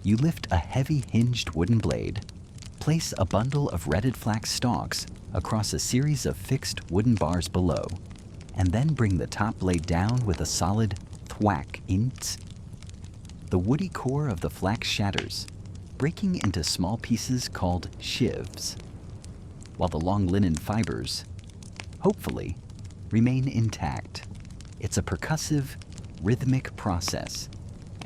You lift a heavy hinged wooden blade, place a bundle of retted flax stalks across a series of fixed wooden bars below, and then bring the top blade down with a solid thwack int. The woody core of the flax shatters, breaking into small pieces called sheaves, while the long linen fibers, hopefully, remain intact. It's a percussive, rhythmic process,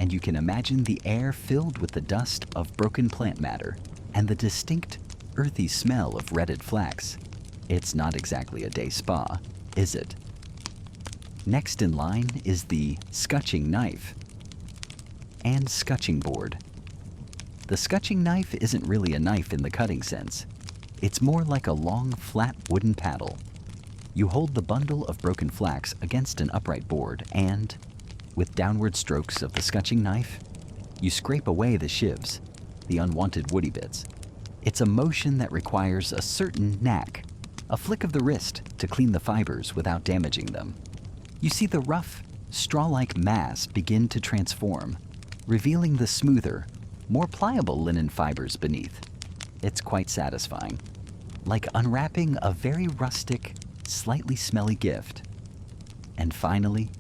and you can imagine the air filled with the dust of broken plant matter and the distinct, earthy smell of retted flax. It's not exactly a day spa, is it? Next in line is the scutching knife and scutching board. The scutching knife isn't really a knife in the cutting sense. It's more like a long, flat wooden paddle. You hold the bundle of broken flax against an upright board and, with downward strokes of the scutching knife, you scrape away the sheaves, the unwanted woody bits. It's a motion that requires a certain knack, a flick of the wrist to clean the fibers without damaging them. You see the rough, straw-like mass begin to transform, revealing the smoother, more pliable linen fibers beneath. It's quite satisfying, like unwrapping a very rustic, slightly smelly gift. And finally,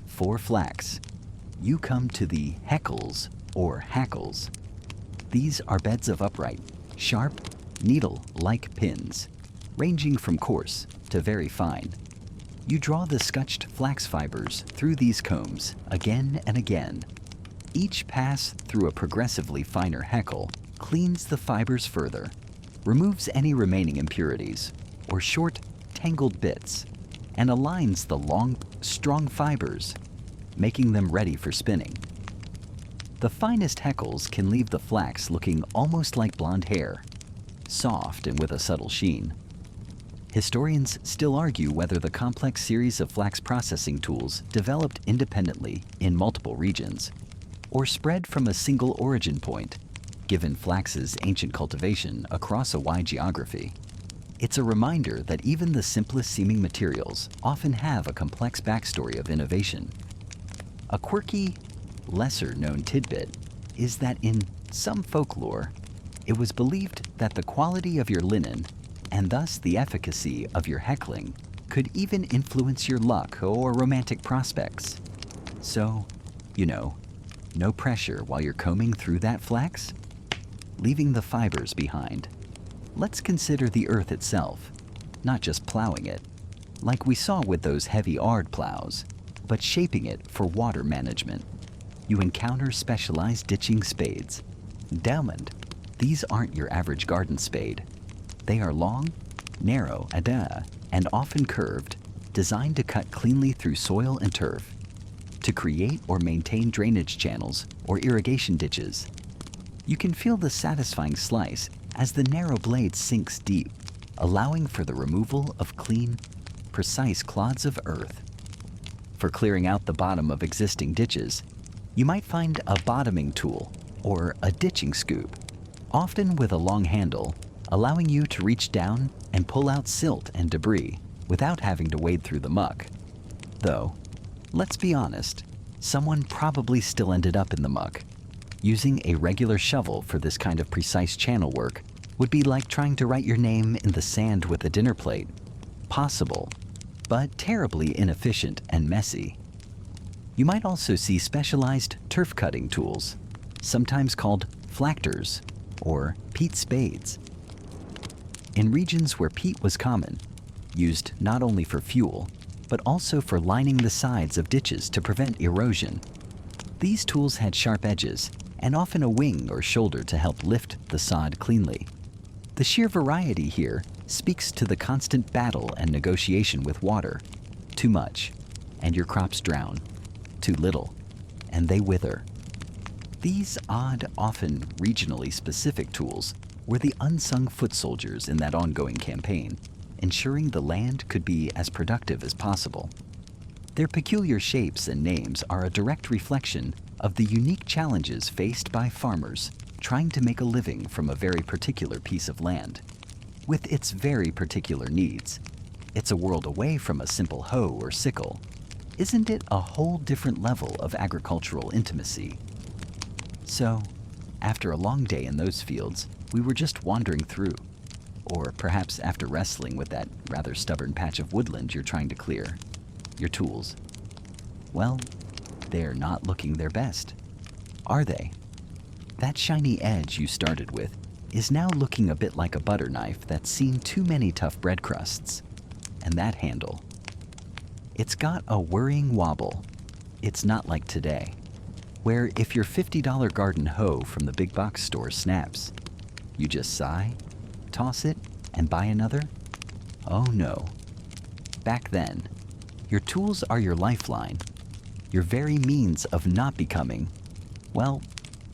for flax, you come to the heckles or hackles. These are beds of upright, sharp, needle-like pins, ranging from coarse to very fine. You draw the scutched flax fibers through these combs again and again. Each pass through a progressively finer heckle cleans the fibers further, removes any remaining impurities or short, tangled bits, and aligns the long, strong fibers, making them ready for spinning. The finest heckles can leave the flax looking almost like blonde hair, soft and with a subtle sheen. Historians still argue whether the complex series of flax processing tools developed independently in multiple regions or spread from a single origin point, given flax's ancient cultivation across a wide geography. It's a reminder that even the simplest seeming materials often have a complex backstory of innovation. A quirky, lesser-known tidbit is that in some folklore, it was believed that the quality of your linen, and thus the efficacy of your heckling, could even influence your luck or romantic prospects. So, no pressure while you're combing through that flax, leaving the fibers behind. Let's consider the earth itself, not just plowing it, like we saw with those heavy ard plows, but shaping it for water management. You encounter specialized ditching spades. Diamond, these aren't your average garden spade. They are long, narrow, and often curved, designed to cut cleanly through soil and turf, to create or maintain drainage channels or irrigation ditches. You can feel the satisfying slice as the narrow blade sinks deep, allowing for the removal of clean, precise clods of earth. For clearing out the bottom of existing ditches, you might find a bottoming tool or a ditching scoop, often with a long handle, allowing you to reach down and pull out silt and debris without having to wade through the muck. Though, let's be honest, someone probably still ended up in the muck. Using a regular shovel for this kind of precise channel work would be like trying to write your name in the sand with a dinner plate. Possible, but terribly inefficient and messy. You might also see specialized turf cutting tools, sometimes called flactors or peat spades. In regions where peat was common, used not only for fuel, but also for lining the sides of ditches to prevent erosion. These tools had sharp edges and often a wing or shoulder to help lift the sod cleanly. The sheer variety here speaks to the constant battle and negotiation with water. Too much, and your crops drown. Too little, and they wither. These odd, often regionally specific tools were the unsung foot soldiers in that ongoing campaign, ensuring the land could be as productive as possible. Their peculiar shapes and names are a direct reflection of the unique challenges faced by farmers trying to make a living from a very particular piece of land. With its very particular needs, it's a world away from a simple hoe or sickle. Isn't it a whole different level of agricultural intimacy? So, after a long day in those fields, we were just wandering through. Or perhaps after wrestling with that rather stubborn patch of woodland you're trying to clear. Your tools. Well, they're not looking their best, are they? That shiny edge you started with is now looking a bit like a butter knife that's seen too many tough bread crusts. And that handle. It's got a worrying wobble. It's not like today, where if your $50 garden hoe from the big box store snaps, you just sigh, toss it, and buy another? Oh no. Back then, your tools are your lifeline, your very means of not becoming, well,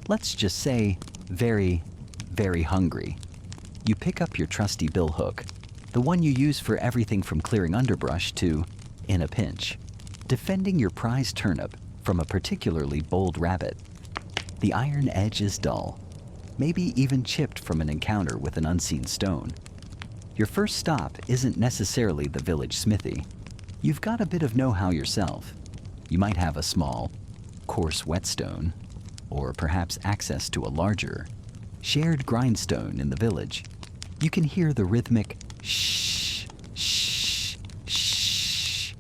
let's just say, very, very hungry. You pick up your trusty bill hook, the one you use for everything from clearing underbrush to, in a pinch, defending your prized turnip from a particularly bold rabbit. The iron edge is dull, maybe even chipped from an encounter with an unseen stone. Your first stop isn't necessarily the village smithy. You've got a bit of know-how yourself. You might have a small, coarse whetstone, or perhaps access to a larger, shared grindstone in the village. You can hear the rhythmic shh, shh, shh,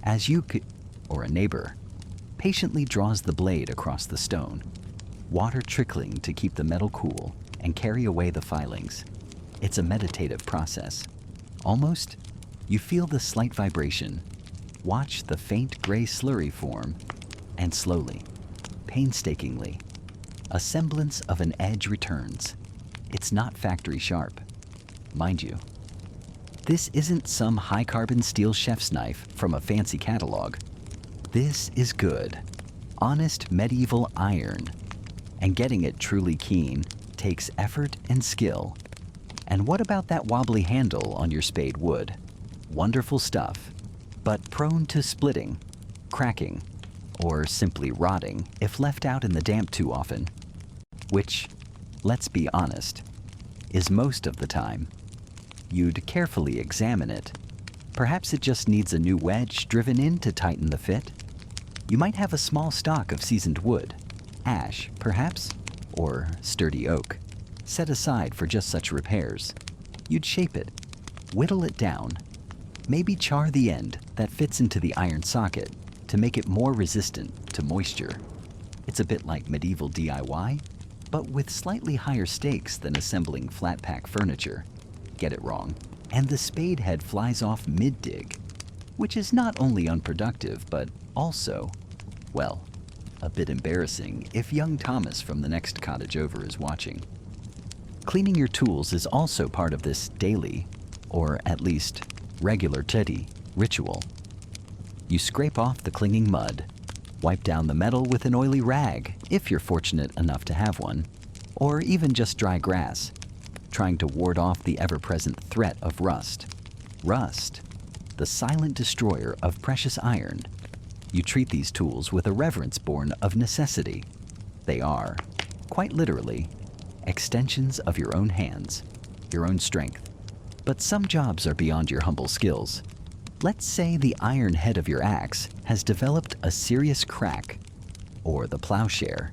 as you could, or a neighbor, patiently draws the blade across the stone, water trickling to keep the metal cool and carry away the filings. It's a meditative process. Almost, you feel the slight vibration, watch the faint gray slurry form, and slowly, painstakingly, a semblance of an edge returns. It's not factory sharp, mind you. This isn't some high-carbon steel chef's knife from a fancy catalog. This is good, honest medieval iron, and getting it truly keen takes effort and skill. And what about that wobbly handle on your spade wood? Wonderful stuff, but prone to splitting, cracking, or simply rotting if left out in the damp too often. Which, let's be honest, is most of the time. You'd carefully examine it. Perhaps it just needs a new wedge driven in to tighten the fit. You might have a small stock of seasoned wood, ash, perhaps, or sturdy oak, set aside for just such repairs. You'd shape it, whittle it down, maybe char the end that fits into the iron socket to make it more resistant to moisture. It's a bit like medieval DIY, but with slightly higher stakes than assembling flat-pack furniture. Get it wrong, and the spade head flies off mid-dig, which is not only unproductive, but also, well, a bit embarrassing if young Thomas from the next cottage over is watching. Cleaning your tools is also part of this daily, or at least regular teddy, ritual. You scrape off the clinging mud, wipe down the metal with an oily rag if you're fortunate enough to have one, or even just dry grass, trying to ward off the ever-present threat of rust. Rust, the silent destroyer of precious iron. You treat these tools with a reverence born of necessity. They are, quite literally, extensions of your own hands, your own strength. But some jobs are beyond your humble skills. Let's say the iron head of your axe has developed a serious crack, or the plowshare,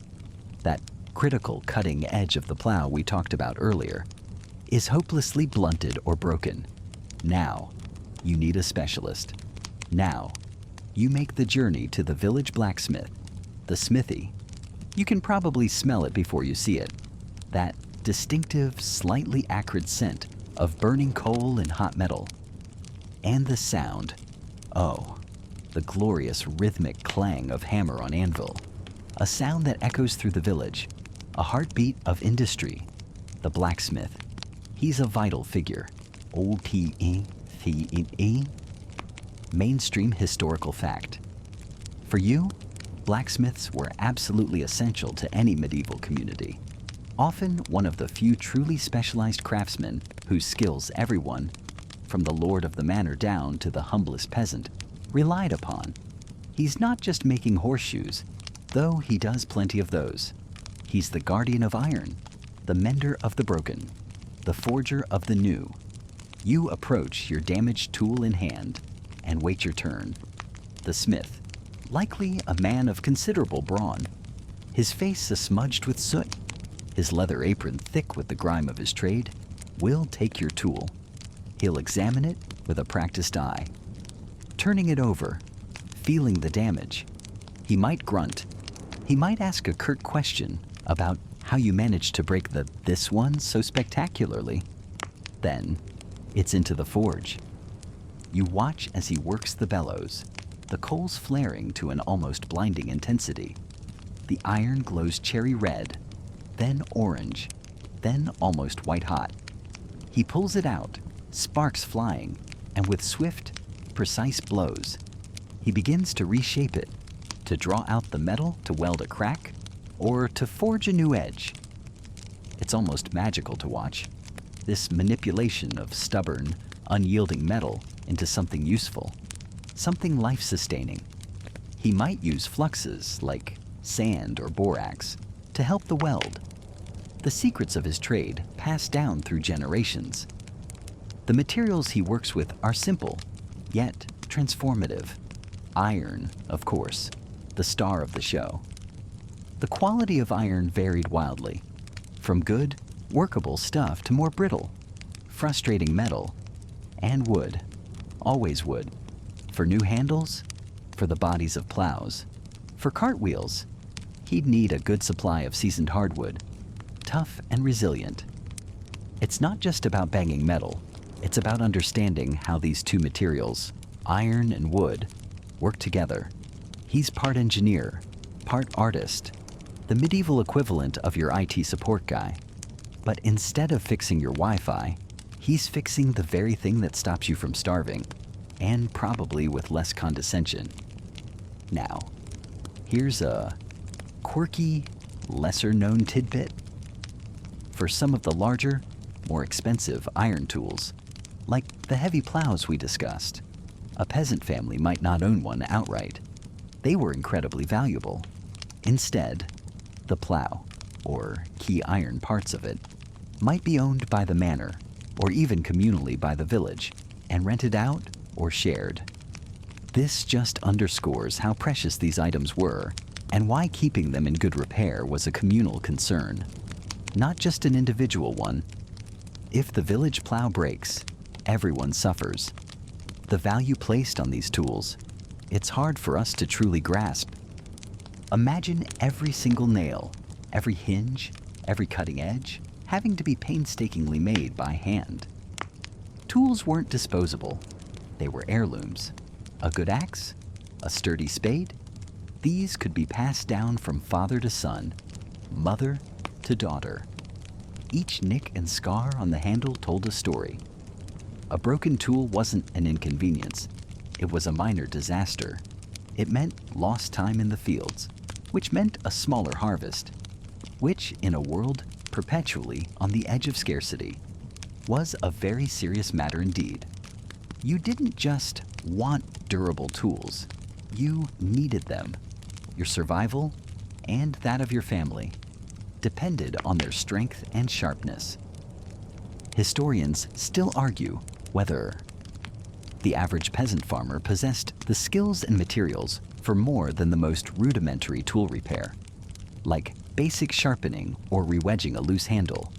that critical cutting edge of the plow we talked about earlier, is hopelessly blunted or broken. Now, you need a specialist. Now, you make the journey to the village blacksmith, the smithy. You can probably smell it before you see it. That distinctive, slightly acrid scent of burning coal and hot metal. And the sound, oh, the glorious rhythmic clang of hammer on anvil. A sound that echoes through the village, a heartbeat of industry. The blacksmith, he's a vital figure. O-T-E-T-E-E. Mainstream historical fact. For you, blacksmiths were absolutely essential to any medieval community. Often one of the few truly specialized craftsmen whose skills everyone, from the lord of the manor down to the humblest peasant, relied upon. He's not just making horseshoes, though he does plenty of those. He's the guardian of iron, the mender of the broken, the forger of the new. You approach your damaged tool in hand and wait your turn. The smith, likely a man of considerable brawn, his face smudged with soot, his leather apron thick with the grime of his trade, will take your tool. He'll examine it with a practiced eye, turning it over, feeling the damage. He might grunt. He might ask a curt question about how you managed to break this one so spectacularly. Then, it's into the forge. You watch as he works the bellows, the coals flaring to an almost blinding intensity. The iron glows cherry red, then orange, then almost white hot. He pulls it out, sparks flying, and with swift, precise blows, he begins to reshape it, to draw out the metal to weld a crack, or to forge a new edge. It's almost magical to watch, this manipulation of stubborn, unyielding metal into something useful, something life-sustaining. He might use fluxes like sand or borax to help the weld. The secrets of his trade pass down through generations. The materials he works with are simple, yet transformative. Iron, of course, the star of the show. The quality of iron varied wildly, from good, workable stuff to more brittle, frustrating metal, and wood, always wood, for new handles, for the bodies of plows, for cartwheels. He'd need a good supply of seasoned hardwood, tough and resilient. It's not just about banging metal, it's about understanding how these two materials, iron and wood, work together. He's part engineer, part artist, the medieval equivalent of your IT support guy. But instead of fixing your Wi-Fi, he's fixing the very thing that stops you from starving, and probably with less condescension. Now, here's a quirky, lesser-known tidbit. For some of the larger, more expensive iron tools, like the heavy plows we discussed, a peasant family might not own one outright. They were incredibly valuable. Instead, the plow, or key iron parts of it, might be owned by the manor, or even communally by the village, and rented out or shared. This just underscores how precious these items were, and why keeping them in good repair was a communal concern, not just an individual one. If the village plow breaks, everyone suffers. The value placed on these tools, it's hard for us to truly grasp. Imagine every single nail, every hinge, every cutting edge, having to be painstakingly made by hand. Tools weren't disposable. They were heirlooms. A good axe, a sturdy spade, these could be passed down from father to son, mother to daughter. Each nick and scar on the handle told a story. A broken tool wasn't an inconvenience. It was a minor disaster. It meant lost time in the fields, which meant a smaller harvest, which, in a world perpetually on the edge of scarcity, was a very serious matter indeed. You didn't just want durable tools. You needed them. Your survival, and that of your family, depended on their strength and sharpness. Historians still argue whether the average peasant farmer possessed the skills and materials for more than the most rudimentary tool repair, like basic sharpening or re-wedging a loose handle,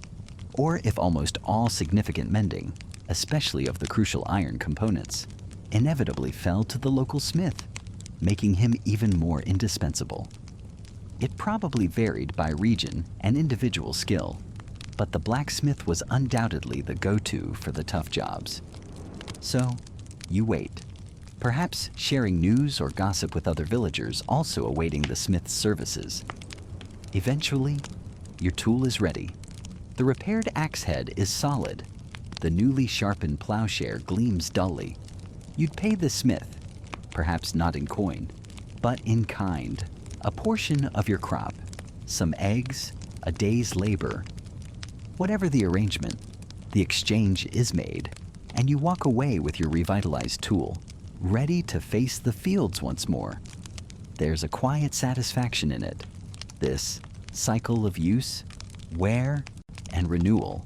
or if almost all significant mending, especially of the crucial iron components, inevitably fell to the local smith, making him even more indispensable. It probably varied by region and individual skill, but the blacksmith was undoubtedly the go-to for the tough jobs. So, you wait, perhaps sharing news or gossip with other villagers also awaiting the smith's services. Eventually, your tool is ready. The repaired axe head is solid. The newly sharpened plowshare gleams dully. You'd pay the smith, perhaps not in coin, but in kind, a portion of your crop, some eggs, a day's labor. Whatever the arrangement, the exchange is made, and you walk away with your revitalized tool, ready to face the fields once more. There's a quiet satisfaction in it, this cycle of use, wear, and renewal.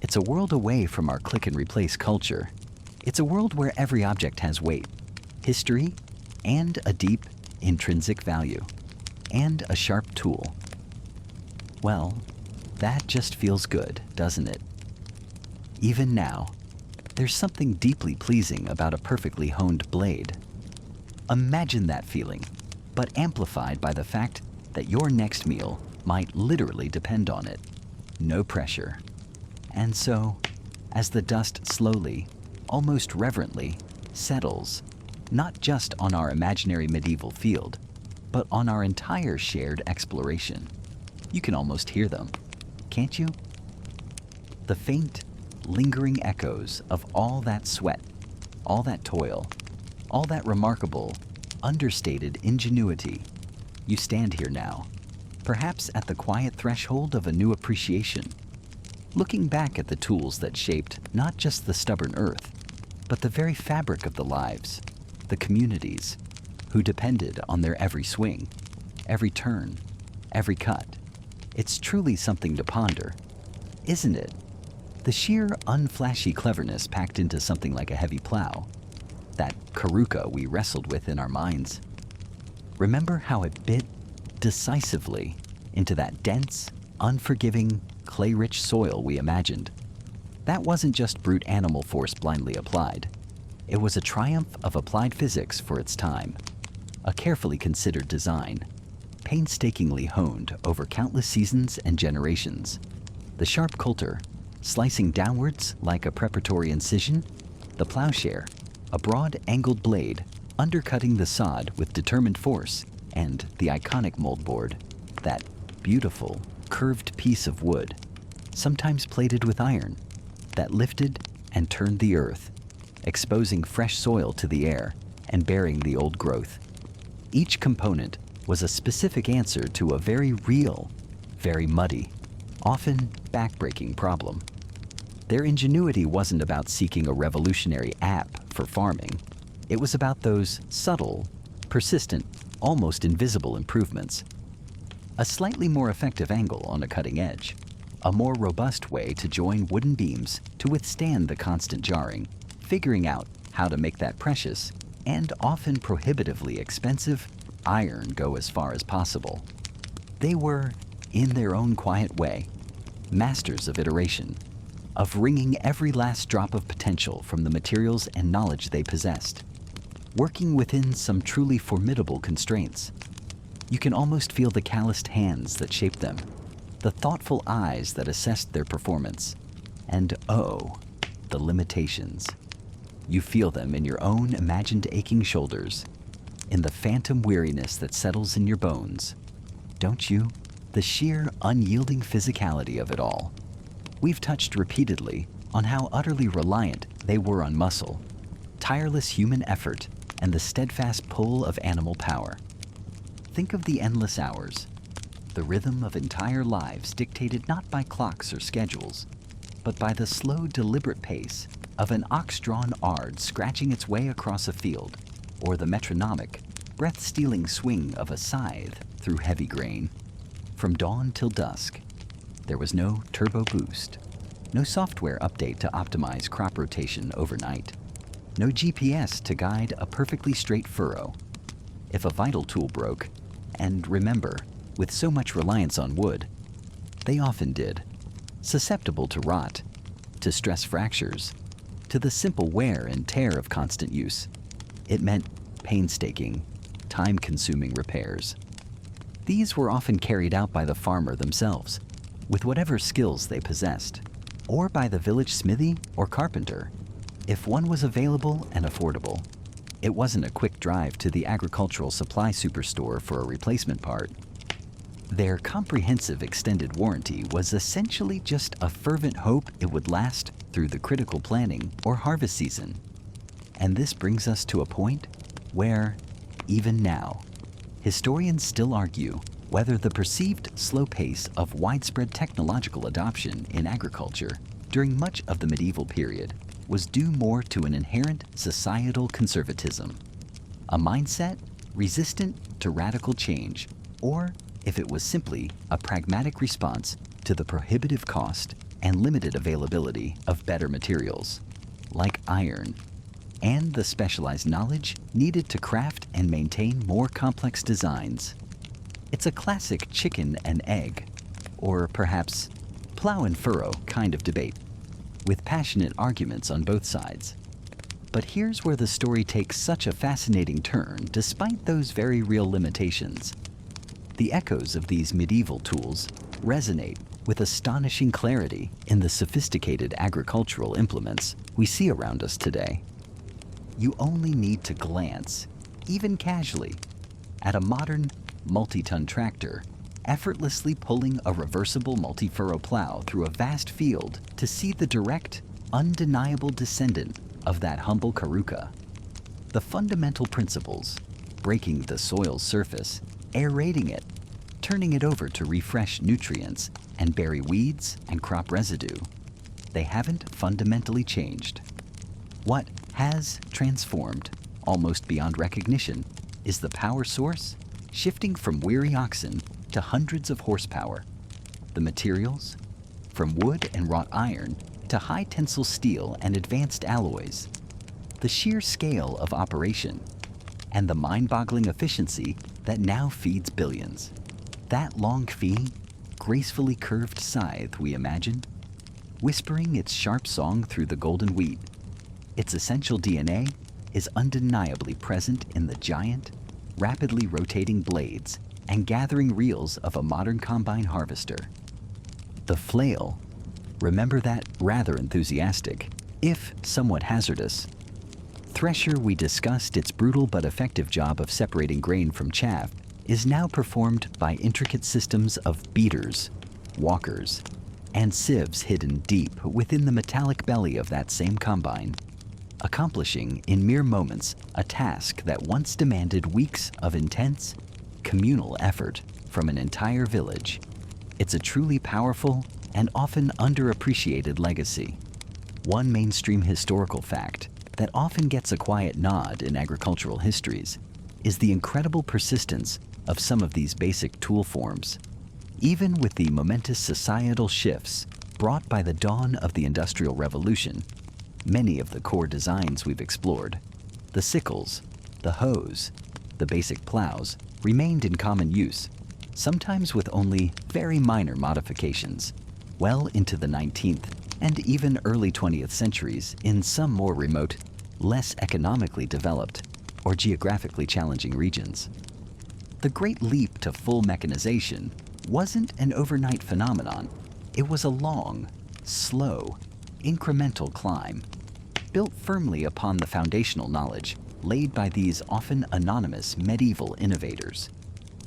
It's a world away from our click and replace culture. It's a world where every object has weight, history, and a deep, intrinsic value, and a sharp tool. Well, that just feels good, doesn't it? Even now, there's something deeply pleasing about a perfectly honed blade. Imagine that feeling, but amplified by the fact that your next meal might literally depend on it. No pressure. And so, as the dust slowly, almost reverently, settles, not just on our imaginary medieval field, but on our entire shared exploration, you can almost hear them, can't you? The faint, lingering echoes of all that sweat, all that toil, all that remarkable, understated ingenuity. You stand here now, perhaps at the quiet threshold of a new appreciation, looking back at the tools that shaped not just the stubborn earth, but the very fabric of the lives, the communities, who depended on their every swing, every turn, every cut. It's truly something to ponder, isn't it? The sheer unflashy cleverness packed into something like a heavy plow, that karuka we wrestled with in our minds. Remember how it bit decisively into that dense, unforgiving, clay-rich soil we imagined. That wasn't just brute animal force blindly applied. It was a triumph of applied physics for its time, a carefully considered design, painstakingly honed over countless seasons and generations. The sharp coulter, slicing downwards like a preparatory incision. The ploughshare, a broad angled blade, undercutting the sod with determined force. And the iconic moldboard, that beautiful, curved piece of wood, sometimes plated with iron, that lifted and turned the earth, exposing fresh soil to the air and burying the old growth. Each component was a specific answer to a very real, very muddy, often backbreaking problem. Their ingenuity wasn't about seeking a revolutionary app for farming. It was about those subtle, persistent, almost invisible improvements. A slightly more effective angle on a cutting edge, a more robust way to join wooden beams to withstand the constant jarring, figuring out how to make that precious and often prohibitively expensive iron go as far as possible. They were, in their own quiet way, masters of iteration, of wringing every last drop of potential from the materials and knowledge they possessed, working within some truly formidable constraints. You can almost feel the calloused hands that shaped them, the thoughtful eyes that assessed their performance, and oh, the limitations. You feel them in your own imagined aching shoulders, in the phantom weariness that settles in your bones. Don't you? The sheer, unyielding physicality of it all. We've touched repeatedly on how utterly reliant they were on muscle, tireless human effort, and the steadfast pull of animal power. Think of the endless hours, the rhythm of entire lives dictated not by clocks or schedules, but by the slow, deliberate pace of an ox-drawn ard scratching its way across a field, or the metronomic, breath-stealing swing of a scythe through heavy grain. From dawn till dusk, there was no turbo boost, no software update to optimize crop rotation overnight, no GPS to guide a perfectly straight furrow. If a vital tool broke, and remember, with so much reliance on wood, they often did, susceptible to rot, to stress fractures, to the simple wear and tear of constant use, it meant painstaking, time-consuming repairs. These were often carried out by the farmer themselves, with whatever skills they possessed, or by the village smithy or carpenter, if one was available and affordable. It wasn't a quick drive to the agricultural supply superstore for a replacement part. Their comprehensive extended warranty was essentially just a fervent hope it would last through the critical planning or harvest season. And this brings us to a point where, even now, historians still argue whether the perceived slow pace of widespread technological adoption in agriculture during much of the medieval period was due more to an inherent societal conservatism, a mindset resistant to radical change, or if it was simply a pragmatic response to the prohibitive cost and limited availability of better materials, like iron, and the specialized knowledge needed to craft and maintain more complex designs. It's a classic chicken and egg, or perhaps plow and furrow kind of debate, with passionate arguments on both sides. But here's where the story takes such a fascinating turn despite those very real limitations. The echoes of these medieval tools resonate with astonishing clarity in the sophisticated agricultural implements we see around us today. You only need to glance, even casually, at a modern multi-ton tractor effortlessly pulling a reversible multi-furrow plow through a vast field to see the direct, undeniable descendant of that humble caruca. The fundamental principles, breaking the soil's surface, aerating it, turning it over to refresh nutrients and bury weeds and crop residue, they haven't fundamentally changed. What has transformed, almost beyond recognition, is the power source, shifting from weary oxen to hundreds of horsepower. The materials, from wood and wrought iron to high tensile steel and advanced alloys. The sheer scale of operation and the mind-boggling efficiency that now feeds billions. That long fee, gracefully curved scythe we imagine, whispering its sharp song through the golden wheat. Its essential DNA is undeniably present in the giant, rapidly rotating blades and gathering reels of a modern combine harvester. The flail Remember that rather enthusiastic, if somewhat hazardous. Thresher we discussed its brutal but effective job of separating grain from chaff is now performed by intricate systems of beaters, walkers, and sieves hidden deep within the metallic belly of that same combine, accomplishing in mere moments a task that once demanded weeks of intense, communal effort from an entire village. It's a truly powerful and often underappreciated legacy. One mainstream historical fact that often gets a quiet nod in agricultural histories is the incredible persistence of some of these basic tool forms. Even with the momentous societal shifts brought by the dawn of the Industrial Revolution, many of the core designs we've explored, the sickles, the hoes, the basic plows, remained in common use, sometimes with only very minor modifications, well into the 19th and even early 20th centuries in some more remote, less economically developed, or geographically challenging regions. The great leap to full mechanization wasn't an overnight phenomenon. It was a long, slow, incremental climb, built firmly upon the foundational knowledge laid by these often anonymous medieval innovators.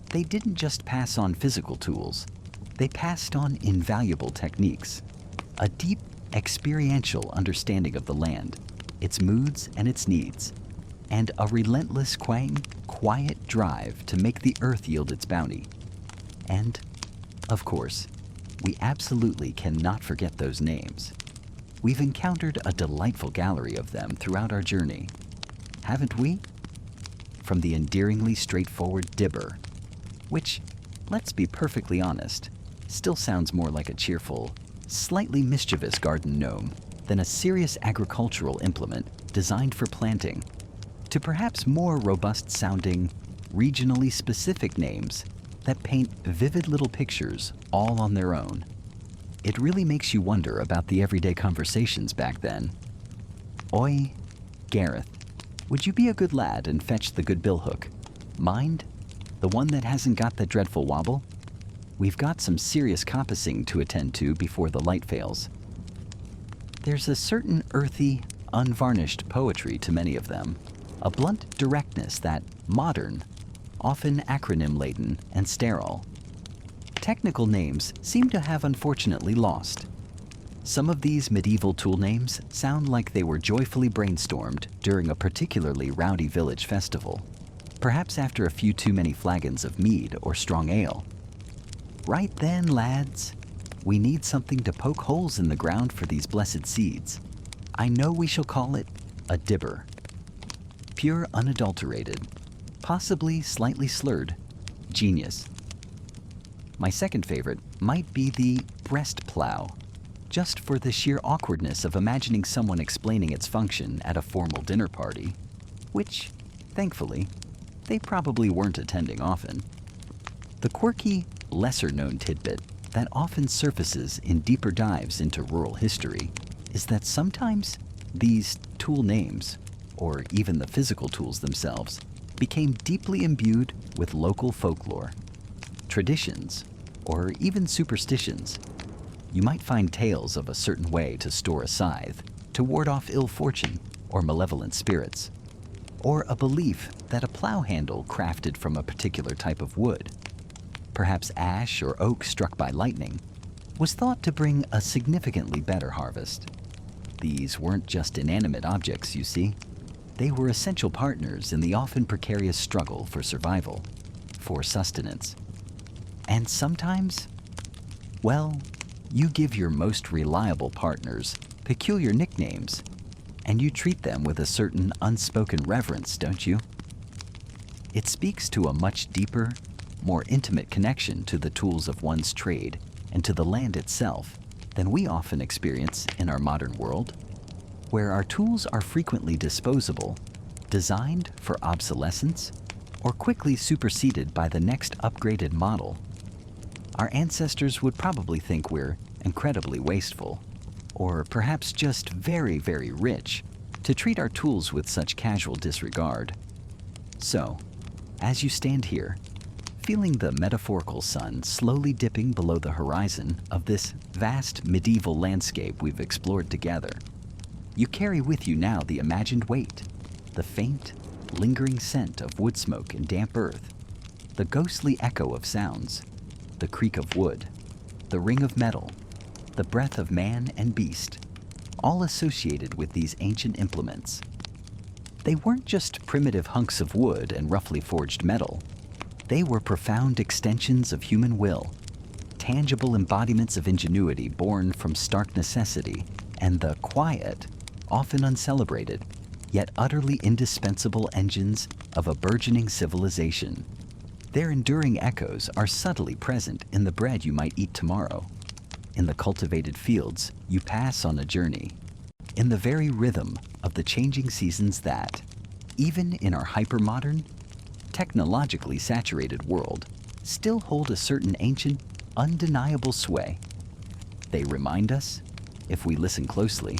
They didn't just pass on physical tools, they passed on invaluable techniques, a deep experiential understanding of the land, its moods and its needs, and a relentless, quiet drive to make the earth yield its bounty. And, of course, we absolutely cannot forget those names. We've encountered a delightful gallery of them throughout our journey, haven't we? From the endearingly straightforward dibber, which, let's be perfectly honest, still sounds more like a cheerful, slightly mischievous garden gnome than a serious agricultural implement designed for planting, to perhaps more robust-sounding, regionally specific names that paint vivid little pictures all on their own. It really makes you wonder about the everyday conversations back then. Oi, Gareth, would you be a good lad and fetch the good billhook? Mind? The one that hasn't got the dreadful wobble? We've got some serious compassing to attend to before the light fails. There's a certain earthy, unvarnished poetry to many of them, a blunt directness that modern, often acronym-laden and sterile. Technical names seem to have unfortunately lost. Some of these medieval tool names sound like they were joyfully brainstormed during a particularly rowdy village festival, perhaps after a few too many flagons of mead or strong ale. Right then, lads, we need something to poke holes in the ground for these blessed seeds. I know we shall call it a dibber. Pure unadulterated, possibly slightly slurred, genius. My second favorite might be the breast plow, just for the sheer awkwardness of imagining someone explaining its function at a formal dinner party, which, thankfully, they probably weren't attending often. The quirky, lesser-known tidbit that often surfaces in deeper dives into rural history is that sometimes these tool names, or even the physical tools themselves, became deeply imbued with local folklore, traditions, or even superstitions. You might find tales of a certain way to store a scythe, to ward off ill fortune or malevolent spirits, or a belief that a plow handle crafted from a particular type of wood, perhaps ash or oak struck by lightning, was thought to bring a significantly better harvest. These weren't just inanimate objects, you see. They were essential partners in the often precarious struggle for survival, for sustenance. And sometimes, well, you give your most reliable partners peculiar nicknames, and you treat them with a certain unspoken reverence, don't you? It speaks to a much deeper, more intimate connection to the tools of one's trade and to the land itself than we often experience in our modern world, where our tools are frequently disposable, designed for obsolescence, or quickly superseded by the next upgraded model. Our ancestors would probably think we're incredibly wasteful, or perhaps just very, very rich, to treat our tools with such casual disregard. So, as you stand here, feeling the metaphorical sun slowly dipping below the horizon of this vast medieval landscape we've explored together. You carry with you now the imagined weight, the faint, lingering scent of wood smoke and damp earth, the ghostly echo of sounds, the creak of wood, the ring of metal, the breath of man and beast, all associated with these ancient implements. They weren't just primitive hunks of wood and roughly forged metal. They were profound extensions of human will, tangible embodiments of ingenuity born from stark necessity, and the quiet, often uncelebrated, yet utterly indispensable engines of a burgeoning civilization. Their enduring echoes are subtly present in the bread you might eat tomorrow, in the cultivated fields you pass on a journey, in the very rhythm of the changing seasons that, even in our hypermodern, technologically saturated world, still hold a certain ancient, undeniable sway. They remind us, if we listen closely,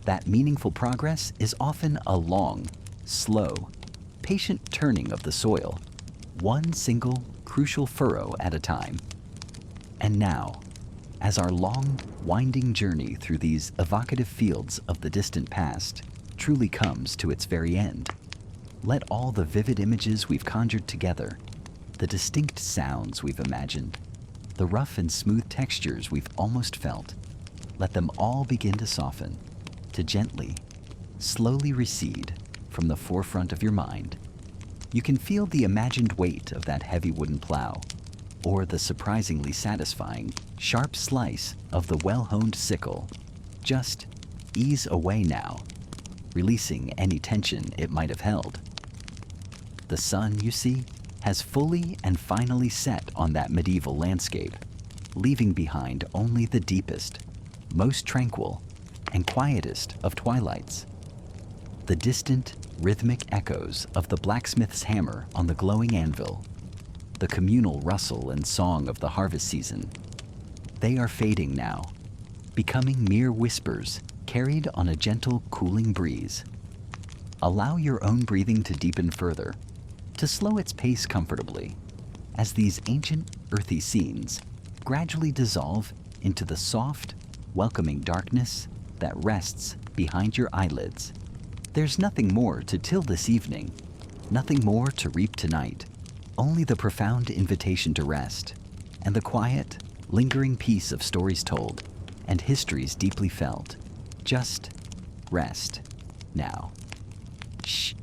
that meaningful progress is often a long, slow, patient turning of the soil, one single, crucial furrow at a time. And now, as our long, winding journey through these evocative fields of the distant past truly comes to its very end, let all the vivid images we've conjured together, the distinct sounds we've imagined, the rough and smooth textures we've almost felt, let them all begin to soften, to gently, slowly recede from the forefront of your mind. You can feel the imagined weight of that heavy wooden plow, or the surprisingly satisfying, sharp slice of the well-honed sickle. Just ease away now, releasing any tension it might have held. The sun, you see, has fully and finally set on that medieval landscape, leaving behind only the deepest, most tranquil, and quietest of twilights. The distant, rhythmic echoes of the blacksmith's hammer on the glowing anvil, the communal rustle and song of the harvest season. They are fading now, becoming mere whispers carried on a gentle, cooling breeze. Allow your own breathing to deepen further, to slow its pace comfortably, as these ancient, earthy scenes gradually dissolve into the soft, welcoming darkness that rests behind your eyelids. There's nothing more to till this evening, nothing more to reap tonight, only the profound invitation to rest, and the quiet, lingering peace of stories told and histories deeply felt. Just rest now. Shh.